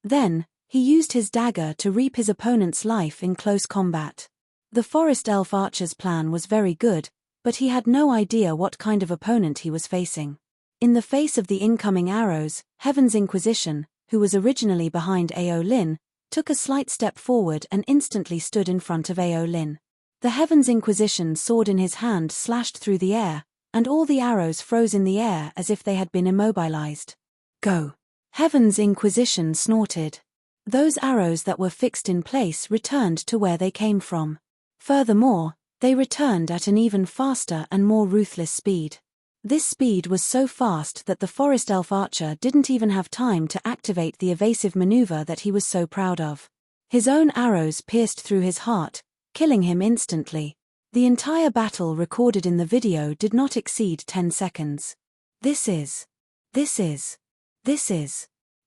Then, he used his dagger to reap his opponent's life in close combat. The forest elf archer's plan was very good, but he had no idea what kind of opponent he was facing. In the face of the incoming arrows, Heaven's Inquisition, who was originally behind Ao Lin, took a slight step forward and instantly stood in front of Ao Lin. The Heaven's Inquisition sword in his hand slashed through the air, and all the arrows froze in the air as if they had been immobilized. Go! Heaven's Inquisition snorted. Those arrows that were fixed in place returned to where they came from. Furthermore, they returned at an even faster and more ruthless speed. This speed was so fast that the forest elf archer didn't even have time to activate the evasive maneuver that he was so proud of. His own arrows pierced through his heart, killing him instantly. The entire battle recorded in the video did not exceed 10 seconds. This is.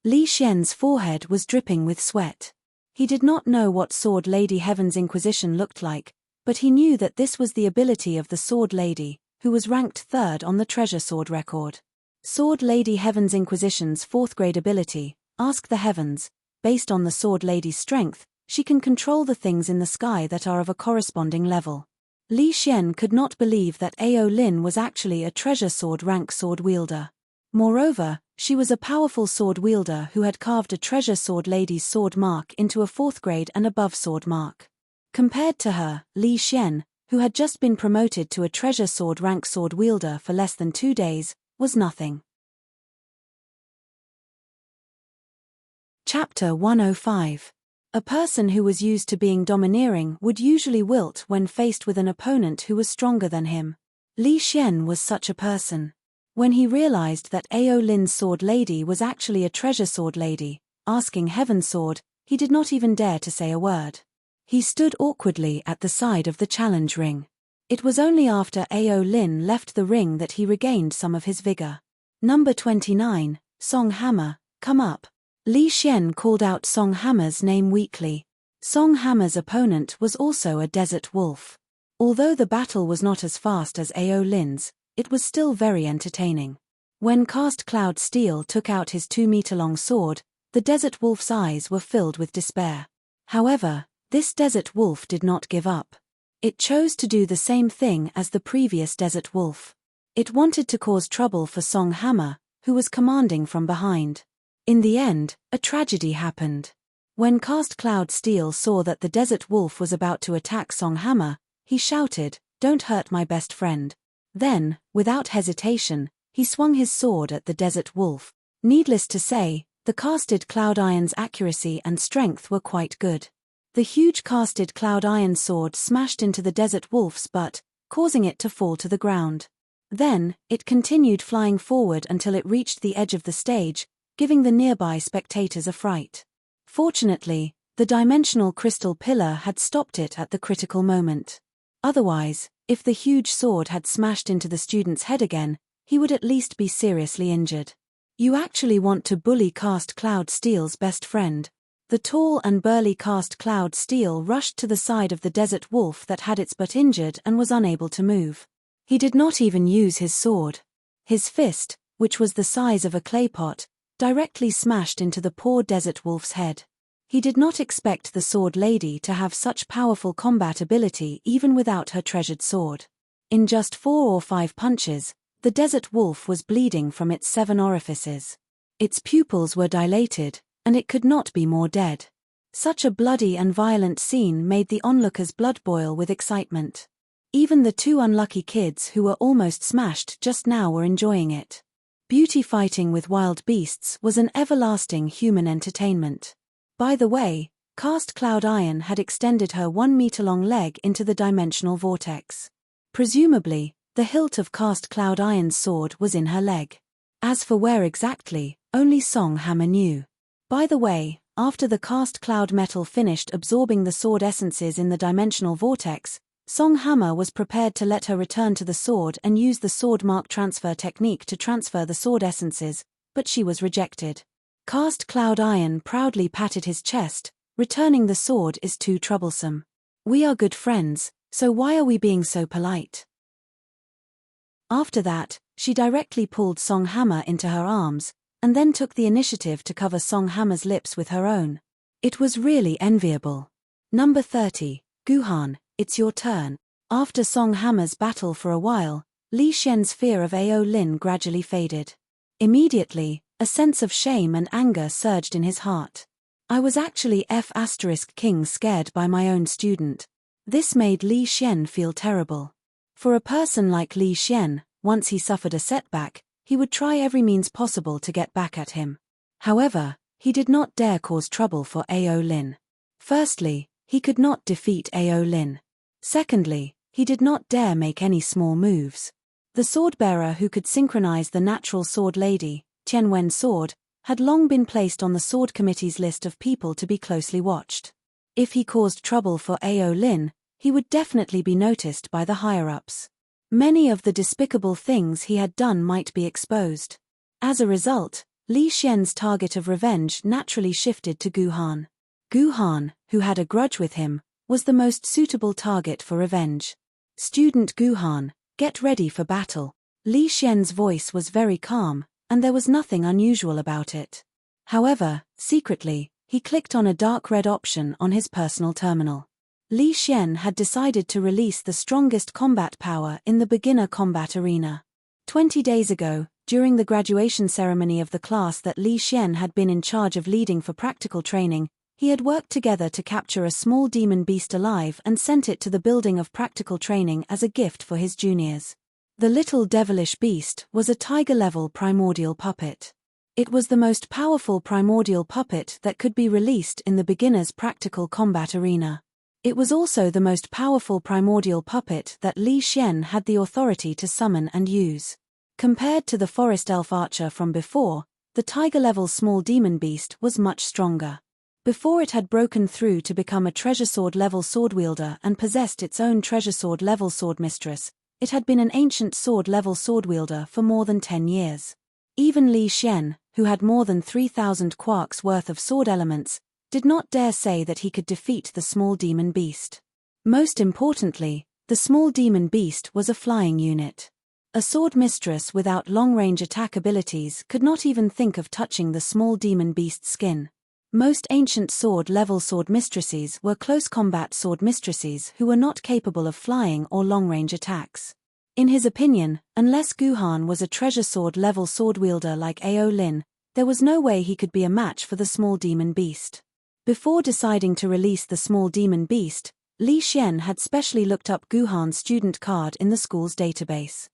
Li Xian's forehead was dripping with sweat. He did not know what Sword Lady Heaven's Inquisition looked like, but he knew that this was the ability of the Sword Lady, who was ranked 3rd on the Treasure Sword record. Sword Lady Heaven's Inquisition's 4th grade ability, Ask the Heavens. Based on the Sword Lady's strength, she can control the things in the sky that are of a corresponding level. Li Xian could not believe that Ao Lin was actually a Treasure Sword rank sword wielder. Moreover, she was a powerful sword wielder who had carved a Treasure Sword Lady's sword mark into a 4th grade and above sword mark. Compared to her, Li Xian, who had just been promoted to a Treasure Sword rank sword wielder for less than 2 days, was nothing. Chapter 105. A person who was used to being domineering would usually wilt when faced with an opponent who was stronger than him. Li Xian was such a person. When he realized that Ao Lin's sword lady was actually a Treasure Sword Lady, asking Heaven's Sword, he did not even dare to say a word. He stood awkwardly at the side of the challenge ring. It was only after Ao Lin left the ring that he regained some of his vigor. Number 29, Song Hammer, come up. Li Xian called out Song Hammer's name weakly. Song Hammer's opponent was also a desert wolf. Although the battle was not as fast as Ao Lin's, it was still very entertaining. When Cast Cloud Steel took out his 2-meter-long sword, the desert wolf's eyes were filled with despair. However, this desert wolf did not give up. It chose to do the same thing as the previous desert wolf. It wanted to cause trouble for Song Hammer, who was commanding from behind. In the end, a tragedy happened. When Cast Cloud Steel saw that the desert wolf was about to attack Song Hammer, he shouted, "Don't hurt my best friend." Then, without hesitation, he swung his sword at the desert wolf. Needless to say, the casted cloud iron's accuracy and strength were quite good. The huge casted cloud iron sword smashed into the desert wolf's butt, causing it to fall to the ground. Then, it continued flying forward until it reached the edge of the stage, giving the nearby spectators a fright. Fortunately, the dimensional crystal pillar had stopped it at the critical moment. Otherwise, if the huge sword had smashed into the student's head again, he would at least be seriously injured. You actually want to bully Cast Cloud Steel's best friend. The tall and burly Cast Cloud Steel rushed to the side of the desert wolf that had its butt injured and was unable to move. He did not even use his sword. His fist, which was the size of a clay pot, directly smashed into the poor desert wolf's head. He did not expect the sword lady to have such powerful combat ability even without her treasured sword. In just 4 or 5 punches, the desert wolf was bleeding from its 7 orifices. Its pupils were dilated, and it could not be more dead. Such a bloody and violent scene made the onlookers' blood boil with excitement. Even the 2 unlucky kids who were almost smashed just now were enjoying it. Beauty fighting with wild beasts was an everlasting human entertainment. By the way, Cast Cloud Iron had extended her 1-meter-long leg into the dimensional vortex. Presumably, the hilt of Cast Cloud Iron's sword was in her leg. As for where exactly, only Song Hammer knew. By the way, after the Cast Cloud metal finished absorbing the sword essences in the dimensional vortex, Song Hammer was prepared to let her return to the sword and use the sword mark transfer technique to transfer the sword essences, but she was rejected. Cast Cloud Iron proudly patted his chest, "Returning the sword is too troublesome. We are good friends, so why are we being so polite?" After that, she directly pulled Song Hammer into her arms, and then took the initiative to cover Song Hammer's lips with her own. It was really enviable. Number 30, Guhan, it's your turn. After Song Hammer's battle for a while, Li Xian's fear of Ao Lin gradually faded. Immediately, a sense of shame and anger surged in his heart. I was actually King scared by my own student. This made Li Xian feel terrible. For a person like Li Xian, once he suffered a setback, he would try every means possible to get back at him. However, he did not dare cause trouble for Ao Lin. Firstly, he could not defeat Ao Lin. Secondly, he did not dare make any small moves. The swordbearer who could synchronize the natural sword lady, Tianwen's sword, had long been placed on the sword committee's list of people to be closely watched. If he caused trouble for Ao Lin, he would definitely be noticed by the higher-ups. Many of the despicable things he had done might be exposed. As a result, Li Xian's target of revenge naturally shifted to Guhan. Guhan, who had a grudge with him, was the most suitable target for revenge. "Student Guhan, get ready for battle." Li Xian's voice was very calm, and there was nothing unusual about it. However, secretly, he clicked on a dark red option on his personal terminal. Li Xian had decided to release the strongest combat power in the beginner combat arena. 20 days ago, during the graduation ceremony of the class that Li Xian had been in charge of leading for practical training, he had worked together to capture a small demon beast alive and sent it to the building of practical training as a gift for his juniors. The little devilish beast was a tiger-level primordial puppet. It was the most powerful primordial puppet that could be released in the beginner's practical combat arena. It was also the most powerful primordial puppet that Li Xian had the authority to summon and use. Compared to the forest elf archer from before, the tiger-level small demon beast was much stronger. Before it had broken through to become a treasure sword-level sword wielder and possessed its own treasure sword-level sword mistress, it had been an ancient sword-level sword wielder for more than 10 years. Even Li Xian, who had more than 3,000 quarks worth of sword elements, did not dare say that he could defeat the small demon beast. Most importantly, the small demon beast was a flying unit. A sword mistress without long-range attack abilities could not even think of touching the small demon beast's skin. Most ancient sword-level sword mistresses were close combat sword mistresses who were not capable of flying or long-range attacks. In his opinion, unless Guhan was a treasure sword-level sword wielder like Ao Lin, there was no way he could be a match for the small demon beast. Before deciding to release the small demon beast, Li Xian had specially looked up Guhan's student card in the school's database.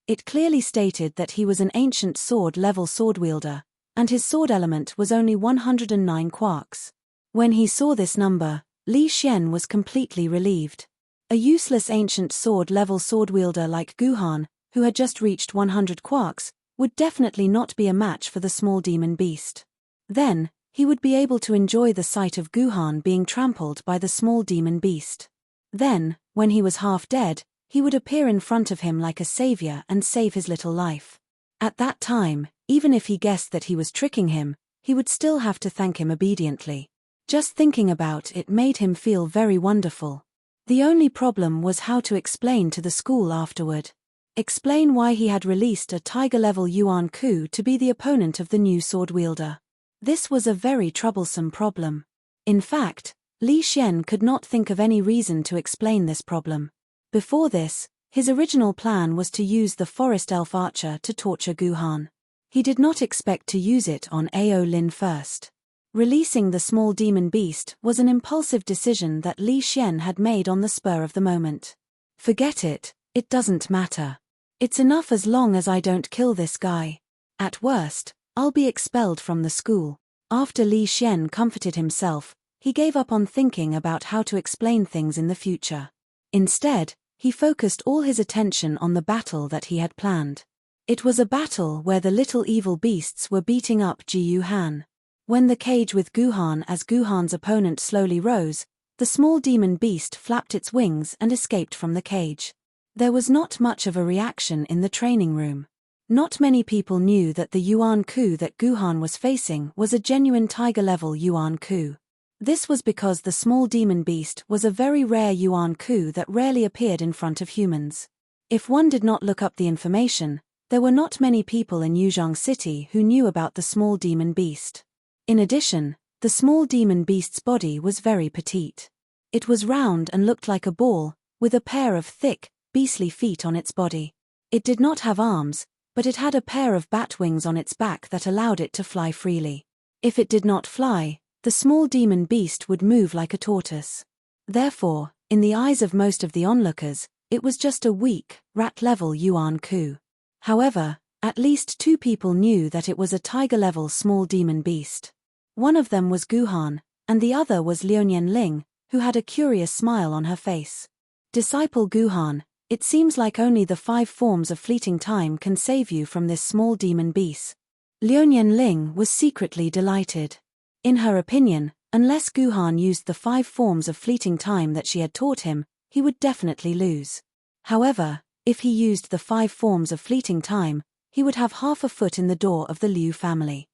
It clearly stated that he was an ancient sword-level sword wielder, and his sword element was only 109 quarks. When he saw this number, Li Xian was completely relieved. A useless ancient sword-level sword wielder like Guhan, who had just reached 100 quarks, would definitely not be a match for the small demon beast. Then, he would be able to enjoy the sight of Guhan being trampled by the small demon beast. Then, when he was half dead, he would appear in front of him like a savior and save his little life. At that time, even if he guessed that he was tricking him, he would still have to thank him obediently. Just thinking about it made him feel very wonderful. The only problem was how to explain to the school afterward. Explain why he had released a tiger-level Yuan Ku to be the opponent of the new sword wielder. This was a very troublesome problem. In fact, Li Xian could not think of any reason to explain this problem. Before this, his original plan was to use the forest elf archer to torture Guhan. He did not expect to use it on Ao Lin first. Releasing the small demon beast was an impulsive decision that Li Xian had made on the spur of the moment. Forget it, it doesn't matter. It's enough as long as I don't kill this guy. At worst, I'll be expelled from the school. After Li Xian comforted himself, he gave up on thinking about how to explain things in the future. Instead, he focused all his attention on the battle that he had planned. It was a battle where the little evil beasts were beating up Jiyu Han. When the cage with Guhan as Guhan's opponent slowly rose, the small demon beast flapped its wings and escaped from the cage. There was not much of a reaction in the training room. Not many people knew that the Yuan Ku that Guhan was facing was a genuine tiger-level Yuan Ku. This was because the small demon beast was a very rare Yuan Ku that rarely appeared in front of humans. If one did not look up the information, there were not many people in Yuzhong City who knew about the small demon beast. In addition, the small demon beast's body was very petite. It was round and looked like a ball, with a pair of thick, beastly feet on its body. It did not have arms, but it had a pair of bat wings on its back that allowed it to fly freely. If it did not fly, the small demon beast would move like a tortoise. Therefore, in the eyes of most of the onlookers, it was just a weak, rat-level Yuan Ku. However, at least two people knew that it was a tiger-level small demon beast. One of them was Guhan, and the other was Liuyan Ling, who had a curious smile on her face. Disciple Guhan, it seems like only the 5 forms of fleeting time can save you from this small demon beast. Liuyan Ling was secretly delighted. In her opinion, unless Guhan used the 5 forms of fleeting time that she had taught him, he would definitely lose. However, if he used the 5 forms of fleeting time, he would have half a foot in the door of the Liu family.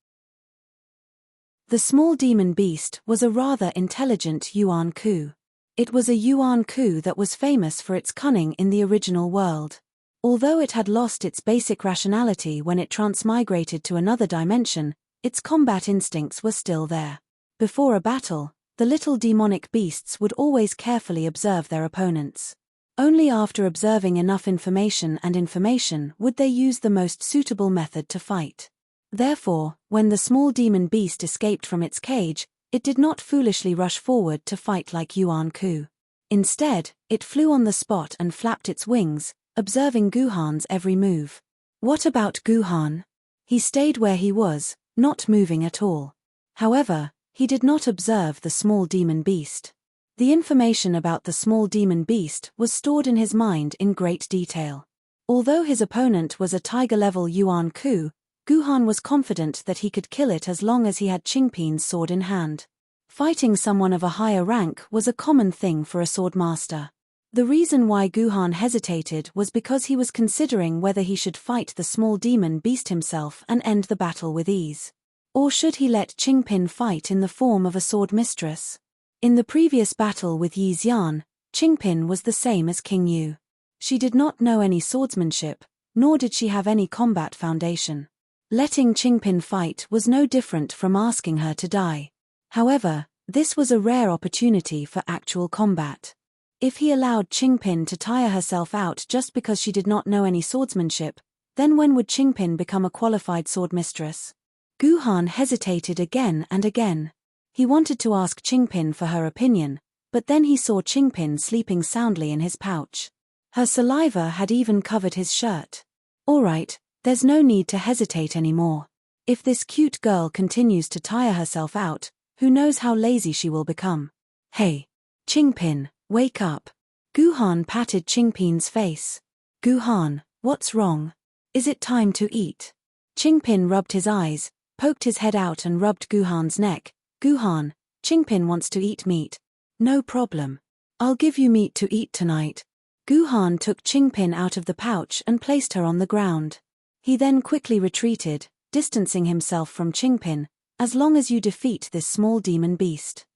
The small demon beast was a rather intelligent Yuan Ku. It was a Yuan Ku that was famous for its cunning in the original world. Although it had lost its basic rationality when it transmigrated to another dimension, its combat instincts were still there. Before a battle, the little demonic beasts would always carefully observe their opponents. Only after observing enough information would they use the most suitable method to fight. Therefore, when the small demon beast escaped from its cage, it did not foolishly rush forward to fight like Yuan Ku. Instead, it flew on the spot and flapped its wings, observing Guhan's every move. What about Guhan? He stayed where he was, not moving at all. However, he did not observe the small demon beast. The information about the small demon beast was stored in his mind in great detail. Although his opponent was a tiger-level Yuan Ku, Guhan was confident that he could kill it as long as he had Qingpin's sword in hand. Fighting someone of a higher rank was a common thing for a swordmaster. The reason why Guhan hesitated was because he was considering whether he should fight the small demon beast himself and end the battle with ease. Or should he let Qingpin fight in the form of a sword mistress? In the previous battle with Yi Xian, Qingpin was the same as King Yu. She did not know any swordsmanship, nor did she have any combat foundation. Letting Qingpin fight was no different from asking her to die. However, this was a rare opportunity for actual combat. If he allowed Qingpin to tire herself out just because she did not know any swordsmanship, then when would Qingpin become a qualified sword mistress? Guhan hesitated again and again. He wanted to ask Qingpin for her opinion, but then he saw Qingpin sleeping soundly in his pouch. Her saliva had even covered his shirt. All right, there's no need to hesitate anymore. If this cute girl continues to tire herself out, who knows how lazy she will become. Hey, Qingpin, wake up. Guhan patted Qingpin's face. Guhan, what's wrong? Is it time to eat? Qingpin rubbed his eyes, poked his head out and rubbed Guhan's neck. Guhan, Qingpin wants to eat meat. No problem. I'll give you meat to eat tonight. Guhan took Qingpin out of the pouch and placed her on the ground. He then quickly retreated, distancing himself from Qingpin, as long as you defeat this small demon beast.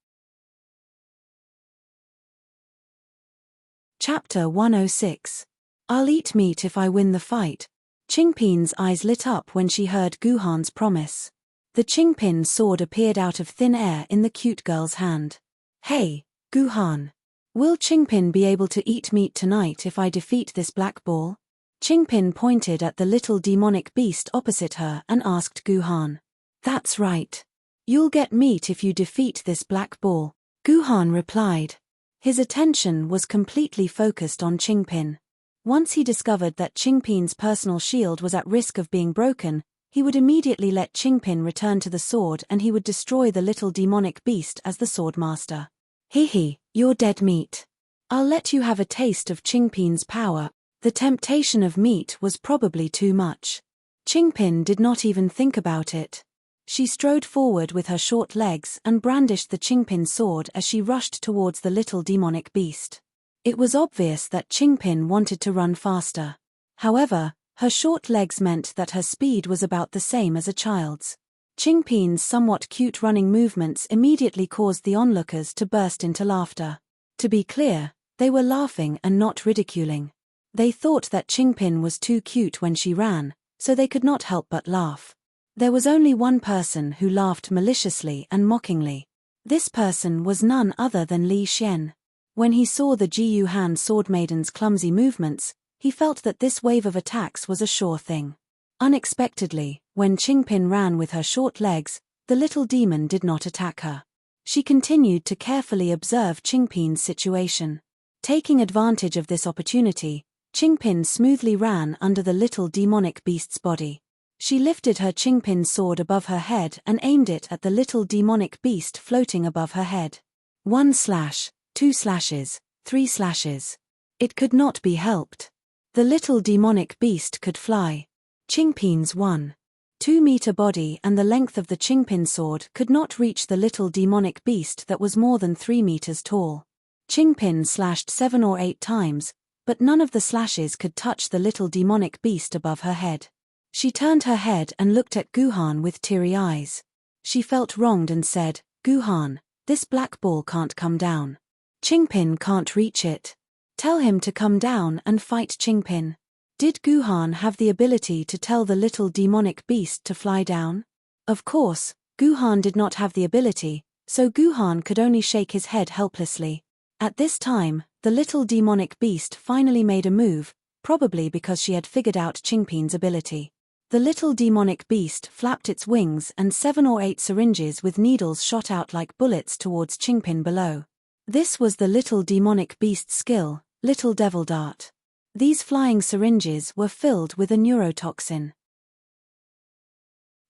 Chapter 106. I'll eat meat if I win the fight. Qingpin's eyes lit up when she heard Guhan's promise. The Qingpin sword appeared out of thin air in the cute girl's hand. Hey, Guhan. Will Qingpin be able to eat meat tonight if I defeat this black ball? Qingpin pointed at the little demonic beast opposite her and asked Guhan. That's right. You'll get meat if you defeat this black ball, Guhan replied. His attention was completely focused on Qingpin. Once he discovered that Qingpin's personal shield was at risk of being broken, he would immediately let Qingpin return to the sword and he would destroy the little demonic beast as the swordmaster. Hehe, you're dead meat. I'll let you have a taste of Qingpin's power. The temptation of meat was probably too much. Qingpin did not even think about it. She strode forward with her short legs and brandished the Qingpin sword as she rushed towards the little demonic beast. It was obvious that Qingpin wanted to run faster. However, her short legs meant that her speed was about the same as a child's. Qingpin's somewhat cute running movements immediately caused the onlookers to burst into laughter. To be clear, they were laughing and not ridiculing. They thought that Qingpin was too cute when she ran, so they could not help but laugh. There was only one person who laughed maliciously and mockingly. This person was none other than Li Xian. When he saw the Jiyu Han sword maiden's clumsy movements, he felt that this wave of attacks was a sure thing. Unexpectedly, when Qingpin ran with her short legs, the little demon did not attack her. She continued to carefully observe Qingpin's situation. Taking advantage of this opportunity, Qingpin smoothly ran under the little demonic beast's body. She lifted her Qingpin sword above her head and aimed it at the little demonic beast floating above her head. 1 slash, 2 slashes, 3 slashes. It could not be helped. The little demonic beast could fly. Qingpin's 1.2-meter body and the length of the Qingpin sword could not reach the little demonic beast that was more than 3 meters tall. Qingpin slashed 7 or 8 times, but none of the slashes could touch the little demonic beast above her head. She turned her head and looked at Guhan with teary eyes. She felt wronged and said, Guhan, this black ball can't come down. Qingpin can't reach it. Tell him to come down and fight Qingpin. Did Guhan have the ability to tell the little demonic beast to fly down? Of course, Guhan did not have the ability, so Guhan could only shake his head helplessly. At this time, the little demonic beast finally made a move, probably because she had figured out Qingpin's ability. The little demonic beast flapped its wings and 7 or 8 syringes with needles shot out like bullets towards Qingpin below. This was the little demonic beast's skill, Little Devil Dart. These flying syringes were filled with a neurotoxin.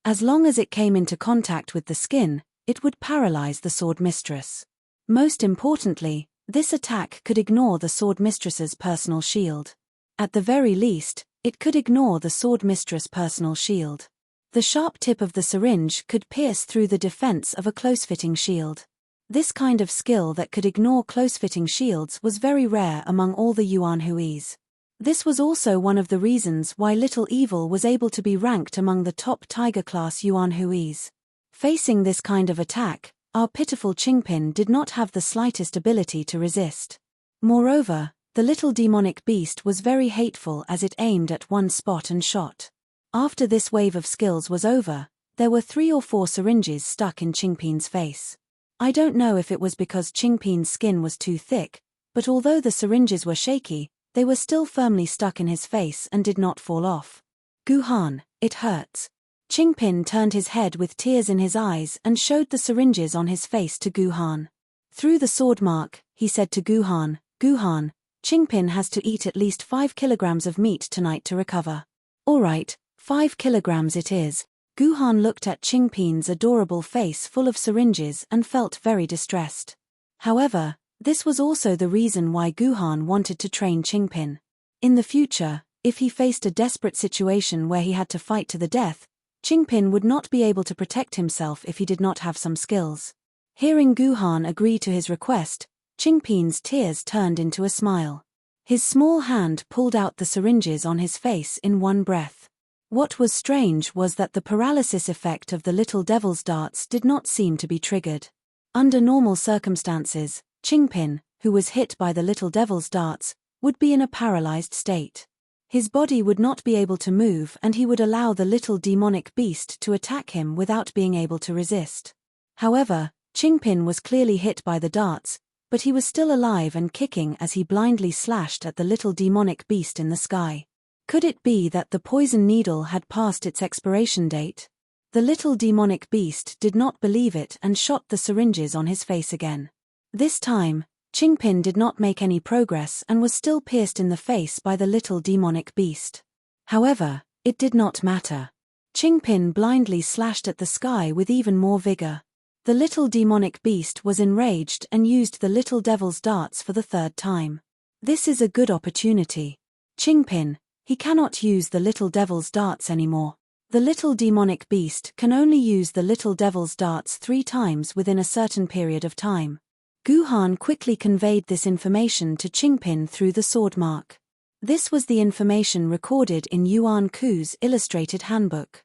As long as it came into contact with the skin, it would paralyze the sword mistress. Most importantly, this attack could ignore the sword mistress's personal shield. At the very least, it could ignore the sword mistress' personal shield. The sharp tip of the syringe could pierce through the defense of a close-fitting shield. This kind of skill that could ignore close-fitting shields was very rare among all the Yuan Huis. This was also one of the reasons why Little Evil was able to be ranked among the top Tiger-class Yuan Huis. Facing this kind of attack, our pitiful Qingpin did not have the slightest ability to resist. Moreover, the little demonic beast was very hateful as it aimed at one spot and shot. After this wave of skills was over, there were 3 or 4 syringes stuck in Qingpin's face. I don't know if it was because Qingpin's skin was too thick, but although the syringes were shaky, they were still firmly stuck in his face and did not fall off. Guhan, it hurts. Qingpin turned his head with tears in his eyes and showed the syringes on his face to Guhan. Through the sword mark, he said to Guhan, Guhan, Qingpin has to eat at least 5 kilograms of meat tonight to recover. All right, 5 kilograms it is. Guhan looked at Qingpin's adorable face full of syringes and felt very distressed. However, this was also the reason why Guhan wanted to train Qingpin. In the future, if he faced a desperate situation where he had to fight to the death, Qingpin would not be able to protect himself if he did not have some skills. Hearing Guhan agree to his request, Qingpin's tears turned into a smile. His small hand pulled out the syringes on his face in one breath. What was strange was that the paralysis effect of the little devil's darts did not seem to be triggered. Under normal circumstances, Qingpin, who was hit by the little devil's darts, would be in a paralyzed state. His body would not be able to move and he would allow the little demonic beast to attack him without being able to resist. However, Qingpin was clearly hit by the darts, but he was still alive and kicking as he blindly slashed at the little demonic beast in the sky. Could it be that the poison needle had passed its expiration date? The little demonic beast did not believe it and shot the syringes on his face again. This time, Qingpin did not make any progress and was still pierced in the face by the little demonic beast. However, it did not matter. Qingpin blindly slashed at the sky with even more vigor. The little demonic beast was enraged and used the little devil's darts for the 3rd time. This is a good opportunity. Qingpin, he cannot use the little devil's darts anymore. The little demonic beast can only use the little devil's darts 3 times within a certain period of time. Guhan quickly conveyed this information to Qingpin through the sword mark. This was the information recorded in Yuan Ku's illustrated handbook.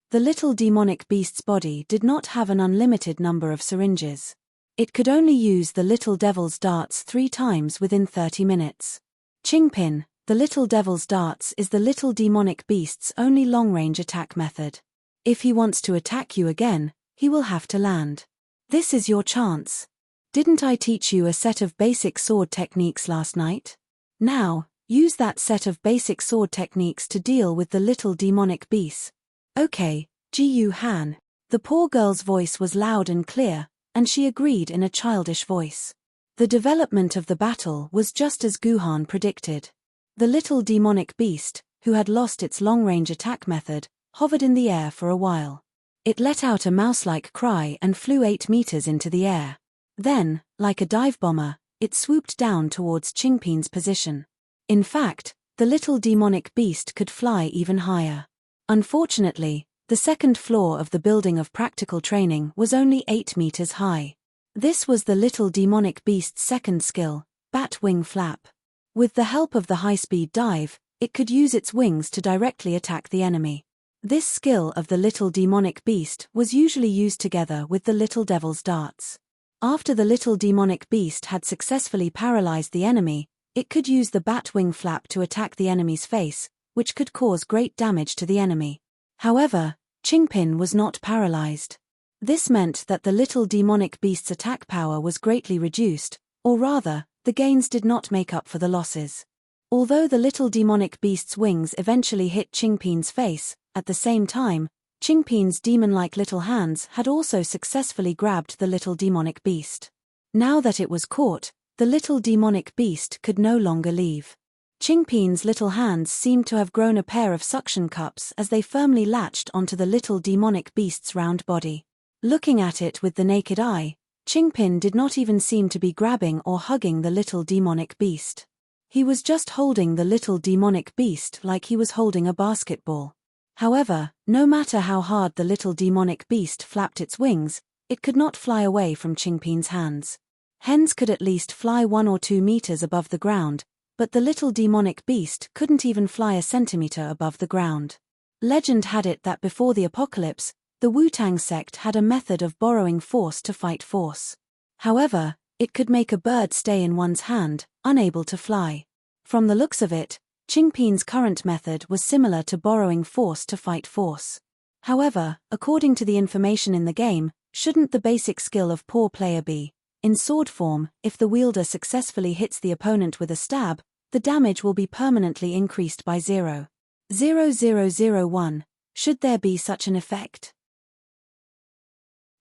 The little demonic beast's body did not have an unlimited number of syringes. It could only use the little devil's darts 3 times within 30 minutes. Qingpin, the little devil's darts is the little demonic beast's only long-range attack method. If he wants to attack you again, he will have to land. This is your chance. Didn't I teach you a set of basic sword techniques last night? Now, use that set of basic sword techniques to deal with the little demonic beast. Okay, Ji Han. The poor girl's voice was loud and clear, and she agreed in a childish voice. The development of the battle was just as Guhan predicted. The little demonic beast, who had lost its long-range attack method, hovered in the air for a while. It let out a mouse-like cry and flew 8 meters into the air. Then, like a dive bomber, it swooped down towards Qingpin's position. In fact, the little demonic beast could fly even higher. Unfortunately, the 2nd floor of the building of practical training was only 8 meters high. This was the little demonic beast's 2nd skill, bat wing flap. With the help of the high-speed dive, it could use its wings to directly attack the enemy. This skill of the little demonic beast was usually used together with the little devil's darts. After the little demonic beast had successfully paralyzed the enemy, it could use the bat wing flap to attack the enemy's face, which could cause great damage to the enemy. However, Qingpin was not paralyzed. This meant that the little demonic beast's attack power was greatly reduced, or rather, the gains did not make up for the losses. Although the little demonic beast's wings eventually hit Qingpin's face, at the same time, Qingpin's demon-like little hands had also successfully grabbed the little demonic beast. Now that it was caught, the little demonic beast could no longer leave. Qingpin's little hands seemed to have grown a pair of suction cups as they firmly latched onto the little demonic beast's round body. Looking at it with the naked eye, Qingpin did not even seem to be grabbing or hugging the little demonic beast. He was just holding the little demonic beast like he was holding a basketball. However, no matter how hard the little demonic beast flapped its wings, it could not fly away from Qingpin's hands. Hens could at least fly 1 or 2 meters above the ground, but the little demonic beast couldn't even fly a centimeter above the ground. Legend had it that before the apocalypse, the Wu-Tang sect had a method of borrowing force to fight force. However, it could make a bird stay in one's hand, unable to fly. From the looks of it, Qingpin's current method was similar to borrowing force to fight force. However, according to the information in the game, shouldn't the basic skill of poor player be, in sword form, if the wielder successfully hits the opponent with a stab, the damage will be permanently increased by 0.0001, should there be such an effect?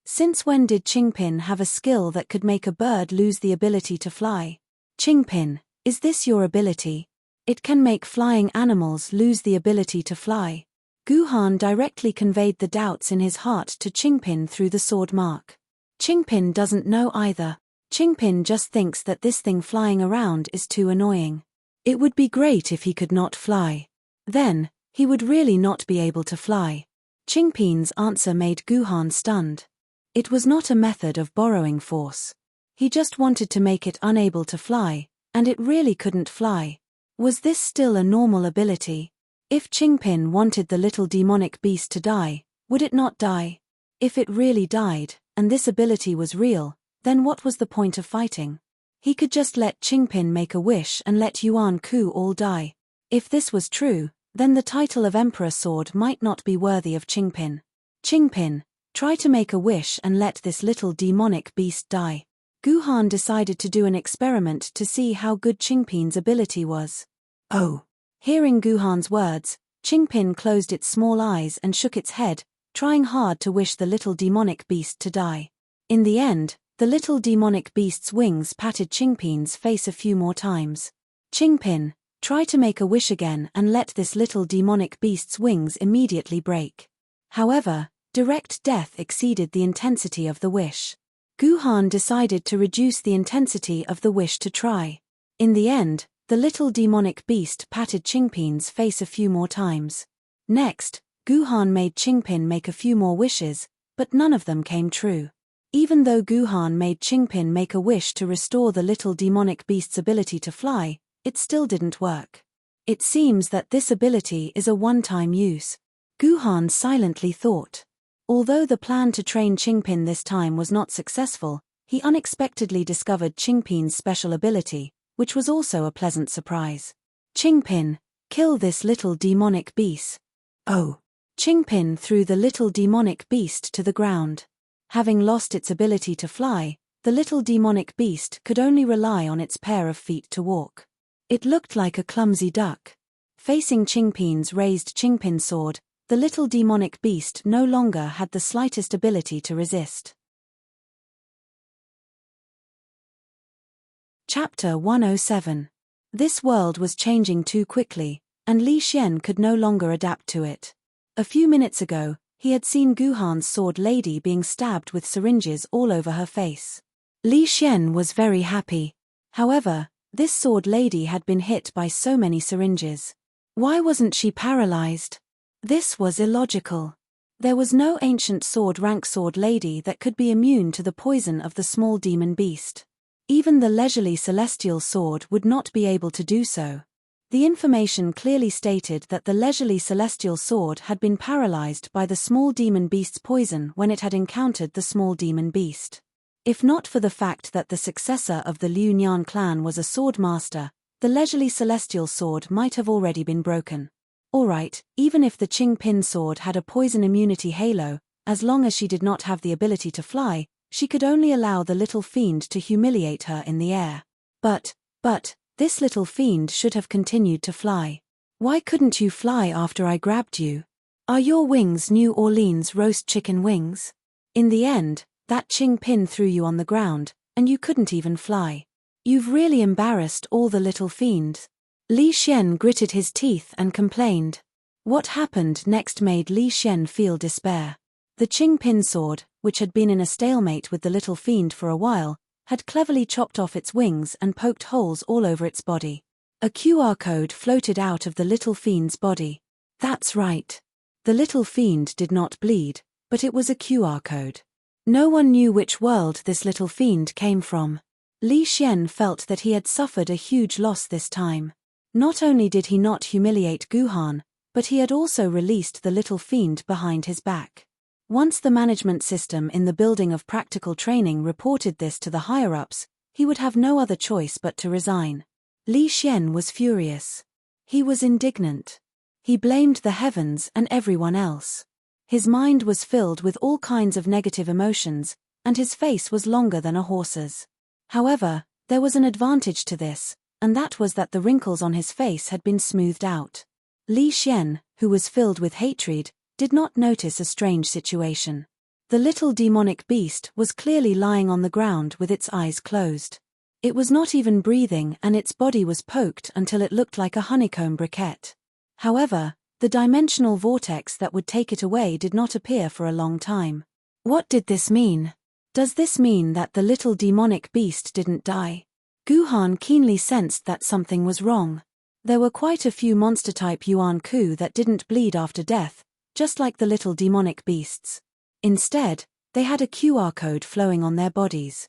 Since when did Qingpin have a skill that could make a bird lose the ability to fly? Qingpin, is this your ability? It can make flying animals lose the ability to fly. Guhan directly conveyed the doubts in his heart to Qingpin through the sword mark. Qingpin doesn't know either. Qingpin just thinks that this thing flying around is too annoying. It would be great if he could not fly. Then, he would really not be able to fly. Qingpin's answer made Guhan stunned. It was not a method of borrowing force. He just wanted to make it unable to fly, and it really couldn't fly. Was this still a normal ability? If Qingpin wanted the little demonic beast to die, would it not die? If it really died, and this ability was real, then what was the point of fighting? He could just let Qingpin make a wish and let Yuan Ku all die. If this was true, then the title of Emperor Sword might not be worthy of Qingpin. Qingpin, try to make a wish and let this little demonic beast die. Guhan decided to do an experiment to see how good Qingpin's ability was. Oh! Hearing Guhan's words, Qingpin closed its small eyes and shook its head, trying hard to wish the little demonic beast to die. In the end, the little demonic beast's wings patted Qingpin's face a few more times. Qingpin, try to make a wish again and let this little demonic beast's wings immediately break. However, direct death exceeded the intensity of the wish. Guhan decided to reduce the intensity of the wish to try. In the end, the little demonic beast patted Qingpin's face a few more times. Next, Guhan made Qingpin make a few more wishes, but none of them came true. Even though Guhan made Qingpin make a wish to restore the little demonic beast's ability to fly, it still didn't work. It seems that this ability is a one-time use. Guhan silently thought. Although the plan to train Qingpin this time was not successful, he unexpectedly discovered Qingpin's special ability, which was also a pleasant surprise. Qingpin, kill this little demonic beast. Oh! Qingpin threw the little demonic beast to the ground. Having lost its ability to fly, the little demonic beast could only rely on its pair of feet to walk. It looked like a clumsy duck. Facing Qingpin's raised Qingpin sword, the little demonic beast no longer had the slightest ability to resist. Chapter 107. This world was changing too quickly, and Li Xian could no longer adapt to it. A few minutes ago, he had seen Guhan's sword lady being stabbed with syringes all over her face. Li Xian was very happy. However, this sword lady had been hit by so many syringes. Why wasn't she paralyzed? This was illogical. There was no ancient sword rank sword lady that could be immune to the poison of the small demon beast. Even the leisurely celestial sword would not be able to do so. The information clearly stated that the leisurely celestial sword had been paralyzed by the small demon beast's poison when it had encountered the small demon beast. If not for the fact that the successor of the Liu Nian clan was a sword master, the leisurely celestial sword might have already been broken. Alright, even if the Qingpin sword had a poison immunity halo, as long as she did not have the ability to fly, she could only allow the little fiend to humiliate her in the air. But, this little fiend should have continued to fly. Why couldn't you fly after I grabbed you? Are your wings New Orleans roast chicken wings? In the end, that Qingpin threw you on the ground, and you couldn't even fly. You've really embarrassed all the little fiends. Li Xian gritted his teeth and complained. What happened next made Li Xian feel despair. The Qingpin sword, which had been in a stalemate with the little fiend for a while, had cleverly chopped off its wings and poked holes all over its body. A QR code floated out of the little fiend's body. That's right. The little fiend did not bleed, but it was a QR code. No one knew which world this little fiend came from. Li Xian felt that he had suffered a huge loss this time. Not only did he not humiliate Guhan, but he had also released the little fiend behind his back. Once the management system in the building of practical training reported this to the higher-ups, he would have no other choice but to resign. Li Xian was furious. He was indignant. He blamed the heavens and everyone else. His mind was filled with all kinds of negative emotions, and his face was longer than a horse's. However, there was an advantage to this, and that was that the wrinkles on his face had been smoothed out. Li Xian, who was filled with hatred, did not notice a strange situation. The little demonic beast was clearly lying on the ground with its eyes closed. It was not even breathing, and its body was poked until it looked like a honeycomb briquette. However, the dimensional vortex that would take it away did not appear for a long time. What did this mean? Does this mean that the little demonic beast didn't die? Guhan keenly sensed that something was wrong. There were quite a few monster-type Yuan Ku that didn't bleed after death, just like the little demonic beasts. Instead, they had a QR code flowing on their bodies.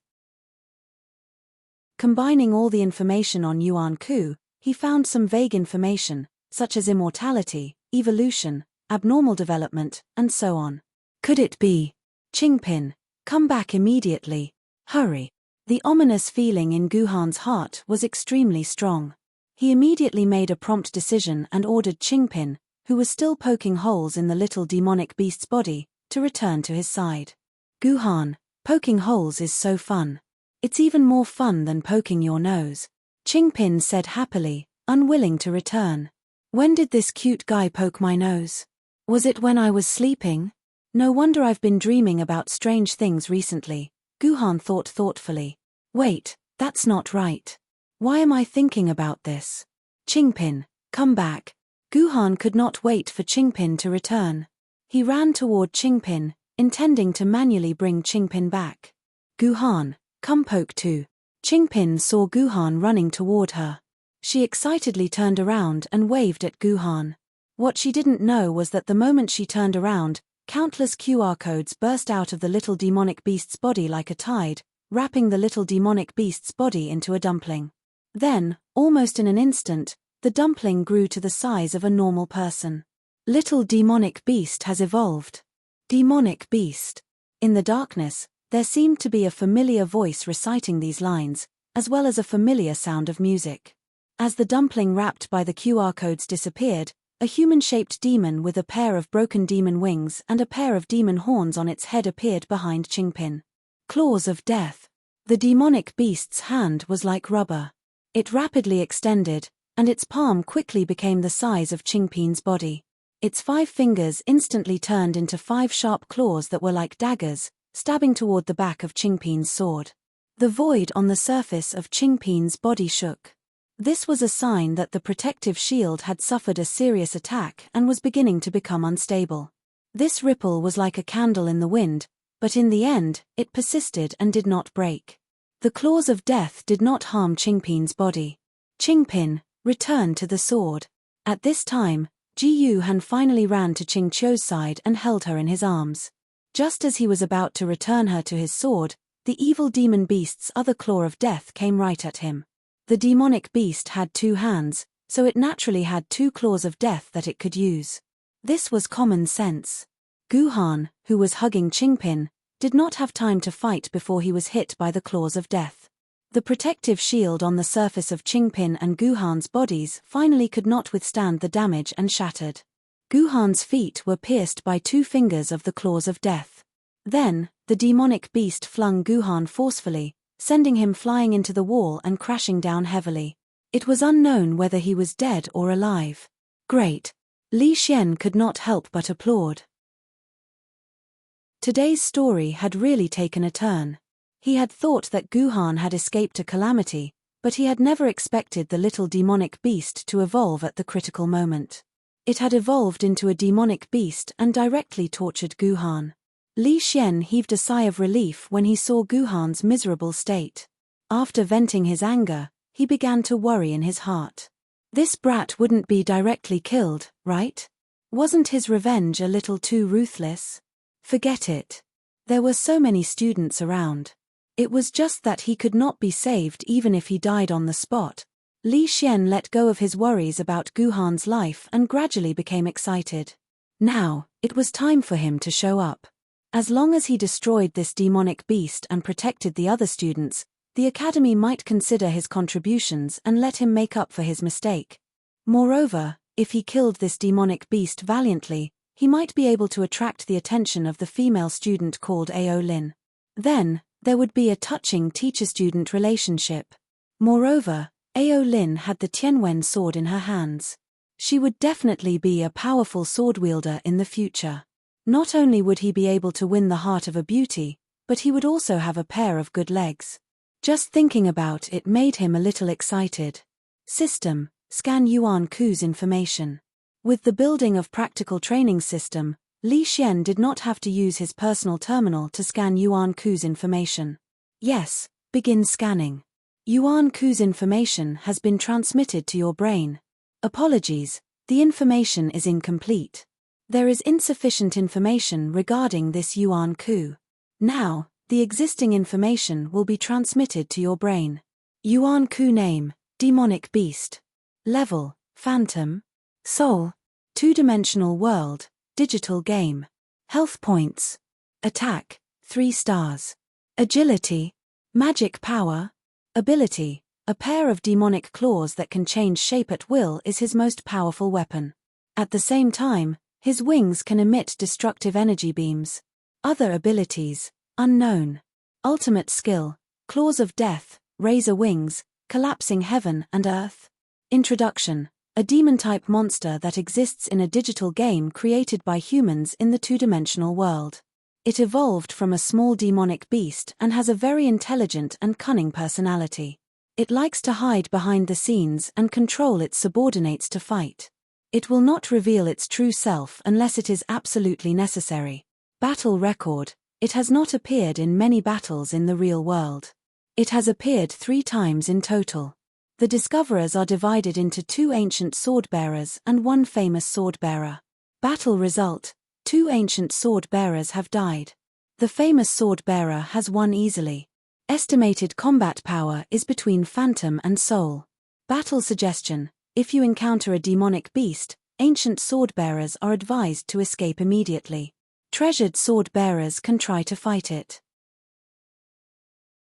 Combining all the information on Yuan Ku, he found some vague information, such as immortality, evolution, abnormal development, and so on. Could it be? Qingpin, come back immediately. Hurry. The ominous feeling in Guhan's heart was extremely strong. He immediately made a prompt decision and ordered Qingpin, who was still poking holes in the little demonic beast's body, to return to his side. Guhan, poking holes is so fun. It's even more fun than poking your nose, Qingpin said happily, unwilling to return. When did this cute guy poke my nose? Was it when I was sleeping? No wonder I've been dreaming about strange things recently, Guhan thought thoughtfully. Wait, that's not right. Why am I thinking about this? Qingpin, come back. Guhan could not wait for Qingpin to return. He ran toward Qingpin, intending to manually bring Qingpin back. Guhan, come poke too. Qingpin saw Guhan running toward her. She excitedly turned around and waved at Guhan. What she didn't know was that the moment she turned around, countless QR codes burst out of the little demonic beast's body like a tide, wrapping the little demonic beast's body into a dumpling. Then, almost in an instant, the dumpling grew to the size of a normal person. Little demonic beast has evolved. Demonic beast. In the darkness, there seemed to be a familiar voice reciting these lines, as well as a familiar sound of music. As the dumpling wrapped by the QR codes disappeared, a human-shaped demon with a pair of broken demon wings and a pair of demon horns on its head appeared behind Qingpin. Claws of death. The demonic beast's hand was like rubber. It rapidly extended, and its palm quickly became the size of Qingpin's body. Its 5 fingers instantly turned into 5 sharp claws that were like daggers, stabbing toward the back of Qingpin's sword. The void on the surface of Qingpin's body shook. This was a sign that the protective shield had suffered a serious attack and was beginning to become unstable. This ripple was like a candle in the wind, but in the end, it persisted and did not break. The claws of death did not harm Qingpin's body. Qingpin, return to the sword. At this time, Ji Yuhan finally ran to Qingqiu's side and held her in his arms. Just as he was about to return her to his sword, the evil demon beast's other claw of death came right at him. The demonic beast had 2 hands, so it naturally had 2 claws of death that it could use. This was common sense. Guhan, who was hugging Qingpin, did not have time to fight before he was hit by the claws of death. The protective shield on the surface of Qingpin and Guhan's bodies finally could not withstand the damage and shattered. Guhan's feet were pierced by 2 fingers of the claws of death. Then, the demonic beast flung Guhan forcefully, sending him flying into the wall and crashing down heavily. It was unknown whether he was dead or alive. Great. Li Xian could not help but applaud. Today's story had really taken a turn. He had thought that Guhan had escaped a calamity, but he had never expected the little demonic beast to evolve at the critical moment. It had evolved into a demonic beast and directly tortured Guhan. Li Xian heaved a sigh of relief when he saw Guhan's miserable state. After venting his anger, he began to worry in his heart. This brat wouldn't be directly killed, right? Wasn't his revenge a little too ruthless? Forget it. There were so many students around. It was just that he could not be saved even if he died on the spot. Li Xian let go of his worries about Guhan's life and gradually became excited. Now, it was time for him to show up. As long as he destroyed this demonic beast and protected the other students, the academy might consider his contributions and let him make up for his mistake. Moreover, if he killed this demonic beast valiantly, he might be able to attract the attention of the female student called Ao Lin. Then, there would be a touching teacher-student relationship. Moreover, Ao Lin had the Tianwen sword in her hands. She would definitely be a powerful sword wielder in the future. Not only would he be able to win the heart of a beauty, but he would also have a pair of good legs. Just thinking about it made him a little excited. System: scan Yuan Ku's information. With the building of practical training system, Li Xian did not have to use his personal terminal to scan Yuan Ku's information. Yes, begin scanning. Yuan Ku's information has been transmitted to your brain. Apologies, the information is incomplete. There is insufficient information regarding this Yuan Ku. Now, the existing information will be transmitted to your brain. Yuan Ku name: Demonic Beast. Level: Phantom. Soul: Two-dimensional world, digital game. Health points: Attack, 3 stars. Agility, Magic power. Ability: a pair of demonic claws that can change shape at will is his most powerful weapon. At the same time, his wings can emit destructive energy beams. Other abilities: unknown. Ultimate skill: Claws of Death, Razor Wings, Collapsing Heaven and Earth. Introduction: a demon-type monster that exists in a digital game created by humans in the two-dimensional world. It evolved from a small demonic beast and has a very intelligent and cunning personality. It likes to hide behind the scenes and control its subordinates to fight. It will not reveal its true self unless it is absolutely necessary. Battle record: it has not appeared in many battles in the real world. It has appeared 3 times in total. The discoverers are divided into 2 ancient sword-bearers and 1 famous sword-bearer. Battle result: 2 ancient sword-bearers have died. The famous sword-bearer has won easily. Estimated combat power is between Phantom and Soul. Battle suggestion: if you encounter a demonic beast, ancient sword-bearers are advised to escape immediately. Treasured sword-bearers can try to fight it.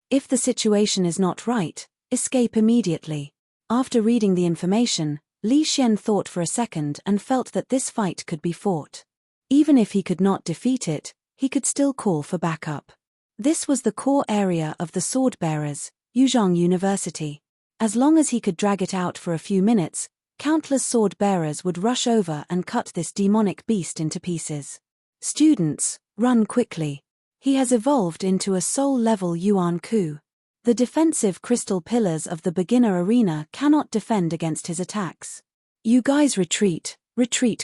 If the situation is not right, escape immediately. After reading the information, Li Xian thought for a second and felt that this fight could be fought. Even if he could not defeat it, he could still call for backup. This was the core area of the sword-bearers, Yuzhong University. As long as he could drag it out for a few minutes, countless sword-bearers would rush over and cut this demonic beast into pieces. Students, run quickly. He has evolved into a soul-level Yuan Ku. The defensive crystal pillars of the beginner arena cannot defend against his attacks. You guys retreat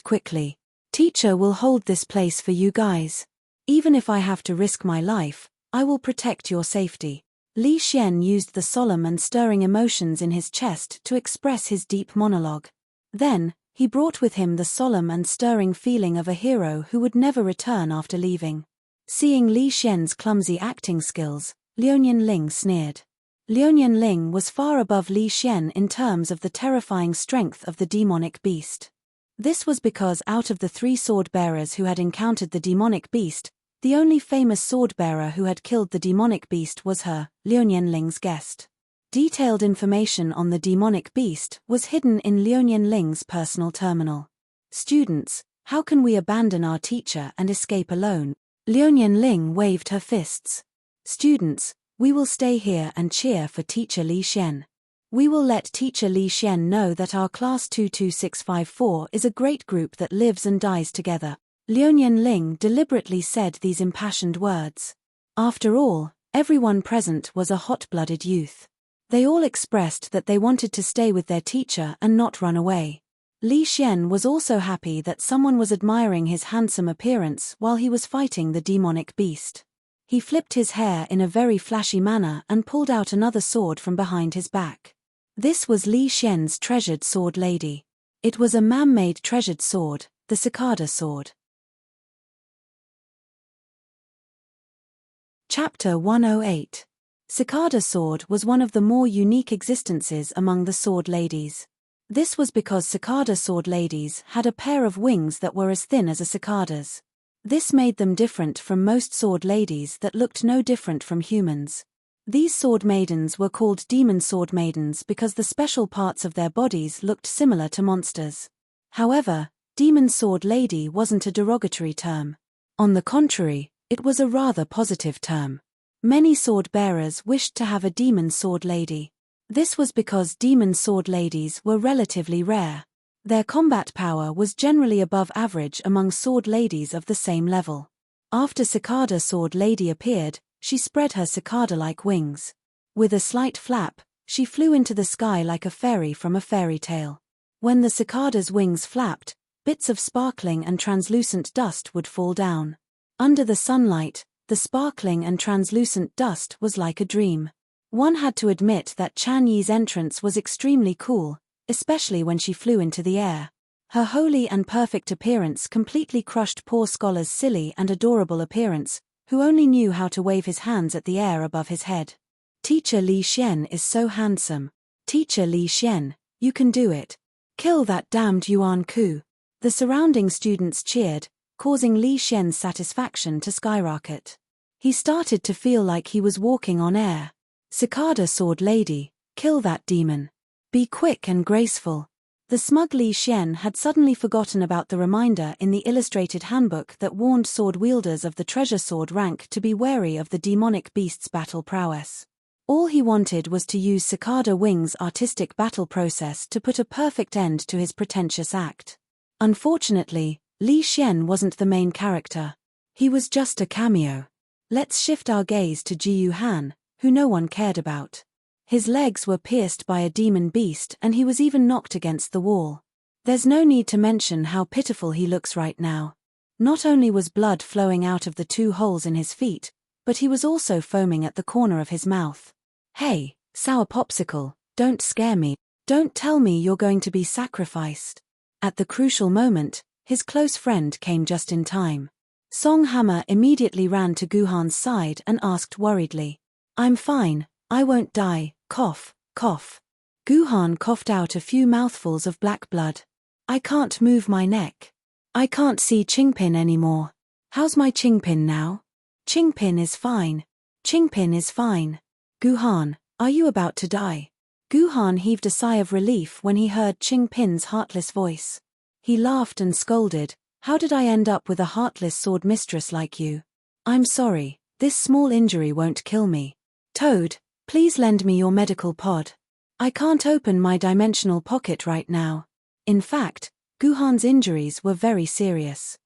quickly. Teacher will hold this place for you guys. Even if I have to risk my life, I will protect your safety. Li Xian used the solemn and stirring emotions in his chest to express his deep monologue. Then, he brought with him the solemn and stirring feeling of a hero who would never return after leaving. Seeing Li Xian's clumsy acting skills, Liuyan Ling sneered. Liuyan Ling was far above Li Xian in terms of the terrifying strength of the demonic beast. This was because out of the 3 sword-bearers who had encountered the demonic beast, the only famous sword-bearer who had killed the demonic beast was her, Liuyan Ling's guest. Detailed information on the demonic beast was hidden in Liuyan Ling's personal terminal. Students, how can we abandon our teacher and escape alone? Liuyan Ling waved her fists. Students, we will stay here and cheer for Teacher Li Xian. We will let Teacher Li Xian know that our Class 22654 is a great group that lives and dies together. Liuyan Ling deliberately said these impassioned words. After all, everyone present was a hot-blooded youth. They all expressed that they wanted to stay with their teacher and not run away. Li Xian was also happy that someone was admiring his handsome appearance while he was fighting the demonic beast. He flipped his hair in a very flashy manner and pulled out another sword from behind his back. This was Li Xian's treasured sword lady. It was a man-made treasured sword, the cicada sword. Chapter 108. Cicada sword was one of the more unique existences among the sword ladies. This was because cicada sword ladies had a pair of wings that were as thin as a cicada's. This made them different from most sword ladies that looked no different from humans. These sword maidens were called demon sword maidens because the special parts of their bodies looked similar to monsters. However, demon sword lady wasn't a derogatory term. On the contrary, it was a rather positive term. Many sword bearers wished to have a demon sword lady. This was because demon sword ladies were relatively rare. Their combat power was generally above average among sword ladies of the same level. After Cicada Sword Lady appeared, she spread her cicada-like wings. With a slight flap, she flew into the sky like a fairy from a fairy tale. When the cicada's wings flapped, bits of sparkling and translucent dust would fall down. Under the sunlight, the sparkling and translucent dust was like a dream. One had to admit that Chan Yi's entrance was extremely cool, especially when she flew into the air. Her holy and perfect appearance completely crushed poor Scholar's silly and adorable appearance, who only knew how to wave his hands at the air above his head. Teacher Li Xian is so handsome. Teacher Li Xian, you can do it. Kill that damned Yuan Ku. The surrounding students cheered, causing Li Xian's satisfaction to skyrocket. He started to feel like he was walking on air. Cicada Sword Lady, kill that demon. Be quick and graceful. The smug Li Xian had suddenly forgotten about the reminder in the illustrated handbook that warned sword wielders of the treasure sword rank to be wary of the demonic beast's battle prowess. All he wanted was to use Cicada Wing's artistic battle process to put a perfect end to his pretentious act. Unfortunately, Li Xian wasn't the main character. He was just a cameo. Let's shift our gaze to Jiyu Han, who no one cared about. His legs were pierced by a demon beast and he was even knocked against the wall. There's no need to mention how pitiful he looks right now. Not only was blood flowing out of the 2 holes in his feet, but he was also foaming at the corner of his mouth. Hey, sour popsicle, don't scare me. Don't tell me you're going to be sacrificed. At the crucial moment, his close friend came just in time. Song Hammer immediately ran to Guhan's side and asked worriedly, I'm fine, I won't die. Cough, cough. Guhan coughed out a few mouthfuls of black blood. I can't move my neck. I can't see Qingpin anymore. How's my Qingpin now? Qingpin is fine. Qingpin is fine. Guhan, are you about to die? Guhan heaved a sigh of relief when he heard Qingpin's heartless voice. He laughed and scolded, how did I end up with a heartless sword mistress like you? I'm sorry, this small injury won't kill me. Toad, please lend me your medical pod. I can't open my dimensional pocket right now. In fact, Guhan's injuries were very serious.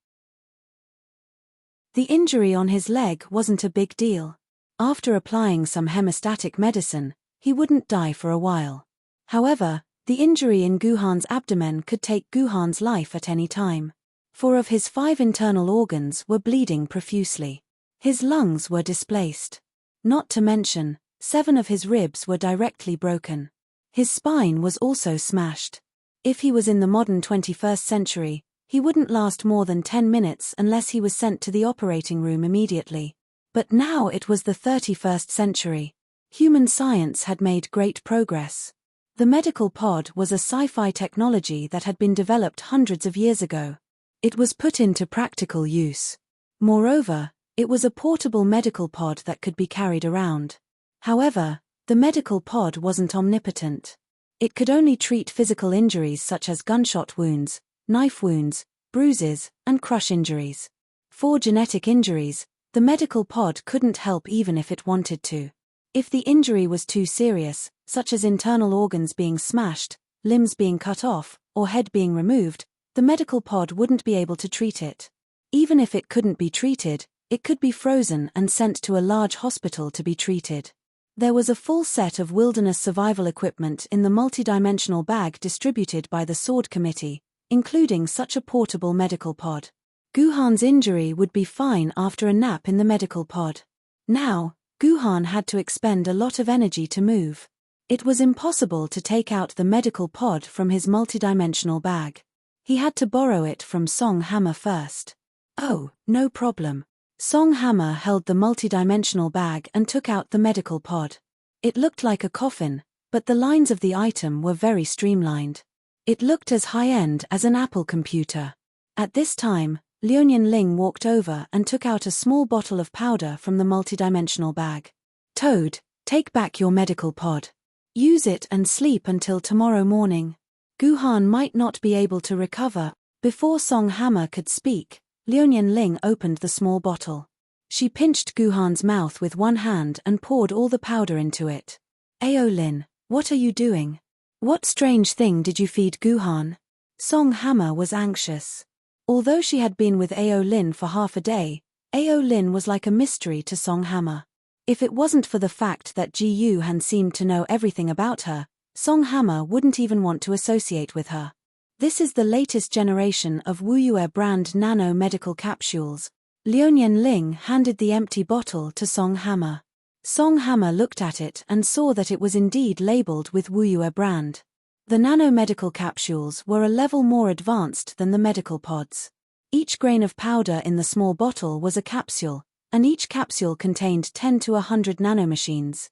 The injury on his leg wasn't a big deal. After applying some hemostatic medicine, he wouldn't die for a while. However, the injury in Guhan's abdomen could take Guhan's life at any time. 4 of his 5 internal organs were bleeding profusely. His lungs were displaced. Not to mention, 7 of his ribs were directly broken. His spine was also smashed. If he was in the modern 21st century, he wouldn't last more than 10 minutes unless he was sent to the operating room immediately. But now it was the 31st century. Human science had made great progress. The medical pod was a sci-fi technology that had been developed hundreds of years ago. It was put into practical use. Moreover, it was a portable medical pod that could be carried around. However, the medical pod wasn't omnipotent. It could only treat physical injuries such as gunshot wounds, knife wounds, bruises, and crush injuries. For genetic injuries, the medical pod couldn't help even if it wanted to. If the injury was too serious, such as internal organs being smashed, limbs being cut off, or head being removed, the medical pod wouldn't be able to treat it. Even if it couldn't be treated, it could be frozen and sent to a large hospital to be treated. There was a full set of wilderness survival equipment in the multidimensional bag distributed by the Sword Committee, including such a portable medical pod. Guhan's injury would be fine after a nap in the medical pod. Now, Guhan had to expend a lot of energy to move. It was impossible to take out the medical pod from his multidimensional bag. He had to borrow it from Song Hammer first. Oh, no problem. Song Hammer held the multidimensional bag and took out the medical pod. It looked like a coffin, but the lines of the item were very streamlined. It looked as high-end as an Apple computer. At this time, Liuonian Ling walked over and took out a small bottle of powder from the multidimensional bag. Toad, Take back your medical pod. Use it and sleep until tomorrow morning. Guhan might not be able to recover. Before Song Hammer could speak, Liuyan Ling opened the small bottle. She pinched Guhan's mouth with one hand and poured all the powder into it. Ao Lin, what are you doing? What strange thing did you feed Guhan? Song Hammer was anxious. Although she had been with Ao Lin for half a day, Ao Lin was like a mystery to Song Hammer. If it wasn't for the fact that Ji Yuhan seemed to know everything about her, Song Hammer wouldn't even want to associate with her. This is the latest generation of Wuyue brand nano medical capsules. Liuyan Ling handed the empty bottle to Song Hammer. Song Hammer looked at it and saw that it was indeed labeled with Wuyue brand. The nano medical capsules were a level more advanced than the medical pods. Each grain of powder in the small bottle was a capsule, and each capsule contained 10 to 100 nanomachines.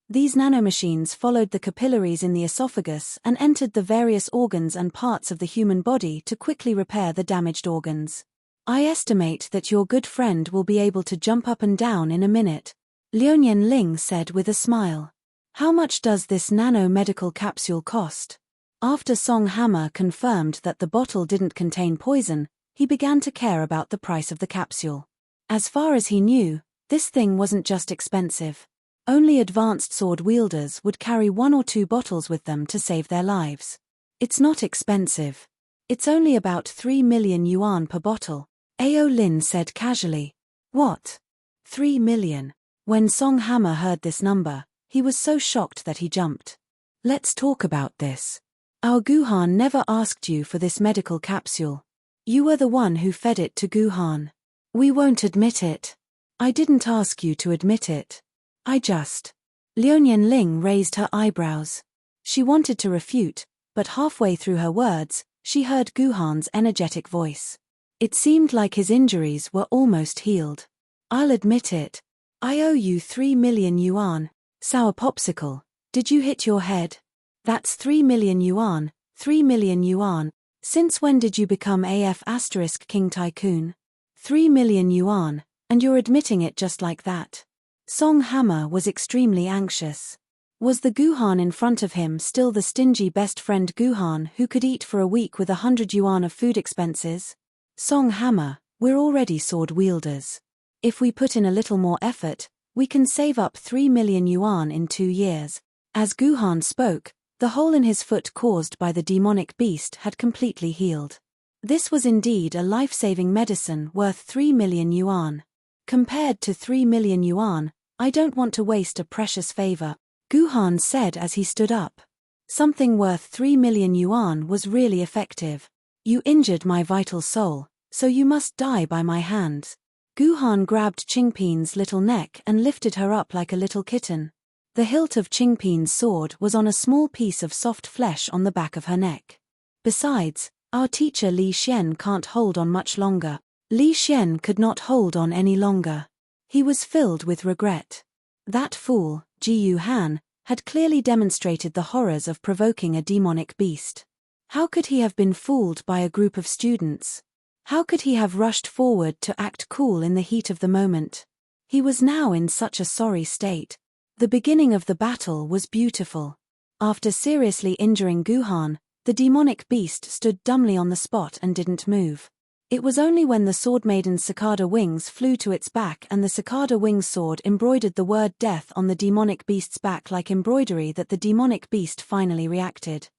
These nanomachines followed the capillaries in the esophagus and entered the various organs and parts of the human body to quickly repair the damaged organs. I estimate that your good friend will be able to jump up and down in a minute, Liuyan Ling said with a smile. How much does this nano-medical capsule cost? After Song Hammer confirmed that the bottle didn't contain poison, he began to care about the price of the capsule. As far as he knew, this thing wasn't just expensive. Only advanced sword wielders would carry 1 or 2 bottles with them to save their lives. It's not expensive. It's only about 3 million yuan per bottle, Ao Lin said casually. What? 3 million? When Song Hammer heard this number, he was so shocked that he jumped. Let's talk about this. Our Guhan never asked you for this medical capsule. You were the one who fed it to Guhan. We won't admit it. I didn't ask you to admit it. I just. Liuyan Ling raised her eyebrows. She wanted to refute, but halfway through her words, she heard Guhan's energetic voice. It seemed like his injuries were almost healed. I'll admit it. I owe you 3 million yuan. Sour popsicle, did you hit your head? That's 3 million yuan, 3 million yuan. Since when did you become AF * King Tycoon? 3 million yuan, and you're admitting it just like that. Song Hammer was extremely anxious. Was the Guhan in front of him still the stingy best friend Guhan who could eat for a week with 100 yuan of food expenses? Song Hammer, we're already sword wielders. If we put in a little more effort, we can save up 3 million yuan in 2 years. As Guhan spoke, the hole in his foot caused by the demonic beast had completely healed. This was indeed a life-saving medicine worth 3 million yuan. Compared to 3 million yuan, I don't want to waste a precious favor, Guhan said as he stood up. Something worth 3 million yuan was really effective. You injured my vital soul, so you must die by my hands. Guhan grabbed Qingpin's little neck and lifted her up like a little kitten. The hilt of Qingpin's sword was on a small piece of soft flesh on the back of her neck. Besides, our teacher Li Xian can't hold on much longer. Li Xian could not hold on any longer. He was filled with regret. That fool, Ji Yuhan, had clearly demonstrated the horrors of provoking a demonic beast. How could he have been fooled by a group of students? How could he have rushed forward to act cool in the heat of the moment? He was now in such a sorry state. The beginning of the battle was beautiful. After seriously injuring Guhan, the demonic beast stood dumbly on the spot and didn't move. It was only when the sword maiden's cicada wings flew to its back and the cicada wings sword embroidered the word death on the demonic beast's back like embroidery that the demonic beast finally reacted.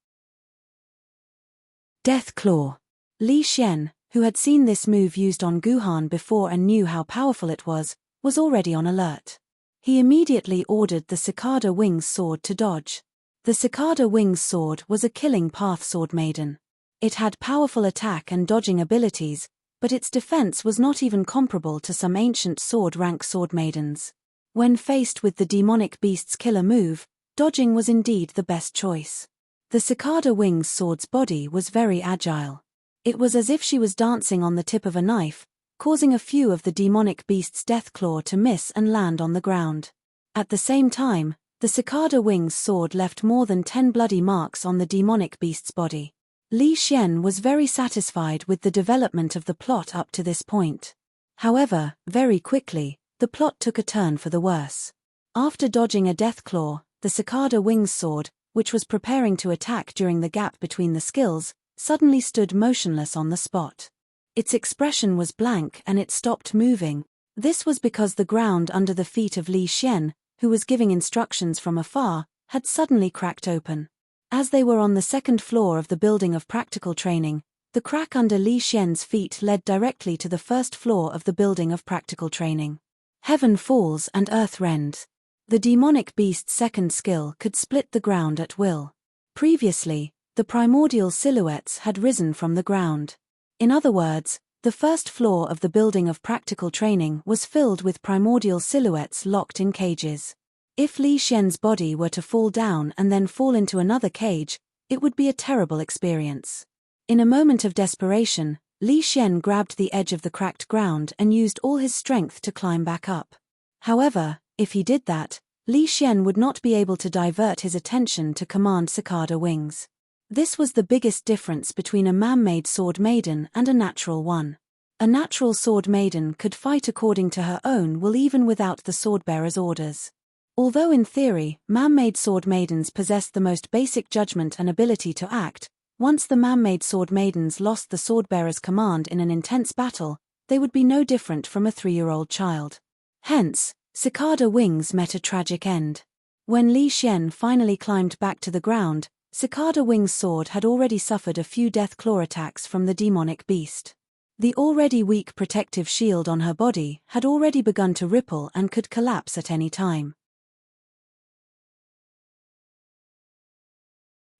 Death Claw. Li Xian, who had seen this move used on Guhan before and knew how powerful it was already on alert. He immediately ordered the cicada wings sword to dodge. The cicada wings sword was a killing path sword maiden. It had powerful attack and dodging abilities, but its defense was not even comparable to some ancient sword-rank sword maidens. When faced with the demonic beast's killer move, dodging was indeed the best choice. The cicada wings sword's body was very agile. It was as if she was dancing on the tip of a knife, causing a few of the demonic beast's death claw to miss and land on the ground. At the same time, the cicada wings sword left more than 10 bloody marks on the demonic beast's body. Li Xian was very satisfied with the development of the plot up to this point. However, very quickly, the plot took a turn for the worse. After dodging a death claw, the cicada wings sword, which was preparing to attack during the gap between the skills, suddenly stood motionless on the spot. Its expression was blank and it stopped moving. This was because the ground under the feet of Li Xian, who was giving instructions from afar, had suddenly cracked open. As they were on the second floor of the building of practical training, the crack under Li Xian's feet led directly to the first floor of the building of practical training. Heaven falls and earth rends. The demonic beast's second skill could split the ground at will. Previously, the primordial silhouettes had risen from the ground. In other words, the first floor of the building of practical training was filled with primordial silhouettes locked in cages. If Li Xian's body were to fall down and then fall into another cage, it would be a terrible experience. In a moment of desperation, Li Xian grabbed the edge of the cracked ground and used all his strength to climb back up. However, if he did that, Li Xian would not be able to divert his attention to command cicada wings. This was the biggest difference between a man-made sword maiden and a natural one. A natural sword maiden could fight according to her own will even without the swordbearer's orders. Although in theory, man-made sword maidens possessed the most basic judgment and ability to act, once the man-made sword maidens lost the swordbearer's command in an intense battle, they would be no different from a 3-year-old child. Hence, cicada wings met a tragic end. When Li Xian finally climbed back to the ground, cicada wings' sword had already suffered a few death claw attacks from the demonic beast. The already weak protective shield on her body had already begun to ripple and could collapse at any time.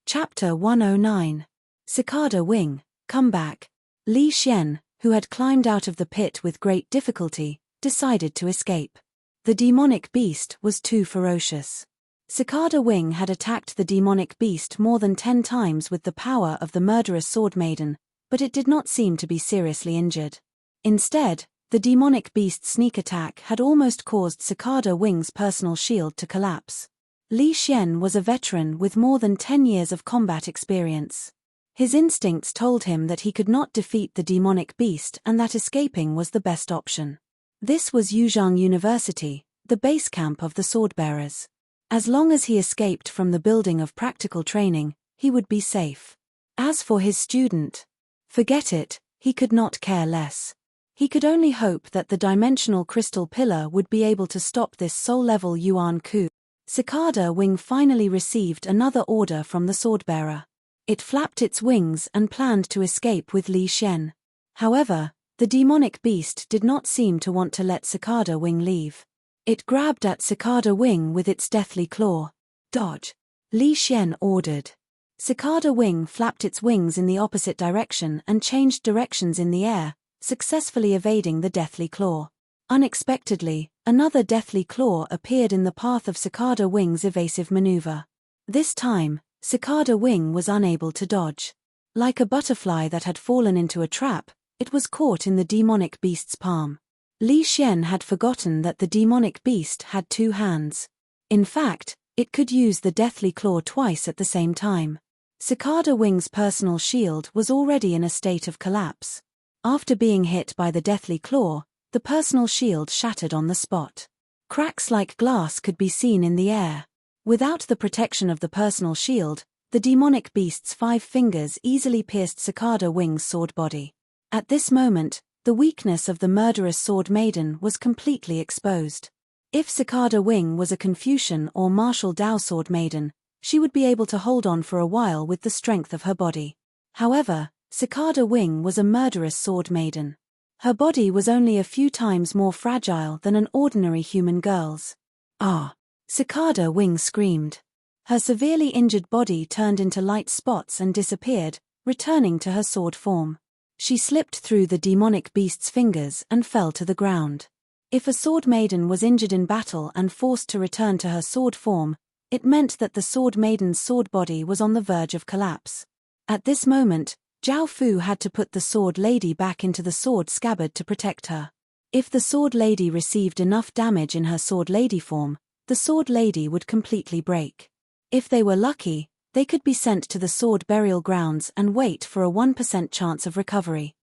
Chapter 109. Cicada Wing, Come Back. Li Xian, who had climbed out of the pit with great difficulty, decided to escape. The demonic beast was too ferocious. Cicada Wing had attacked the demonic beast more than 10 times with the power of the murderous sword maiden, but it did not seem to be seriously injured. Instead, the demonic beast's sneak attack had almost caused Cicada Wing's personal shield to collapse. Li Xian was a veteran with more than 10 years of combat experience. His instincts told him that he could not defeat the demonic beast and that escaping was the best option. This was Yuzhang University, the base camp of the swordbearers. As long as he escaped from the building of practical training, he would be safe. As for his student, forget it, he could not care less. He could only hope that the dimensional crystal pillar would be able to stop this soul-level Yuan coup. Cicada Wing finally received another order from the swordbearer. It flapped its wings and planned to escape with Li Xian. However, the demonic beast did not seem to want to let Cicada Wing leave. It grabbed at Cicada Wing with its deathly claw. Dodge! Li Xian ordered. Cicada Wing flapped its wings in the opposite direction and changed directions in the air, successfully evading the deathly claw. Unexpectedly, another deathly claw appeared in the path of Cicada Wing's evasive maneuver. This time, Cicada Wing was unable to dodge. Like a butterfly that had fallen into a trap, it was caught in the demonic beast's palm. Li Xian had forgotten that the demonic beast had 2 hands. In fact, it could use the deathly claw twice at the same time. Cicada Wing's personal shield was already in a state of collapse. After being hit by the deathly claw, the personal shield shattered on the spot. Cracks like glass could be seen in the air. Without the protection of the personal shield, the demonic beast's 5 fingers easily pierced Cicada Wing's sword body. At this moment, the weakness of the murderous sword maiden was completely exposed. If Cicada Wing was a Confucian or martial Dao sword maiden, she would be able to hold on for a while with the strength of her body. However, Cicada Wing was a murderous sword maiden. Her body was only a few times more fragile than an ordinary human girl's. Ah! Cicada Wing screamed. Her severely injured body turned into light spots and disappeared, returning to her sword form. She slipped through the demonic beast's fingers and fell to the ground. If a sword maiden was injured in battle and forced to return to her sword form, it meant that the sword maiden's sword body was on the verge of collapse. At this moment, Zhao Fu had to put the sword lady back into the sword scabbard to protect her. If the sword lady received enough damage in her sword lady form, the sword lady would completely break. If they were lucky, they could be sent to the sword burial grounds and wait for a 1% chance of recovery.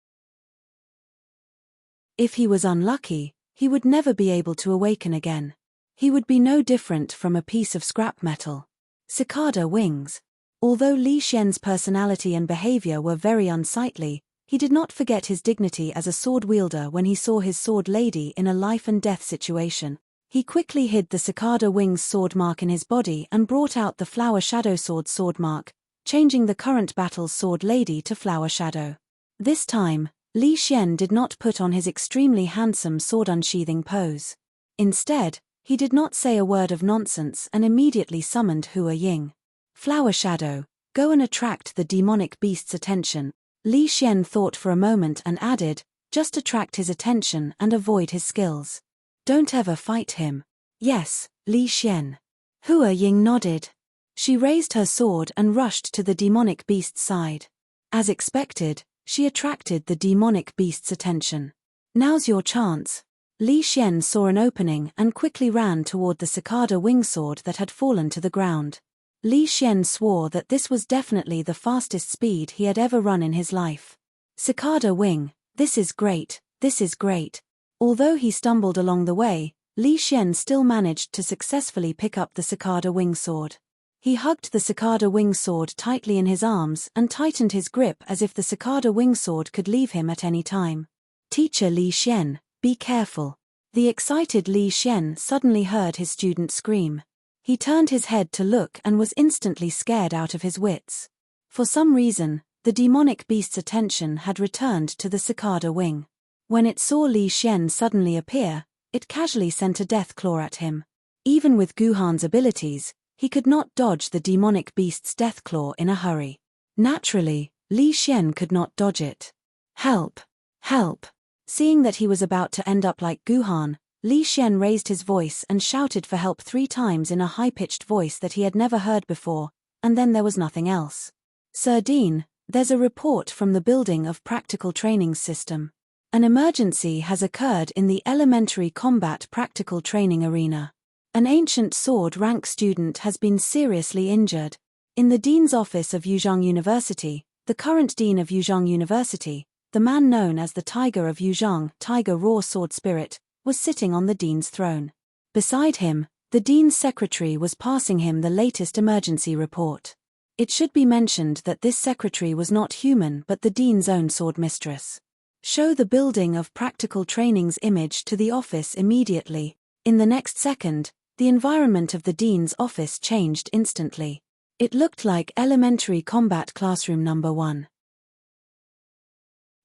If he was unlucky, He would never be able to awaken again. He would be no different from a piece of scrap metal. Cicada wings. Although Li Xian's personality and behavior were very unsightly, he did not forget his dignity as a sword wielder when he saw his sword lady in a life-and-death situation. He quickly hid the cicada wings sword mark in his body and brought out the flower shadow sword mark, changing the current battle's sword lady to flower shadow. This time, Li Xian did not put on his extremely handsome sword unsheathing pose. Instead, he did not say a word of nonsense and immediately summoned Hua Ying. Flower shadow, go and attract the demonic beast's attention. Li Xian thought for a moment and added, just attract his attention and avoid his skills. Don't ever fight him. Yes, Li Xian. Hua Ying nodded. She raised her sword and rushed to the demonic beast's side. As expected, she attracted the demonic beast's attention. Now's your chance. Li Xian saw an opening and quickly ran toward the cicada wing sword that had fallen to the ground. Li Xian swore that this was definitely the fastest speed he had ever run in his life. Cicada wing, this is great, this is great. Although he stumbled along the way, Li Xian still managed to successfully pick up the cicada wing sword. He hugged the cicada wing sword tightly in his arms and tightened his grip as if the cicada wing sword could leave him at any time. Teacher Li Xian, be careful. The excited Li Xian suddenly heard his student scream. He turned his head to look and was instantly scared out of his wits. For some reason, the demonic beast's attention had returned to the cicada wing. When it saw Li Xian suddenly appear, it casually sent a death claw at him. Even with Guhan's abilities, he could not dodge the demonic beast's death claw in a hurry. Naturally, Li Xian could not dodge it. Help! Help! Seeing that he was about to end up like Guhan, Li Xian raised his voice and shouted for help 3 times in a high-pitched voice that he had never heard before, and then there was nothing else. Sir Dean, there's a report from the building of practical training system. An emergency has occurred in the elementary combat practical training arena. An ancient sword rank student has been seriously injured. In the dean's office of Yuzhong University, the current dean of Yuzhong University, the man known as the Tiger of Yuzhong, Tiger Raw Sword Spirit, was sitting on the dean's throne. Beside him, the dean's secretary was passing him the latest emergency report. It should be mentioned that this secretary was not human but the dean's own sword mistress. Show the building of practical training's image to the office immediately. In the next second, the environment of the dean's office changed instantly. It looked like elementary combat classroom number 1.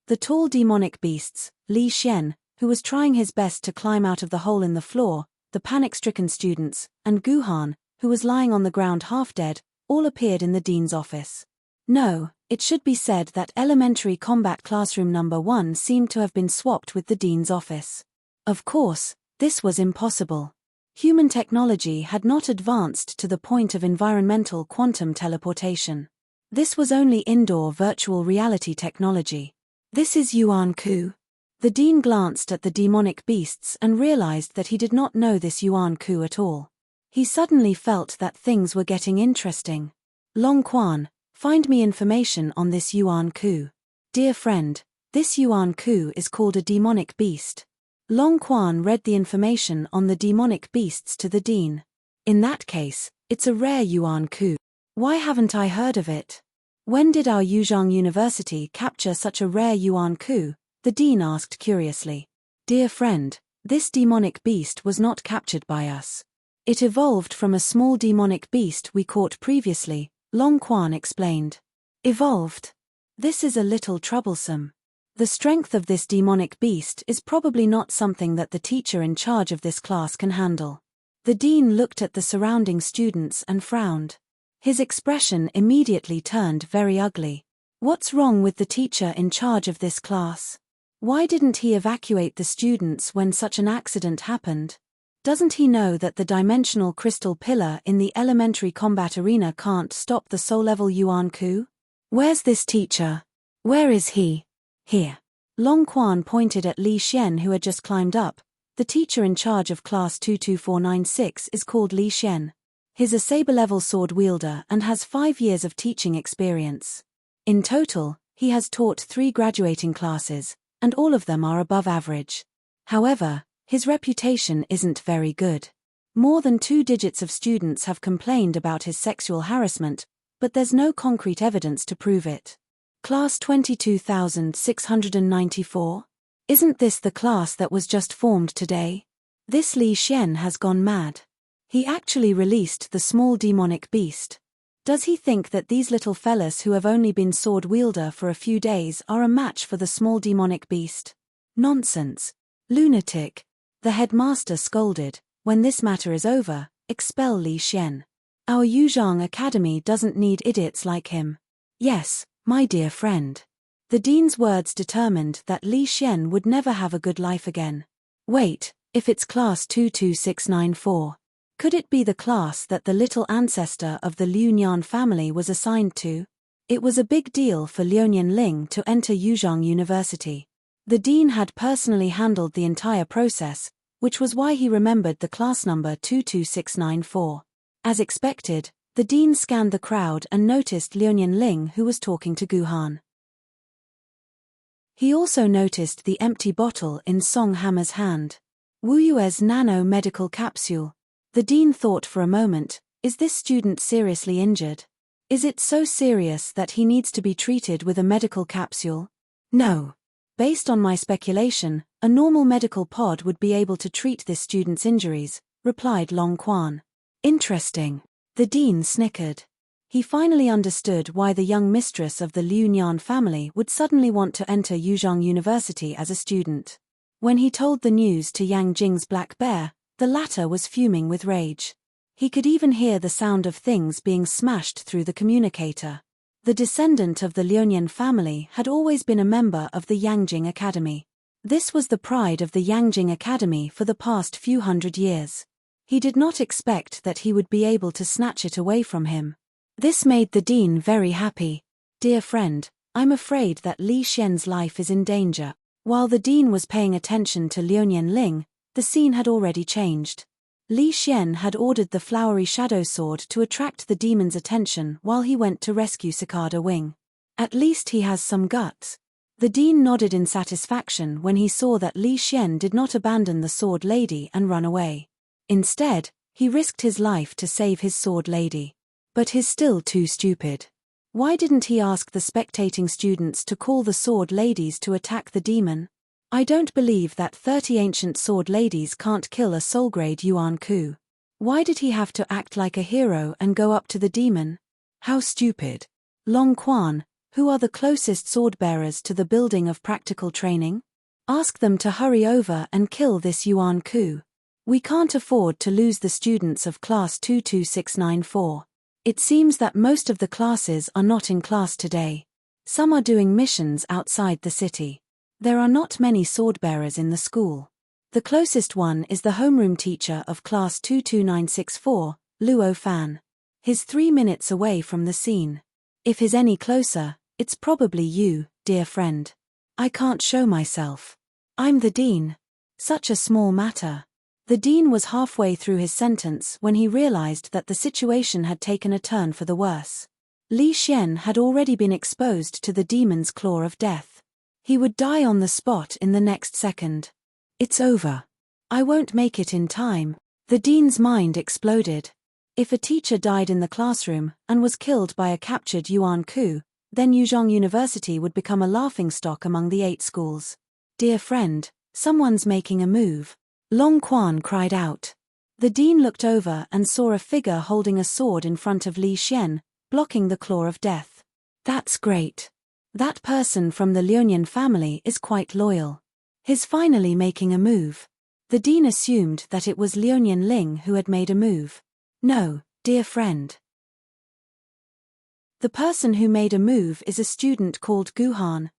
The tall demonic beasts, Li Xian, who was trying his best to climb out of the hole in the floor, the panic-stricken students, and Guhan, who was lying on the ground half-dead, all appeared in the dean's office. No, it should be said that elementary combat classroom number 1 seemed to have been swapped with the dean's office. Of course, this was impossible. Human technology had not advanced to the point of environmental quantum teleportation. This was only indoor virtual reality technology. This is Yuan Ku. The dean glanced at the demonic beasts and realized that he did not know this Yuan Ku at all. He suddenly felt that things were getting interesting. Long Quan, find me information on this Yuan Ku. Dear friend, this Yuan Ku is called a demonic beast. Long Quan read the information on the demonic beasts to the dean. In that case, it's a rare Yuan Ku. Why haven't I heard of it? When did our Yuzhong University capture such a rare Yuan Ku? The dean asked curiously. Dear friend, this demonic beast was not captured by us. It evolved from a small demonic beast we caught previously, Long Quan explained. Evolved? This is a little troublesome. The strength of this demonic beast is probably not something that the teacher in charge of this class can handle. The dean looked at the surrounding students and frowned. His expression immediately turned very ugly. What's wrong with the teacher in charge of this class? Why didn't he evacuate the students when such an accident happened? Doesn't he know that the dimensional crystal pillar in the elementary combat arena can't stop the soul-level Yuan Ku? Where's this teacher? Where is he? Here. Long Quan pointed at Li Xian who had just climbed up. The teacher in charge of class 22496 is called Li Xian. He's a saber-level sword wielder and has 5 years of teaching experience. In total, he has taught 3 graduating classes, and all of them are above average. However, His reputation isn't very good. More than 2 digits of students have complained about his sexual harassment, but there's no concrete evidence to prove it. Class 22,694? Isn't this the class that was just formed today? This Li Xian has gone mad. He actually released the small demonic beast. Does he think that these little fellas who have only been sword wielder for a few days are a match for the small demonic beast? Nonsense. Lunatic. The headmaster scolded. When this matter is over, expel Li Xian. Our Yuzhang Academy doesn't need idiots like him. Yes, my dear friend. The dean's words determined that Li Xian would never have a good life again. Wait, if it's class 22694. Could it be the class that the little ancestor of the Liu Nian family was assigned to? It was a big deal for Liuonian Ling to enter Yuzhang University. The dean had personally handled the entire process, which was why he remembered the class number 22694. As expected, the dean scanned the crowd and noticed Liuonian Ling, who was talking to Guhan. He also noticed the empty bottle in Song Hammer's hand. Wu Yue's nano medical capsule. The dean thought for a moment, is this student seriously injured? Is it so serious that he needs to be treated with a medical capsule? No. Based on my speculation, a normal medical pod would be able to treat this student's injuries, replied Long Quan. Interesting. The dean snickered. He finally understood why the young mistress of the Liu Nian family would suddenly want to enter Yuzhang University as a student. When he told the news to Yang Jing's black bear, the latter was fuming with rage. He could even hear the sound of things being smashed through the communicator. The descendant of the Liuonian family had always been a member of the Yangjing Academy. This was the pride of the Yangjing Academy for the past few hundred years. He did not expect that he would be able to snatch it away from him. This made the dean very happy. Dear friend, I'm afraid that Li Xian's life is in danger. While the dean was paying attention to Liuonian Ling, the scene had already changed. Li Xian had ordered the flowery shadow sword to attract the demon's attention while he went to rescue Cicada Wing. At least he has some guts. The dean nodded in satisfaction when he saw that Li Xian did not abandon the sword lady and run away. Instead, he risked his life to save his sword lady. But he's still too stupid. Why didn't he ask the spectating students to call the sword ladies to attack the demon? I don't believe that 30 ancient sword ladies can't kill a soul-grade Yuan Ku. Why did he have to act like a hero and go up to the demon? How stupid. Long Quan, who are the closest sword-bearers to the building of practical training? Ask them to hurry over and kill this Yuan Ku. We can't afford to lose the students of class 22694. It seems that most of the classes are not in class today. Some are doing missions outside the city. There are not many sword-bearers in the school. The closest one is the homeroom teacher of class 22964, Luo Fan. He's 3 minutes away from the scene. If he's any closer, it's probably you, dear friend. I can't show myself. I'm the dean. Such a small matter. The dean was halfway through his sentence when he realized that the situation had taken a turn for the worse. Li Xian had already been exposed to the demon's claw of death. He would die on the spot in the next second. It's over. I won't make it in time. The dean's mind exploded. If a teacher died in the classroom and was killed by a captured Yuan Ku, then Yuzhang University would become a laughingstock among the 8 schools. Dear friend, someone's making a move. Long Quan cried out. The dean looked over and saw a figure holding a sword in front of Li Xian, blocking the claw of death. That's great. That person from the Liuonian family is quite loyal. He's finally making a move. The dean assumed that it was Liuonian Ling who had made a move. No, dear friend. The person who made a move is a student called Guhan.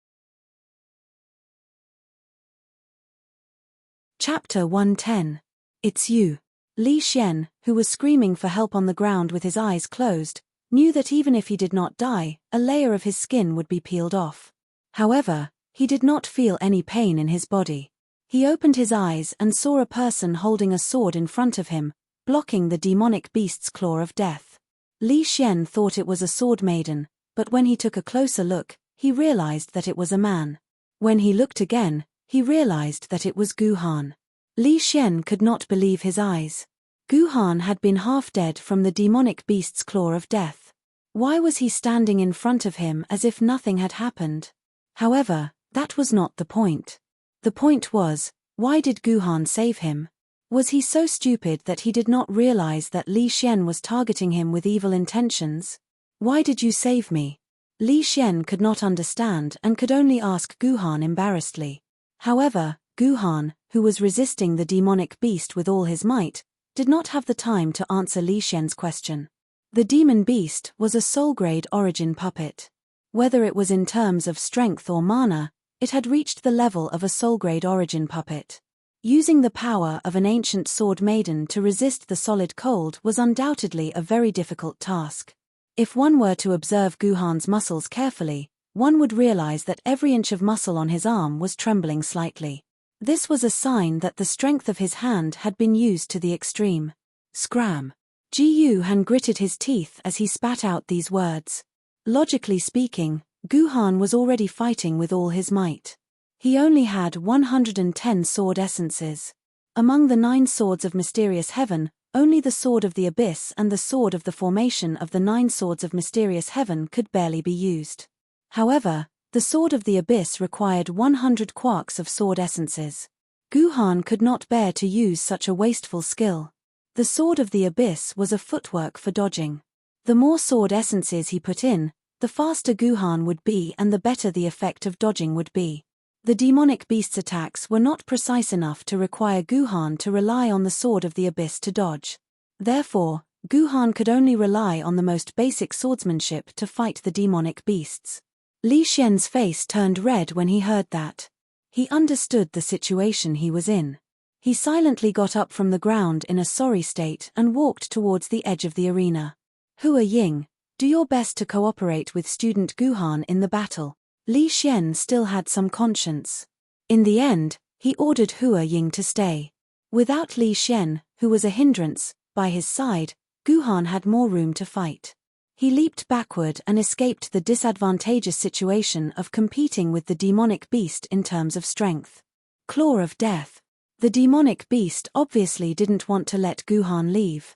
Chapter 110. It's you. Li Xian, who was screaming for help on the ground with his eyes closed, knew that even if he did not die, a layer of his skin would be peeled off. However, he did not feel any pain in his body. He opened his eyes and saw a person holding a sword in front of him, blocking the demonic beast's claw of death. Li Xian thought it was a sword maiden, but when he took a closer look, he realized that it was a man. When he looked again, he realized that it was Guhan. Li Xian could not believe his eyes. Guhan had been half dead from the demonic beast's claw of death. Why was he standing in front of him as if nothing had happened? However, that was not the point. The point was, why did Guhan save him? Was he so stupid that he did not realize that Li Xian was targeting him with evil intentions? Why did you save me? Li Xian could not understand and could only ask Guhan embarrassedly. However, Guhan, who was resisting the demonic beast with all his might, did not have the time to answer Li Xian's question. The demon beast was a soul-grade origin puppet. Whether it was in terms of strength or mana, it had reached the level of a soul-grade origin puppet. Using the power of an ancient sword maiden to resist the solid cold was undoubtedly a very difficult task. If one were to observe Guhan's muscles carefully, one would realize that every inch of muscle on his arm was trembling slightly. This was a sign that the strength of his hand had been used to the extreme. Scram! Guhan gritted his teeth as he spat out these words. Logically speaking, Guhan was already fighting with all his might. He only had 110 sword essences. Among the 9 swords of mysterious heaven, only the Sword of the Abyss and the Sword of the Formation of the 9 swords of mysterious heaven could barely be used. However, the Sword of the Abyss required 100 quarks of sword essences. Guhan could not bear to use such a wasteful skill. The Sword of the Abyss was a footwork for dodging. The more sword essences he put in, the faster Guhan would be and the better the effect of dodging would be. The demonic beast's attacks were not precise enough to require Guhan to rely on the Sword of the Abyss to dodge. Therefore, Guhan could only rely on the most basic swordsmanship to fight the demonic beasts. Li Xian's face turned red when he heard that. He understood the situation he was in. He silently got up from the ground in a sorry state and walked towards the edge of the arena. Hua Ying, do your best to cooperate with student Guhan in the battle. Li Xian still had some conscience. In the end, he ordered Hua Ying to stay. Without Li Xian, who was a hindrance, by his side, Guhan had more room to fight. He leaped backward and escaped the disadvantageous situation of competing with the demonic beast in terms of strength. Claw of Death. The demonic beast obviously didn't want to let Guhan leave.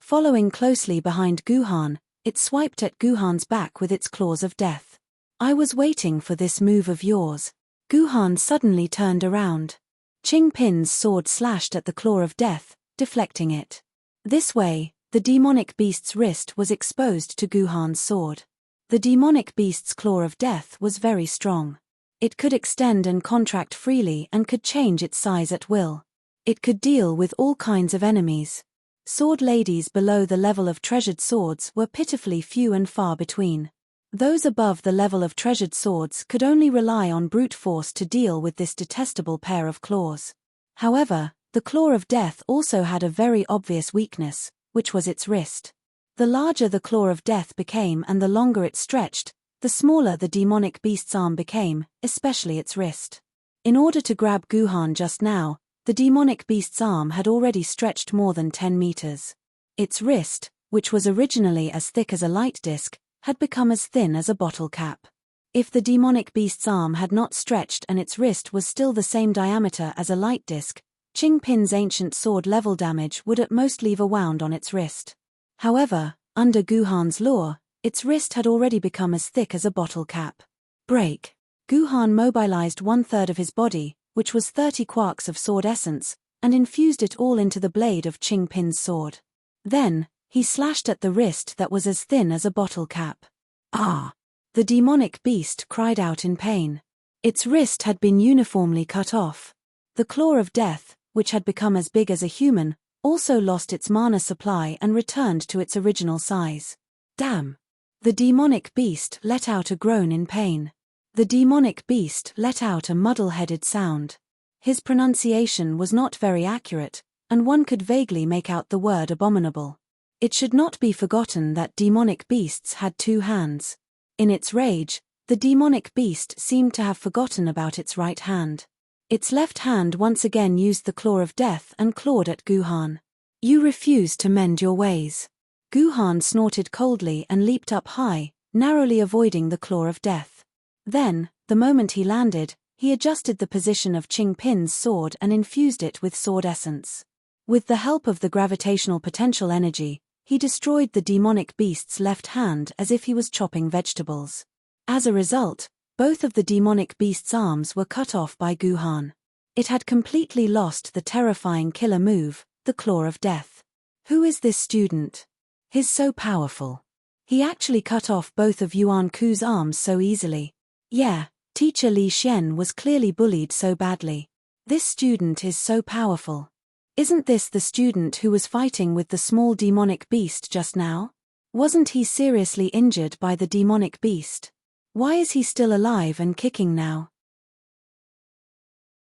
Following closely behind Guhan, it swiped at Guhan's back with its claws of death. I was waiting for this move of yours. Guhan suddenly turned around. Qing Pin's sword slashed at the claw of death, deflecting it. This way, the demonic beast's wrist was exposed to Guhan's sword. The demonic beast's claw of death was very strong. It could extend and contract freely and could change its size at will. It could deal with all kinds of enemies. Sword ladies below the level of treasured swords were pitifully few and far between. Those above the level of treasured swords could only rely on brute force to deal with this detestable pair of claws. However, the claw of death also had a very obvious weakness, which was its wrist. The larger the claw of death became and the longer it stretched, the smaller the demonic beast's arm became, especially its wrist. In order to grab Guhan just now, the demonic beast's arm had already stretched more than 10 meters. Its wrist, which was originally as thick as a light disc, had become as thin as a bottle cap. If the demonic beast's arm had not stretched and its wrist was still the same diameter as a light disc, Qing Pin's ancient sword level damage would at most leave a wound on its wrist. However, under Guhan's law, its wrist had already become as thick as a bottle cap. Break. Guhan mobilized 1/3 of his body, which was 30 quarks of sword essence, and infused it all into the blade of Qing Pin's sword. Then, he slashed at the wrist that was as thin as a bottle cap. Ah! The demonic beast cried out in pain. Its wrist had been uniformly cut off. The claw of death, which had become as big as a human, also lost its mana supply and returned to its original size. Damn! The demonic beast let out a groan in pain. The demonic beast let out a muddle-headed sound. His pronunciation was not very accurate, and one could vaguely make out the word abominable. It should not be forgotten that demonic beasts had 2 hands. In its rage, the demonic beast seemed to have forgotten about its right hand. Its left hand once again used the claw of death and clawed at Guhan. You refuse to mend your ways. Guhan snorted coldly and leaped up high, narrowly avoiding the claw of death. Then, the moment he landed, He adjusted the position of Qing Pin's sword and infused it with sword essence. With the help of the gravitational potential energy, he destroyed the demonic beast's left hand as if he was chopping vegetables. As a result, both of the demonic beast's arms were cut off by Guhan. It had completely lost the terrifying killer move, the Claw of Death. Who is this student? He's so powerful. He actually cut off both of Yuan Ku's arms so easily. Yeah, teacher Li Xian was clearly bullied so badly. This student is so powerful. Isn't this the student who was fighting with the small demonic beast just now? Wasn't he seriously injured by the demonic beast? Why is he still alive and kicking now?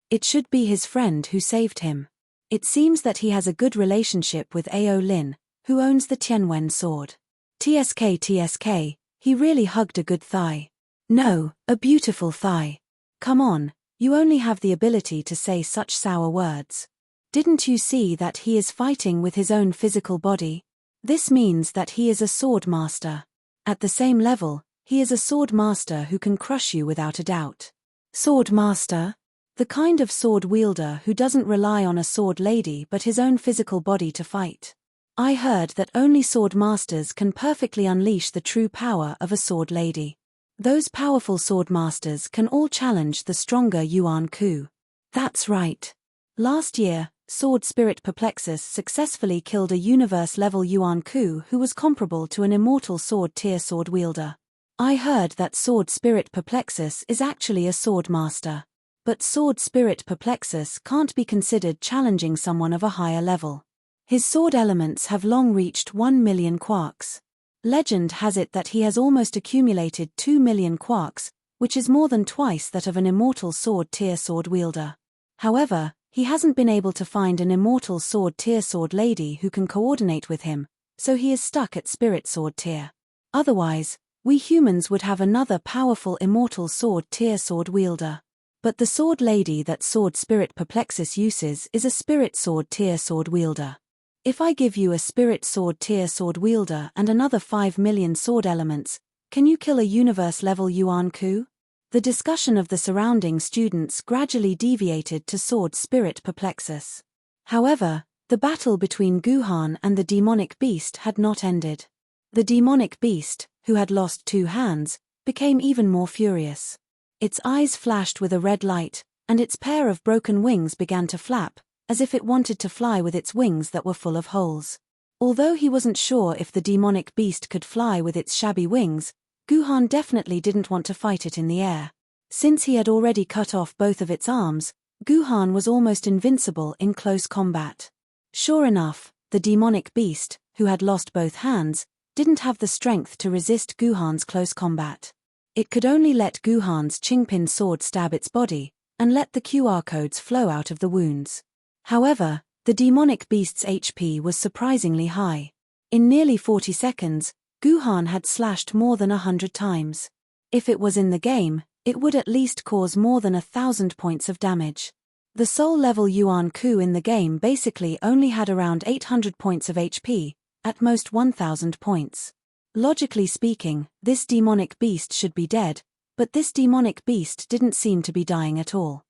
It should be his friend who saved him. It seems that he has a good relationship with Ao Lin, who owns the Tianwen sword. TSK, he really hugged a good thigh. No, a beautiful thigh. Come on, you only have the ability to say such sour words. Didn't you see that he is fighting with his own physical body? This means that he is a sword master. At the same level, he is a sword master who can crush you without a doubt. Sword master? The kind of sword wielder who doesn't rely on a sword lady but his own physical body to fight. I heard that only sword masters can perfectly unleash the true power of a sword lady. Those powerful sword masters can all challenge the stronger Yuan Ku. That's right. Last year, Sword Spirit Perplexus successfully killed a universe-level Yuan Ku who was comparable to an immortal sword-tier sword wielder. I heard that Sword Spirit Perplexus is actually a sword master. But Sword Spirit Perplexus can't be considered challenging someone of a higher level. His sword elements have long reached 1 million quarks. Legend has it that he has almost accumulated 2 million quarks, which is more than twice that of an immortal sword-tier sword wielder. However, he hasn't been able to find an immortal sword-tier sword lady who can coordinate with him, so he is stuck at spirit sword tier. Otherwise, we humans would have another powerful immortal sword-tier sword wielder. But the sword lady that Sword Spirit Perplexus uses is a spirit sword-tier sword wielder. If I give you a spirit sword-tier sword wielder and another 5 million sword elements, can you kill a universe-level Yuan Ku? The discussion of the surrounding students gradually deviated to Sword Spirit Perplexus. However, the battle between Guhan and the demonic beast had not ended. The demonic beast, who had lost 2 hands, became even more furious. Its eyes flashed with a red light, and its pair of broken wings began to flap, as if it wanted to fly with its wings that were full of holes. Although he wasn't sure if the demonic beast could fly with its shabby wings, Guhan definitely didn't want to fight it in the air. Since he had already cut off both of its arms, Guhan was almost invincible in close combat. Sure enough, the demonic beast, who had lost both hands, didn't have the strength to resist Guhan's close combat. It could only let Guhan's Qingpin sword stab its body, and let the QR codes flow out of the wounds. However, the demonic beast's HP was surprisingly high. In nearly 40 seconds, Guhan had slashed more than 100 times. If it was in the game, it would at least cause more than 1,000 points of damage. The soul-level Yuan Ku in the game basically only had around 800 points of HP, at most 1,000 points. Logically speaking, this demonic beast should be dead, but this demonic beast didn't seem to be dying at all.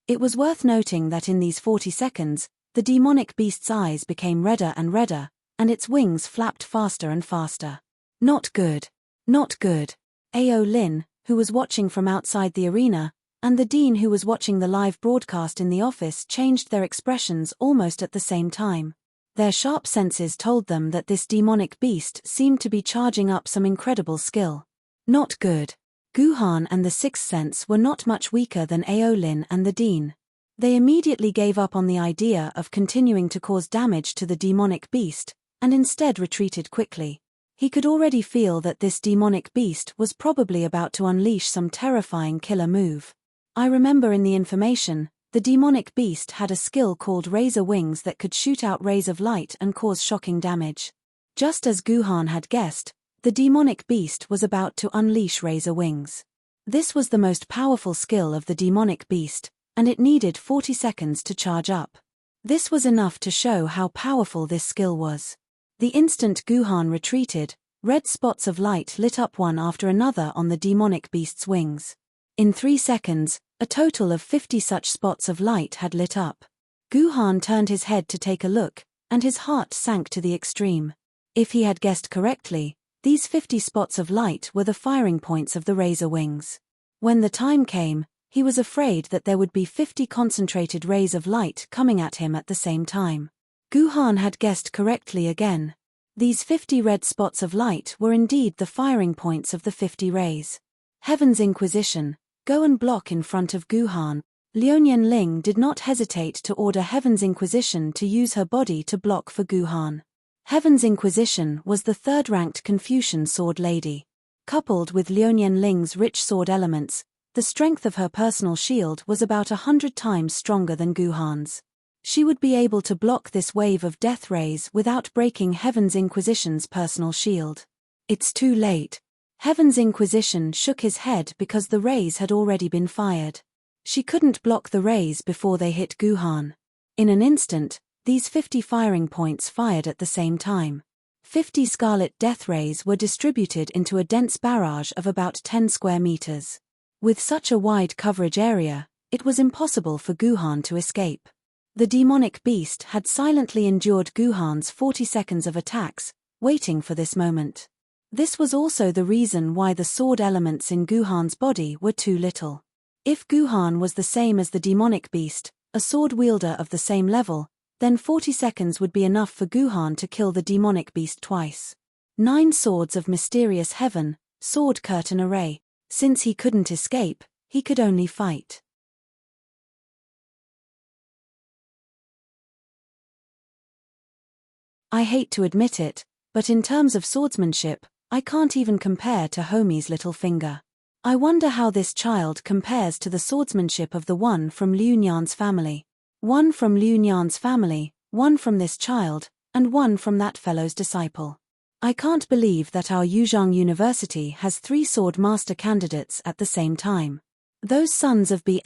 It was worth noting that in these 40 seconds, the demonic beast's eyes became redder and redder, and its wings flapped faster and faster. Not good. Not good. Ao Lin, who was watching from outside the arena, and the dean who was watching the live broadcast in the office changed their expressions almost at the same time. Their sharp senses told them that this demonic beast seemed to be charging up some incredible skill. Not good. Guhan and the Sixth Sense were not much weaker than Ao Lin and the dean. They immediately gave up on the idea of continuing to cause damage to the demonic beast, and instead retreated quickly. He could already feel that this demonic beast was probably about to unleash some terrifying killer move. I remember in the information, the demonic beast had a skill called Razor Wings that could shoot out rays of light and cause shocking damage. Just as Guhan had guessed, the demonic beast was about to unleash Razor Wings. This was the most powerful skill of the demonic beast, and it needed 40 seconds to charge up. This was enough to show how powerful this skill was. The instant Guhan retreated, red spots of light lit up one after another on the demonic beast's wings. In 3 seconds, a total of 50 such spots of light had lit up. Guhan turned his head to take a look, and his heart sank to the extreme. If he had guessed correctly, these 50 spots of light were the firing points of the razor wings. When the time came, he was afraid that there would be 50 concentrated rays of light coming at him at the same time. Guhan had guessed correctly again. These 50 red spots of light were indeed the firing points of the 50 rays. Heaven's Inquisition, go and block in front of Guhan. Liuyan Ling did not hesitate to order Heaven's Inquisition to use her body to block for Guhan. Heaven's Inquisition was the third-ranked Confucian sword lady. Coupled with Liuyan Ling's rich sword elements, the strength of her personal shield was about 100 times stronger than Guhan's. She would be able to block this wave of death rays without breaking Heaven's Inquisition's personal shield. It's too late. Heaven's Inquisition shook his head because the rays had already been fired. She couldn't block the rays before they hit Guhan. In an instant, these 50 firing points fired at the same time. 50 scarlet death rays were distributed into a dense barrage of about 10 square meters. With such a wide coverage area, it was impossible for Guhan to escape. The demonic beast had silently endured Guhan's 40 seconds of attacks, waiting for this moment. This was also the reason why the sword elements in Guhan's body were too little. If Guhan was the same as the demonic beast, a sword wielder of the same level, then 40 seconds would be enough for Guhan to kill the demonic beast twice. 9 swords of mysterious heaven, sword curtain array. Since he couldn't escape, he could only fight. I hate to admit it, but in terms of swordsmanship, I can't even compare to Homie's little finger. I wonder how this child compares to the swordsmanship of the one from Liuyan's family. One from Liuyan's family, one from this child, and one from that fellow's disciple. I can't believe that our Yuzhong University has 3 sword master candidates at the same time. Those sons of B**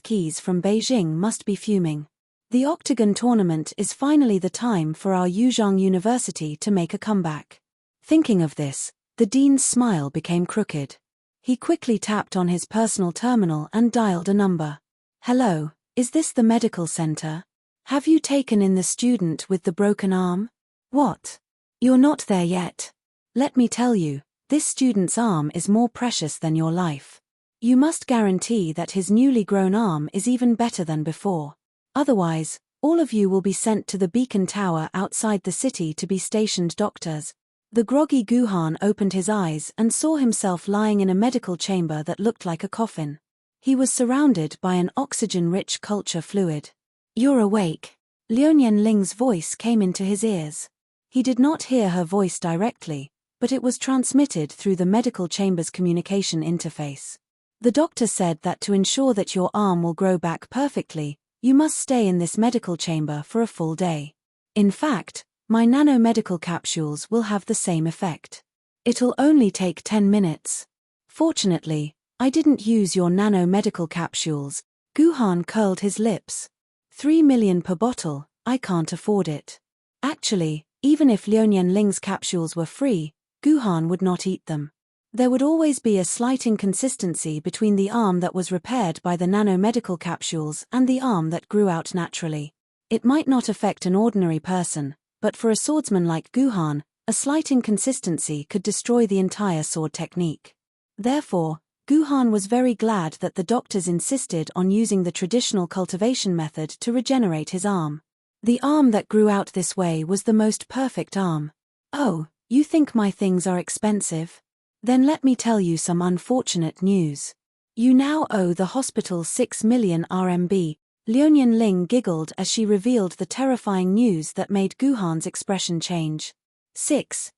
keys from Beijing must be fuming. The Octagon tournament is finally the time for our Yuzhong University to make a comeback. Thinking of this, the dean's smile became crooked. He quickly tapped on his personal terminal and dialed a number. Hello, is this the medical center? Have you taken in the student with the broken arm? What? You're not there yet. Let me tell you, this student's arm is more precious than your life. You must guarantee that his newly grown arm is even better than before. Otherwise, all of you will be sent to the beacon tower outside the city to be stationed doctors. The groggy Guhan opened his eyes and saw himself lying in a medical chamber that looked like a coffin. He was surrounded by an oxygen-rich culture fluid. You're awake. Liuyan Ling's voice came into his ears. He did not hear her voice directly, but it was transmitted through the medical chamber's communication interface. The doctor said that to ensure that your arm will grow back perfectly, you must stay in this medical chamber for a full day. In fact, my nanomedical capsules will have the same effect. It'll only take 10 minutes. Fortunately, I didn't use your nanomedical capsules. Guhan curled his lips. 3 million per bottle, I can't afford it. Actually, even if Liuyan Ling's capsules were free, Guhan would not eat them. There would always be a slight inconsistency between the arm that was repaired by the nanomedical capsules and the arm that grew out naturally. It might not affect an ordinary person, but for a swordsman like Guhan, a slight inconsistency could destroy the entire sword technique. Therefore, Guhan was very glad that the doctors insisted on using the traditional cultivation method to regenerate his arm. The arm that grew out this way was the most perfect arm. Oh, you think my things are expensive? Then let me tell you some unfortunate news. You now owe the hospital 6 million RMB. Liuyan Ling giggled as she revealed the terrifying news that made Guhan's expression change. 6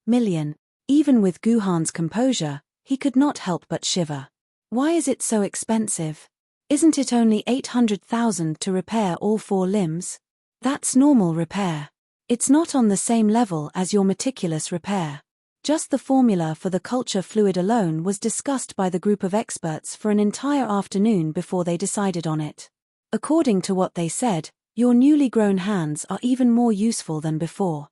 million. Even with Guhan's composure, he could not help but shiver. Why is it so expensive? Isn't it only 800,000 to repair all 4 limbs? That's normal repair. It's not on the same level as your meticulous repair. Just the formula for the culture fluid alone was discussed by the group of experts for an entire afternoon before they decided on it. According to what they said, your newly grown hands are even more useful than before.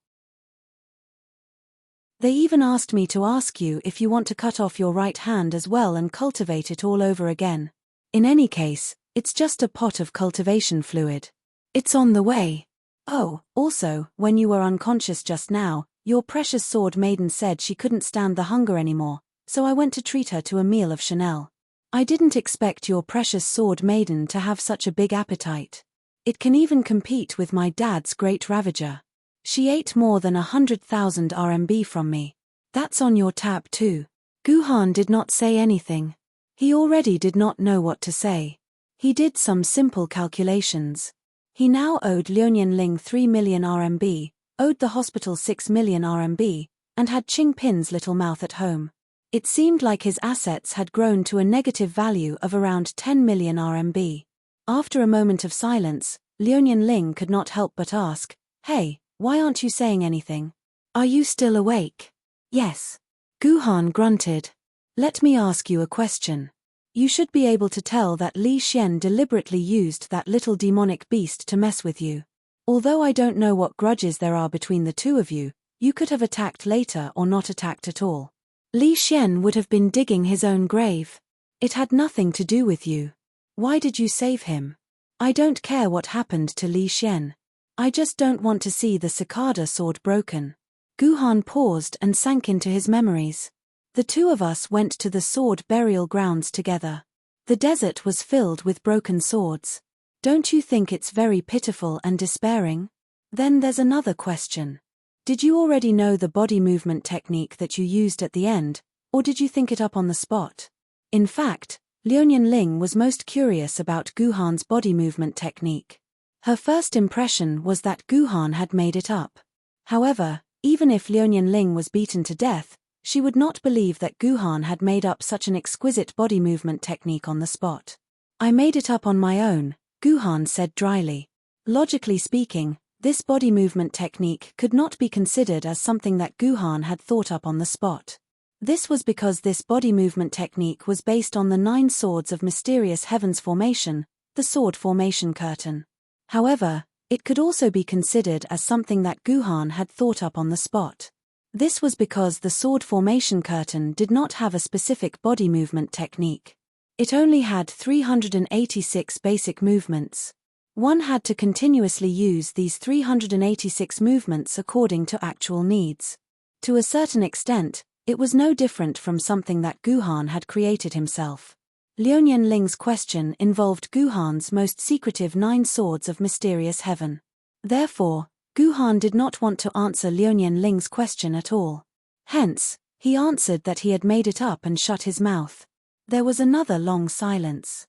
They even asked me to ask you if you want to cut off your right hand as well and cultivate it all over again. In any case, it's just a pot of cultivation fluid. It's on the way. Oh, also, when you were unconscious just now, your precious sword Maiden said she couldn't stand the hunger anymore, so I went to treat her to a meal of Chanel. I didn't expect your precious sword Maiden to have such a big appetite. It can even compete with my dad's great Ravager. She ate more than 100,000 RMB from me. That's on your tab too. Guhan did not say anything. He already did not know what to say. He did some simple calculations. He now owed Liuyan Ling 3 million RMB, owed the hospital 6 million RMB, and had Qing Pin's little mouth at home. It seemed like his assets had grown to a negative value of around 10 million RMB. After a moment of silence, Liuyan Ling could not help but ask, "Hey, why aren't you saying anything? Are you still awake?" "Yes." Guhan grunted. "Let me ask you a question. You should be able to tell that Li Xian deliberately used that little demonic beast to mess with you. Although I don't know what grudges there are between the two of you, you could have attacked later or not attacked at all. Li Xian would have been digging his own grave. It had nothing to do with you. Why did you save him? I don't care what happened to Li Xian. I just don't want to see the cicada sword broken." Guhan paused and sank into his memories. The two of us went to the sword burial grounds together. The desert was filled with broken swords. Don't you think it's very pitiful and despairing? Then there's another question. Did you already know the body movement technique that you used at the end, or did you think it up on the spot? In fact, Liuyan Ling was most curious about Guhan's body movement technique. Her first impression was that Guhan had made it up. However, even if Liuyan Ling was beaten to death, she would not believe that Guhan had made up such an exquisite body movement technique on the spot. "I made it up on my own," Guhan said dryly. Logically speaking, this body movement technique could not be considered as something that Guhan had thought up on the spot. This was because this body movement technique was based on the 9 swords of mysterious heavens formation, the sword formation curtain. However, it could also be considered as something that Guhan had thought up on the spot. This was because the sword formation curtain did not have a specific body movement technique. It only had 386 basic movements. One had to continuously use these 386 movements according to actual needs. To a certain extent, it was no different from something that Guhan had created himself. Liuyan Ling's question involved Guhan's most secretive 9 swords of mysterious heaven. Therefore, Guhan did not want to answer Liuyan Ling's question at all. Hence, he answered that he had made it up and shut his mouth. There was another long silence.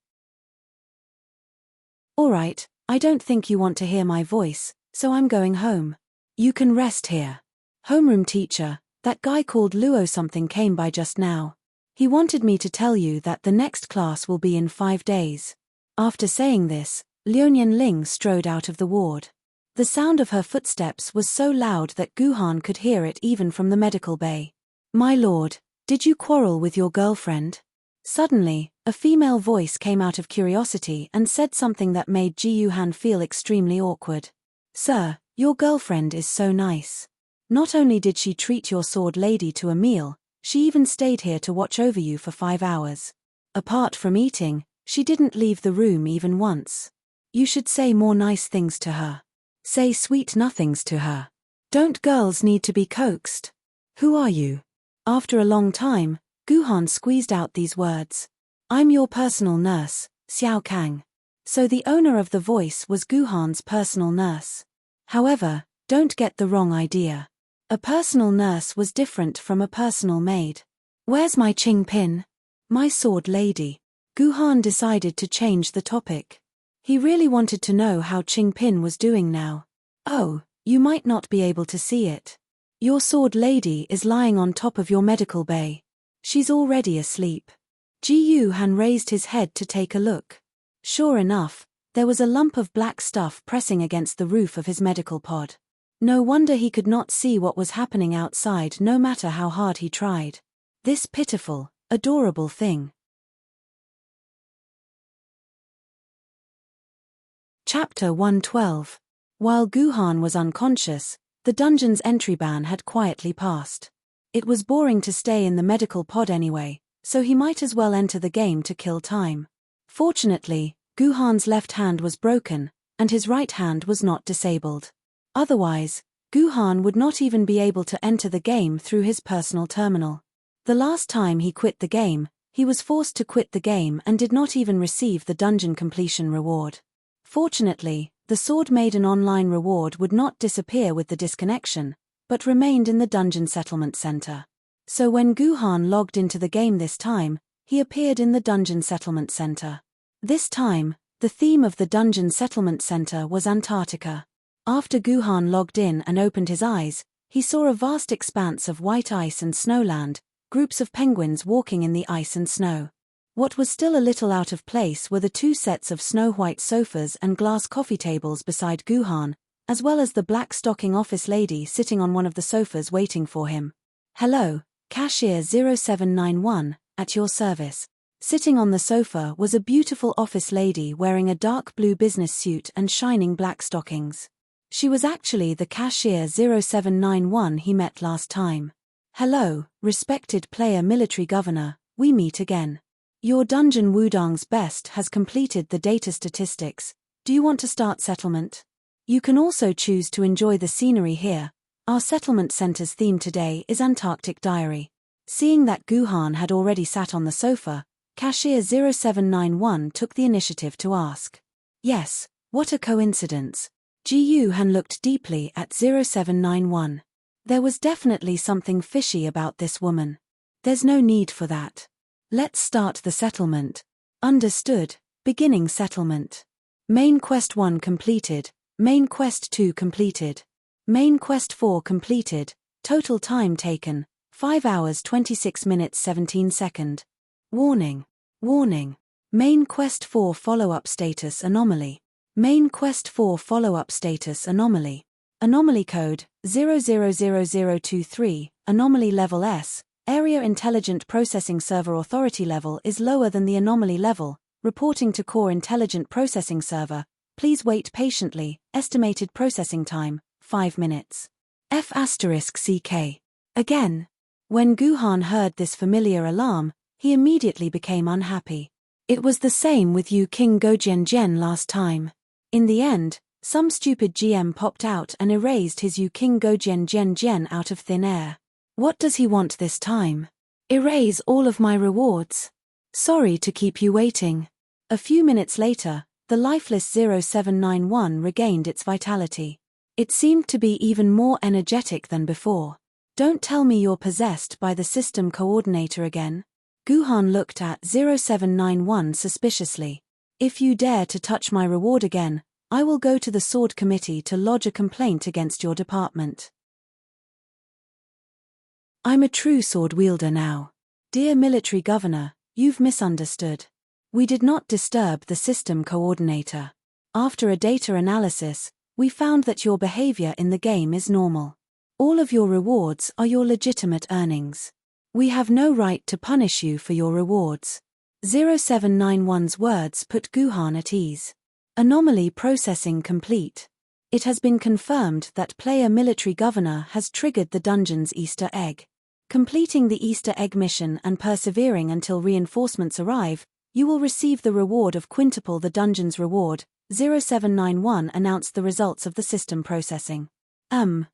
"Alright, I don't think you want to hear my voice, so I'm going home. You can rest here. Homeroom teacher, that guy called Luo something came by just now. He wanted me to tell you that the next class will be in 5 days." After saying this, Liuyan Ling strode out of the ward. The sound of her footsteps was so loud that Guhan could hear it even from the medical bay. "My lord, did you quarrel with your girlfriend?" Suddenly, a female voice came out of curiosity and said something that made Ji Yuhan feel extremely awkward. "Sir, your girlfriend is so nice. Not only did she treat your sword lady to a meal, she even stayed here to watch over you for 5 hours. Apart from eating, she didn't leave the room even once. You should say more nice things to her. Say sweet nothings to her. Don't girls need to be coaxed? Who are you?" After a long time, Guhan squeezed out these words. "I'm your personal nurse, Xiao Kang." So the owner of the voice was Guhan's personal nurse. However, don't get the wrong idea. A personal nurse was different from a personal maid. "Where's my Qing Pin? My sword lady?" Guhan decided to change the topic. He really wanted to know how Qing Pin was doing now. "Oh, you might not be able to see it. Your sword lady is lying on top of your medical bay. She's already asleep." Ji Yuhan raised his head to take a look. Sure enough, there was a lump of black stuff pressing against the roof of his medical pod. No wonder he could not see what was happening outside no matter how hard he tried. This pitiful, adorable thing. Chapter 112. While Guhan was unconscious, the dungeon's entry ban had quietly passed. It was boring to stay in the medical pod anyway, so he might as well enter the game to kill time. Fortunately, Guhan's left hand was broken, and his right hand was not disabled. Otherwise, Guhan would not even be able to enter the game through his personal terminal. The last time he quit the game, he was forced to quit the game and did not even receive the dungeon completion reward. Fortunately, the Sword Maiden online reward would not disappear with the disconnection, but remained in the dungeon settlement center. So when Guhan logged into the game this time, he appeared in the dungeon settlement center. This time, the theme of the dungeon settlement center was Antarctica. After Guhan logged in and opened his eyes, he saw a vast expanse of white ice and snowland, groups of penguins walking in the ice and snow. What was still a little out of place were the 2 sets of snow-white sofas and glass coffee tables beside Guhan, as well as the black stocking office lady sitting on one of the sofas waiting for him. "Hello, Cashier 0791, at your service." Sitting on the sofa was a beautiful office lady wearing a dark blue business suit and shining black stockings. She was actually the Cashier 0791 he met last time. "Hello, respected player military governor, we meet again. Your dungeon Wudong's best has completed the data statistics. Do you want to start settlement? You can also choose to enjoy the scenery here. Our settlement center's theme today is Antarctic Diary." Seeing that Guhan had already sat on the sofa, Cashier 0791 took the initiative to ask. "Yes, what a coincidence." Guhan looked deeply at 0791. There was definitely something fishy about this woman. "There's no need for that. Let's start the settlement." "Understood. Beginning settlement. Main Quest 1 completed. Main Quest 2 completed. Main Quest 4 completed. Total time taken, 5 hours 26 minutes 17 seconds. Warning. Warning. Main Quest 4 follow-up status anomaly. Main Quest 4 follow-up status anomaly. Anomaly code 000023, anomaly level S, Area Intelligent Processing Server authority level is lower than the anomaly level, reporting to Core Intelligent Processing Server. Please wait patiently, estimated processing time, 5 minutes. F*CK. Again. When Guhan heard this familiar alarm, he immediately became unhappy. It was the same with Yu King Gojianjian last time. In the end, some stupid GM popped out and erased his Yu King Gojianjian out of thin air. What does he want this time? Erase all of my rewards. Sorry to keep you waiting. A few minutes later, the lifeless 0791 regained its vitality. It seemed to be even more energetic than before. "Don't tell me you're possessed by the system coordinator again." Guhan looked at 0791 suspiciously. "If you dare to touch my reward again, I will go to the Sword Committee to lodge a complaint against your department. I'm a true sword wielder now. Dear military governor, you've misunderstood. We did not disturb the system coordinator. After a data analysis, we found that your behavior in the game is normal. All of your rewards are your legitimate earnings. We have no right to punish you for your rewards." 0791's words put Guhan at ease. Anomaly processing complete. It has been confirmed that player military governor has triggered the dungeon's Easter egg. Completing the Easter egg mission and persevering until reinforcements arrive, you will receive the reward of quintuple the dungeon's reward. 0791 announced the results of the system processing.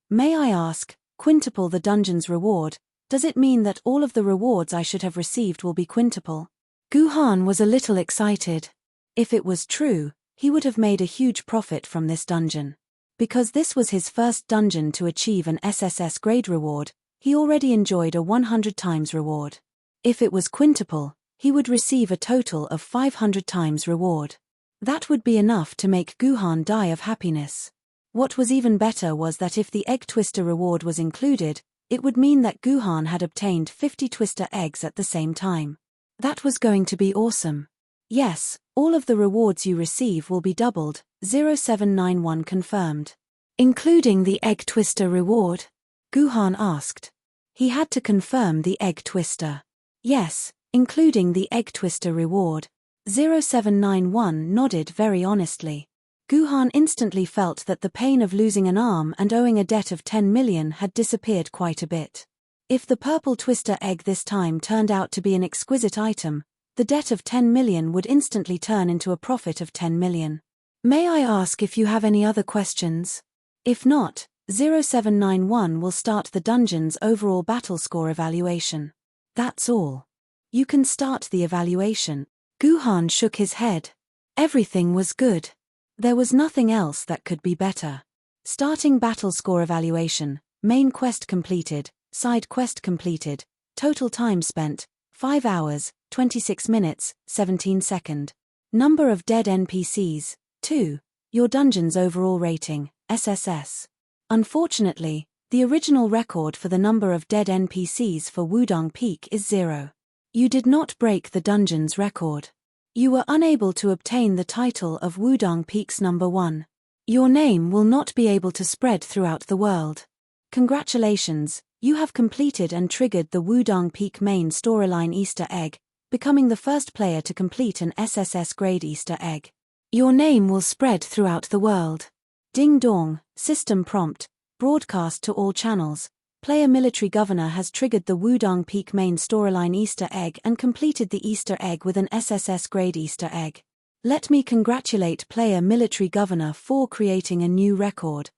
May I ask, quintuple the dungeon's reward, does it mean that all of the rewards I should have received will be quintuple? Guhan was a little excited. If it was true, he would have made a huge profit from this dungeon. Because this was his first dungeon to achieve an SSS grade reward, he already enjoyed a 100 times reward. If it was quintuple, he would receive a total of 500 times reward. That would be enough to make Guhan die of happiness. What was even better was that if the egg twister reward was included, it would mean that Guhan had obtained 50 twister eggs at the same time. That was going to be awesome. Yes, all of the rewards you receive will be doubled, 0791 confirmed. Including the egg twister reward? Guhan asked. He had to confirm the egg twister. Yes, including the egg twister reward. 0791 nodded very honestly. Guhan instantly felt that the pain of losing an arm and owing a debt of 10 million had disappeared quite a bit. If the purple twister egg this time turned out to be an exquisite item, the debt of 10 million would instantly turn into a profit of 10 million. May I ask if you have any other questions? If not, 0791 will start the dungeon's overall battle score evaluation. That's all. You can start the evaluation. Guhan shook his head. Everything was good. There was nothing else that could be better. Starting battle score evaluation, main quest completed, side quest completed, total time spent, 5 hours, 26 minutes, 17 seconds. Number of dead NPCs, 2. Your dungeon's overall rating, SSS. Unfortunately, the original record for the number of dead NPCs for Wudong Peak is 0. You did not break the dungeon's record. You were unable to obtain the title of Wudong Peak's number 1. Your name will not be able to spread throughout the world. Congratulations, you have completed and triggered the Wudong Peak main storyline Easter egg, becoming the first player to complete an SSS grade Easter egg. Your name will spread throughout the world. Ding dong, system prompt, broadcast to all channels. Player military governor has triggered the Wudong Peak main storyline Easter egg and completed the Easter egg with an SSS grade Easter egg. Let me congratulate player military governor for creating a new record.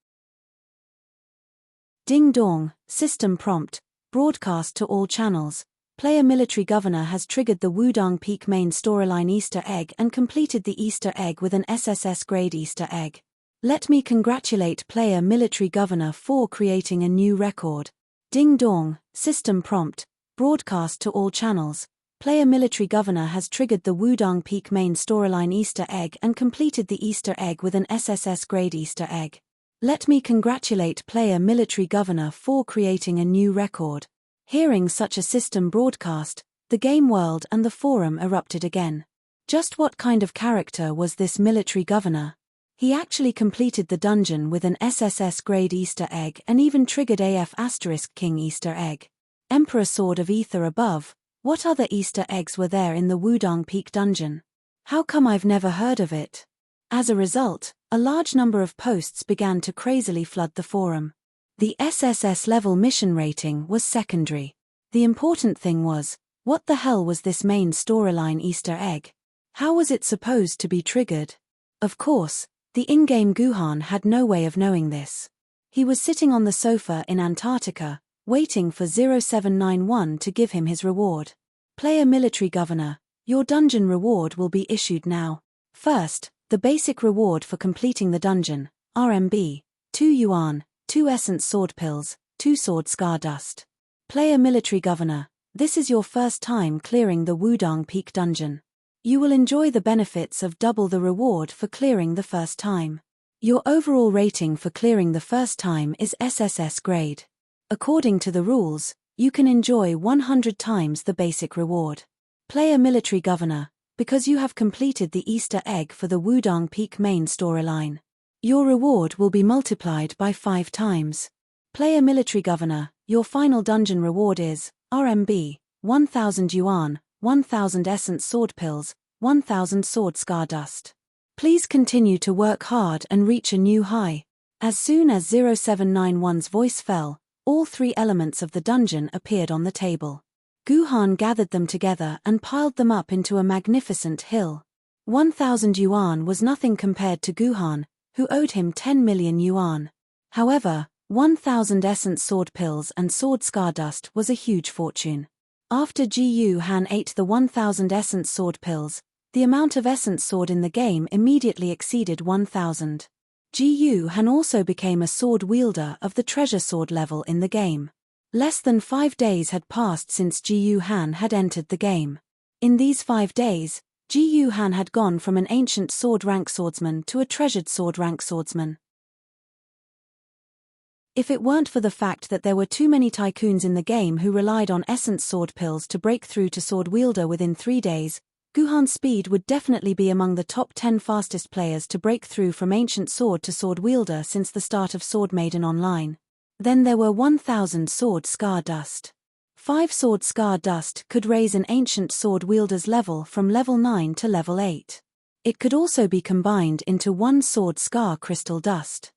Ding dong, system prompt, broadcast to all channels. Player military governor has triggered the Wudong Peak main storyline Easter egg and completed the Easter egg with an SSS grade Easter egg. Let me congratulate player military governor for creating a new record. Ding dong, system prompt, broadcast to all channels. Player military governor has triggered the Wudong Peak main storyline Easter egg and completed the Easter egg with an SSS grade Easter egg. Let me congratulate player military governor for creating a new record. Hearing such a system broadcast, the game world and the forum erupted again. Just what kind of character was this military governor? He actually completed the dungeon with an SSS grade Easter egg and even triggered AF * King Easter egg. Emperor Sword of Ether above, what other Easter eggs were there in the Wudong Peak dungeon? How come I've never heard of it? As a result, a large number of posts began to crazily flood the forum. The SSS level mission rating was secondary. The important thing was, what the hell was this main storyline Easter egg? How was it supposed to be triggered? Of course, the in-game Guhan had no way of knowing this. He was sitting on the sofa in Antarctica, waiting for 0791 to give him his reward. Player military governor, your dungeon reward will be issued now. First, the basic reward for completing the dungeon, RMB, 2 yuan, 2 essence sword pills, 2 sword scar dust. Player military governor, this is your first time clearing the Wudong Peak dungeon. You will enjoy the benefits of double the reward for clearing the first time. Your overall rating for clearing the first time is SSS grade. According to the rules, you can enjoy 100 times the basic reward. Player military governor, because you have completed the Easter egg for the Wudong Peak main storyline. Your reward will be multiplied by 5 times. Player military governor, your final dungeon reward is RMB, 1000 yuan, 1000 essence sword pills, 1000 sword scar dust. Please continue to work hard and reach a new high. As soon as 0791's voice fell, all 3 elements of the dungeon appeared on the table. Guhan gathered them together and piled them up into a magnificent hill. 1000 yuan was nothing compared to Guhan, who owed him 10 million yuan. However, 1000 essence sword pills and sword scar dust was a huge fortune. After Gu Han ate the 1000 essence sword pills, the amount of essence sword in the game immediately exceeded 1000. Gu Han also became a sword wielder of the treasure sword level in the game. Less than 5 days had passed since Gu Han had entered the game. In these 5 days, Gu Han had gone from an ancient sword rank swordsman to a treasured sword rank swordsman. If it weren't for the fact that there were too many tycoons in the game who relied on essence sword pills to break through to sword wielder within 3 days, Guhan's speed would definitely be among the top 10 fastest players to break through from ancient sword to sword wielder since the start of Sword Maiden Online. Then there were 1000 sword scar dust. 5 sword scar dust could raise an ancient sword wielder's level from level 9 to level 8. It could also be combined into 1 sword scar crystal dust.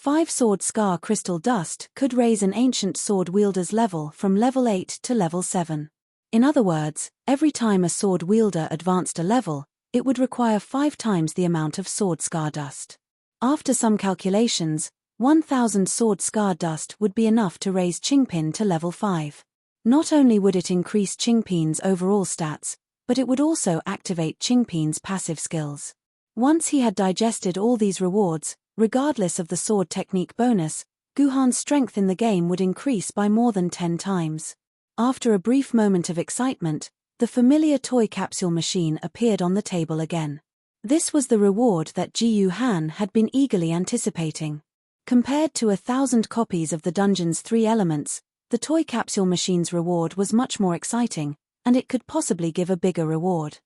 5 sword scar crystal dust could raise an ancient sword wielder's level from level 8 to level 7. In other words, every time a sword wielder advanced a level, it would require 5 times the amount of sword scar dust. After some calculations, 1,000 sword scar dust would be enough to raise Qingpin to level 5. Not only would it increase Qingpin's overall stats, but it would also activate Qingpin's passive skills. Once he had digested all these rewards, regardless of the sword technique bonus, Guhan's strength in the game would increase by more than 10 times. After a brief moment of excitement, the familiar toy capsule machine appeared on the table again. This was the reward that Ji Han had been eagerly anticipating. Compared to 1,000 copies of the dungeon's 3 elements, the toy capsule machine's reward was much more exciting, and it could possibly give a bigger reward.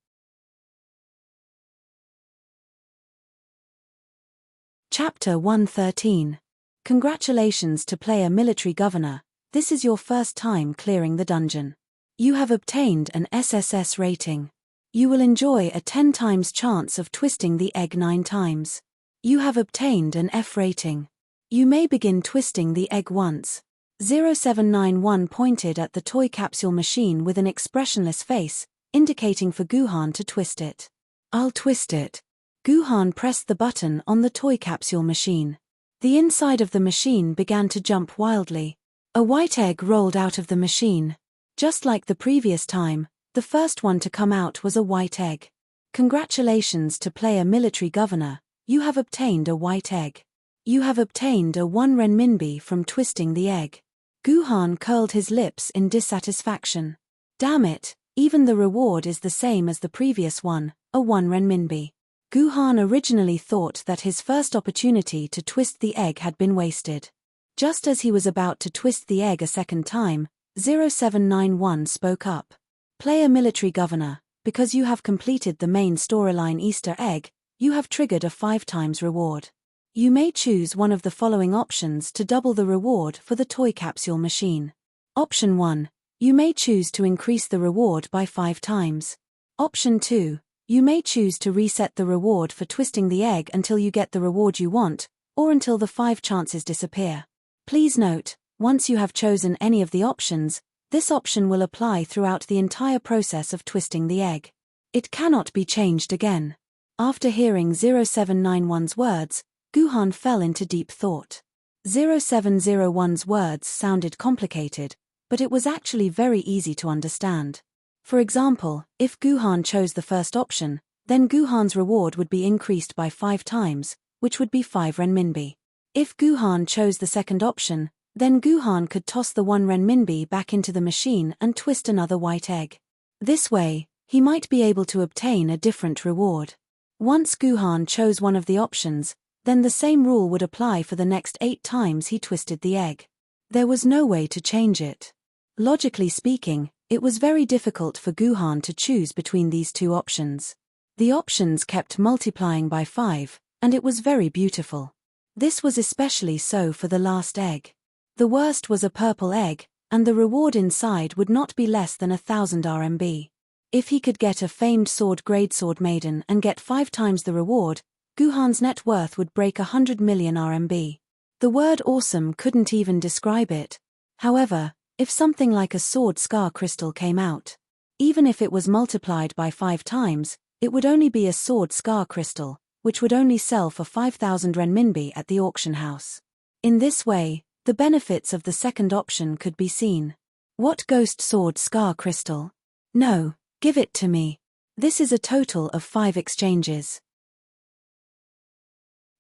Chapter 113. Congratulations to player Military Governor, this is your first time clearing the dungeon. You have obtained an SSS rating. You will enjoy a 10 times chance of twisting the egg 9 times. You have obtained an F rating. You may begin twisting the egg once. 0791 pointed at the toy capsule machine with an expressionless face, indicating for Guhan to twist it. I'll twist it. Guhan pressed the button on the toy capsule machine. The inside of the machine began to jump wildly. A white egg rolled out of the machine. Just like the previous time, the first one to come out was a white egg. Congratulations to player Military Governor, you have obtained a white egg. You have obtained a 1 renminbi from twisting the egg. Guhan curled his lips in dissatisfaction. Damn it, even the reward is the same as the previous one, a 1 renminbi. Guhan originally thought that his first opportunity to twist the egg had been wasted. Just as he was about to twist the egg a second time, 0791 spoke up. Player Military Governor, because you have completed the main storyline Easter egg, you have triggered a 5 times reward. You may choose one of the following options to double the reward for the toy capsule machine. Option 1. You may choose to increase the reward by 5 times. Option 2. You may choose to reset the reward for twisting the egg until you get the reward you want, or until the 5 chances disappear. Please note, once you have chosen any of the options, this option will apply throughout the entire process of twisting the egg. It cannot be changed again. After hearing 0791's words, Guhan fell into deep thought. 0701's words sounded complicated, but it was actually very easy to understand. For example, if Guhan chose the first option, then Guhan's reward would be increased by 5 times, which would be 5 renminbi. If Guhan chose the second option, then Guhan could toss the 1 renminbi back into the machine and twist another white egg. This way, he might be able to obtain a different reward. Once Guhan chose one of the options, then the same rule would apply for the next 8 times he twisted the egg. There was no way to change it. Logically speaking, it was very difficult for Guhan to choose between these 2 options. The options kept multiplying by 5, and it was very beautiful. This was especially so for the last egg. The worst was a purple egg, and the reward inside would not be less than 1,000 RMB. If he could get a famed sword greatsword Maiden and get 5 times the reward, Guhan's net worth would break 100 million RMB. The word awesome couldn't even describe it. However, if something like a sword scar crystal came out, even if it was multiplied by 5 times, it would only be a sword scar crystal, which would only sell for 5,000 renminbi at the auction house. In this way, the benefits of the second option could be seen. What ghost sword scar crystal? No, give it to me. This is a total of 5 exchanges.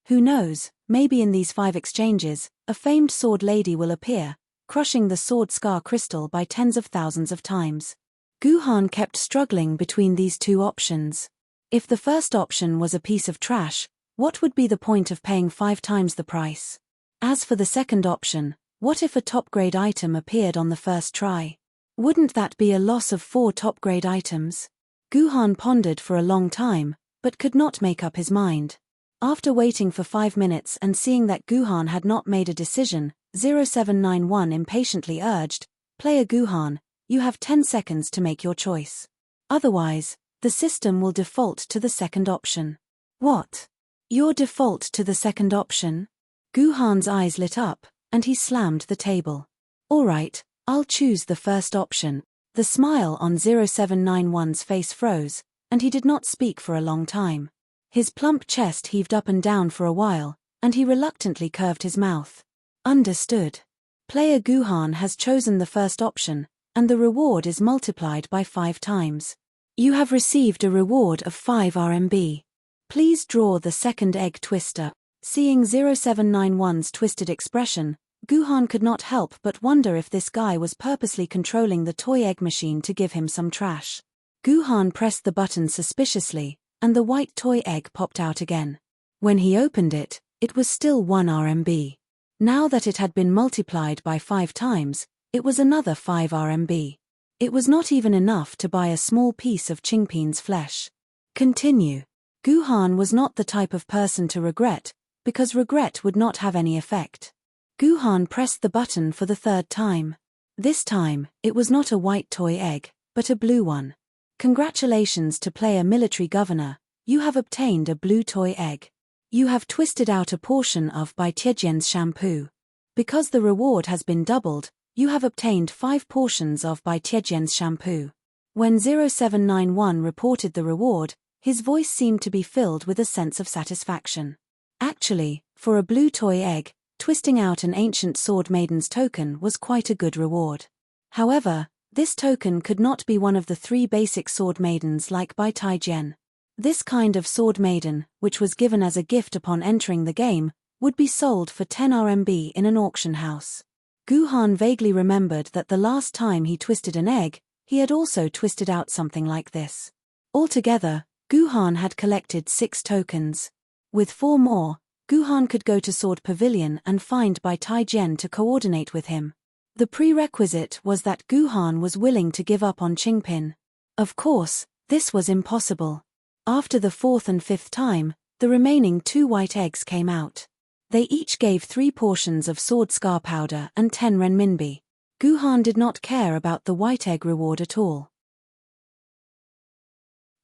Who knows, maybe in these 5 exchanges, a famed sword lady will appear, crushing the sword scar crystal by tens of thousands of times. Guhan kept struggling between these 2 options. If the first option was a piece of trash, what would be the point of paying 5 times the price? As for the second option, what if a top-grade item appeared on the first try? Wouldn't that be a loss of 4 top-grade items? Guhan pondered for a long time, but could not make up his mind. After waiting for 5 minutes and seeing that Guhan had not made a decision, 0791 impatiently urged, "Player Guhan, you have 10 seconds to make your choice. Otherwise, the system will default to the second option." What? Your default to the second option? Guhan's eyes lit up, and he slammed the table. All right, I'll choose the first option. The smile on 0791's face froze, and he did not speak for a long time. His plump chest heaved up and down for a while, and he reluctantly curved his mouth. Understood. Player Guhan has chosen the first option, and the reward is multiplied by 5 times. You have received a reward of 5 RMB. Please draw the second egg twister. Seeing 0791's twisted expression, Guhan could not help but wonder if this guy was purposely controlling the toy egg machine to give him some trash. Guhan pressed the button suspiciously, and the white toy egg popped out again. When he opened it, it was still 1 RMB. Now that it had been multiplied by 5 times, it was another 5 RMB. It was not even enough to buy a small piece of Qingpin's flesh. Continue. Guhan was not the type of person to regret, because regret would not have any effect. Guhan pressed the button for the 3rd time. This time, it was not a white toy egg, but a blue one. Congratulations to player military governor, you have obtained a blue toy egg. You have twisted out a portion of Bai Tiejian's shampoo. Because the reward has been doubled, you have obtained 5 portions of Bai Tiejian's shampoo. When 0791 reported the reward, his voice seemed to be filled with a sense of satisfaction. Actually, for a blue toy egg, twisting out an ancient sword maiden's token was quite a good reward. However, this token could not be one of the 3 basic sword maidens like Bai Taijian. This kind of sword maiden, which was given as a gift upon entering the game, would be sold for 10 RMB in an auction house. Guhan vaguely remembered that the last time he twisted an egg, he had also twisted out something like this. Altogether, Guhan had collected 6 tokens. With 4 more, Guhan could go to Sword Pavilion and find Bai Taijian to coordinate with him. The prerequisite was that Guhan was willing to give up on Qingpin. Of course, this was impossible. After the 4th and 5th time, the remaining 2 white eggs came out. They each gave 3 portions of sword scar powder and 10 renminbi. Guhan did not care about the white egg reward at all.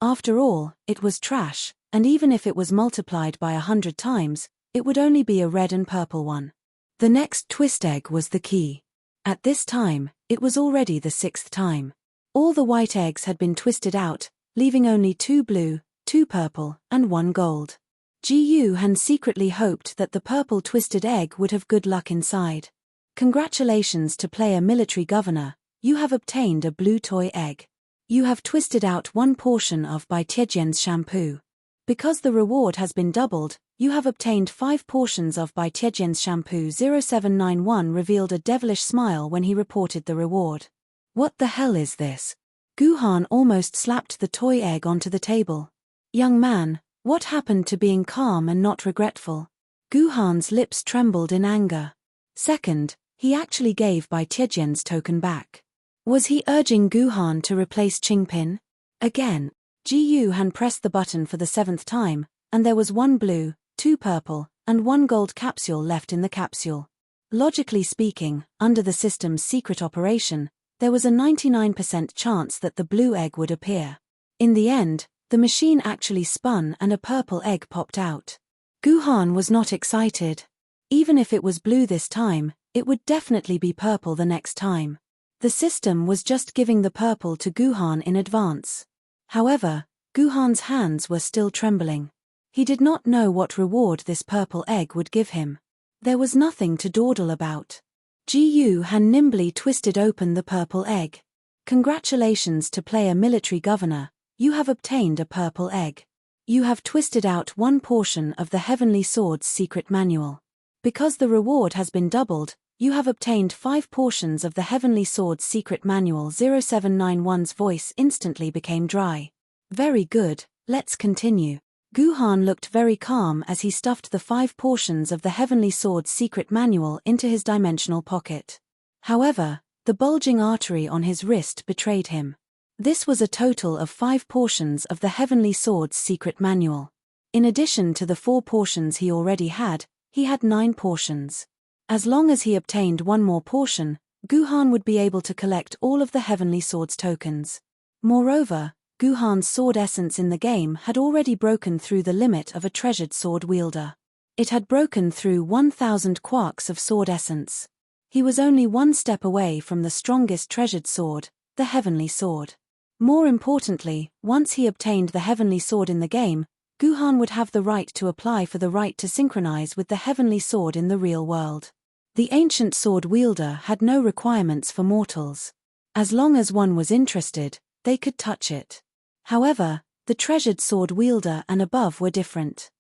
After all, it was trash, and even if it was multiplied by 100 times, it would only be a red and purple one. The next twist egg was the key. At this time, it was already the 6th time. All the white eggs had been twisted out, leaving only 2 blue, 2 purple, and 1 gold. Ji Han secretly hoped that the purple twisted egg would have good luck inside. Congratulations to player military governor, you have obtained a blue toy egg. You have twisted out 1 portion of Bai Tiejian's shampoo. Because the reward has been doubled, you have obtained 5 portions of Bai Tiejian's shampoo. 0791 revealed a devilish smile when he reported the reward. What the hell is this? Guhan almost slapped the toy egg onto the table. Young man, what happened to being calm and not regretful? Guhan's lips trembled in anger. Second, he actually gave Bai Tiejian's token back. Was he urging Guhan to replace Qingpin? Again, Ji Han pressed the button for the 7th time, and there was 1 blue, 2 purple, and 1 gold capsule left in the capsule. Logically speaking, under the system's secret operation, there was a 99% chance that the blue egg would appear. In the end, the machine actually spun and a purple egg popped out. Guhan was not excited. Even if it was blue this time, it would definitely be purple the next time. The system was just giving the purple to Guhan in advance. However, Guhan's hands were still trembling. He did not know what reward this purple egg would give him. There was nothing to dawdle about. Ji Han nimbly twisted open the purple egg. Congratulations to player military governor, you have obtained a purple egg. You have twisted out 1 portion of the Heavenly Sword's secret manual. Because the reward has been doubled, you have obtained 5 portions of the Heavenly Sword's secret manual. 0791's voice instantly became dry. Very good, let's continue. Guhan looked very calm as he stuffed the 5 portions of the Heavenly Sword's secret manual into his dimensional pocket. However, the bulging artery on his wrist betrayed him. This was a total of 5 portions of the Heavenly Sword's secret manual. In addition to the 4 portions he already had, he had 9 portions. As long as he obtained 1 more portion, Guhan would be able to collect all of the Heavenly Sword's tokens. Moreover, Guhan's sword essence in the game had already broken through the limit of a treasured sword wielder. It had broken through 1,000 quarks of sword essence. He was only one step away from the strongest treasured sword, the heavenly sword. More importantly, once he obtained the heavenly sword in the game, Guhan would have the right to apply for the right to synchronize with the heavenly sword in the real world. The ancient sword wielder had no requirements for mortals. As long as one was interested, they could touch it. However, the treasured sword wielder and above were different.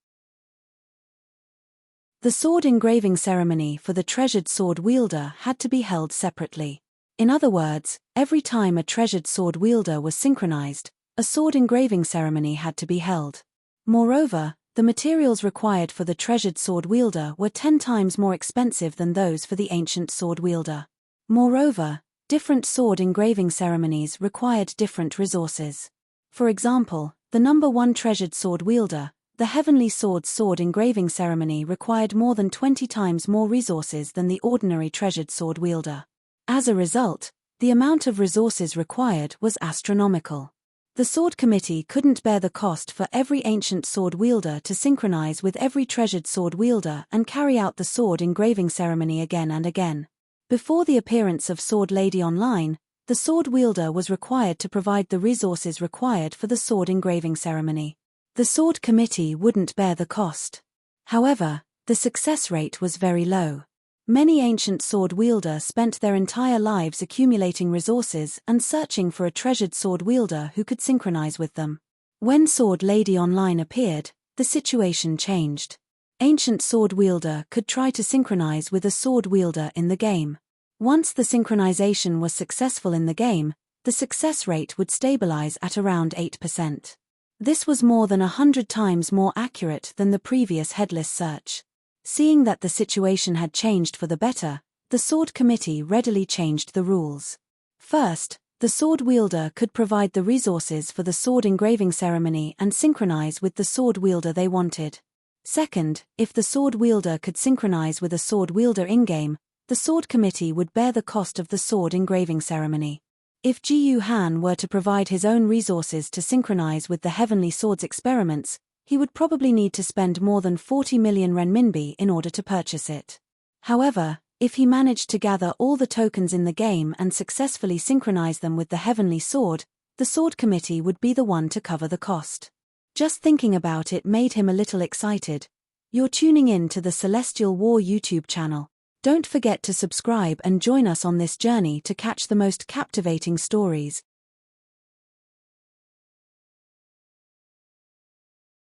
The sword engraving ceremony for the treasured sword wielder had to be held separately. In other words, every time a treasured sword wielder was synchronized, a sword engraving ceremony had to be held. Moreover, the materials required for the treasured sword wielder were 10 times more expensive than those for the ancient sword wielder. Moreover, different sword engraving ceremonies required different resources. For example, the number 1 treasured sword wielder, the heavenly sword's sword engraving ceremony required more than 20 times more resources than the ordinary treasured sword wielder. As a result, the amount of resources required was astronomical. The sword committee couldn't bear the cost for every ancient sword wielder to synchronize with every treasured sword wielder and carry out the sword engraving ceremony again and again. Before the appearance of Sword Lady Online, the sword wielder was required to provide the resources required for the sword engraving ceremony. The sword committee wouldn't bear the cost. However, the success rate was very low. Many ancient sword wielder spent their entire lives accumulating resources and searching for a treasured sword wielder who could synchronize with them. When Sword Lady Online appeared, the situation changed. Ancient sword wielder could try to synchronize with a sword wielder in the game. Once the synchronization was successful in the game, the success rate would stabilize at around 8%. This was more than 100 times more accurate than the previous headless search. Seeing that the situation had changed for the better, the sword committee readily changed the rules. First, the sword wielder could provide the resources for the sword engraving ceremony and synchronize with the sword wielder they wanted. Second, if the sword wielder could synchronize with a sword wielder in-game, the sword committee would bear the cost of the sword engraving ceremony. If Jiyu Han were to provide his own resources to synchronize with the heavenly sword's experiments, he would probably need to spend more than 40 million renminbi in order to purchase it. However, if he managed to gather all the tokens in the game and successfully synchronize them with the heavenly sword, the sword committee would be the one to cover the cost. Just thinking about it made him a little excited. You're tuning in to the Celestial War YouTube channel. Don't forget to subscribe and join us on this journey to catch the most captivating stories,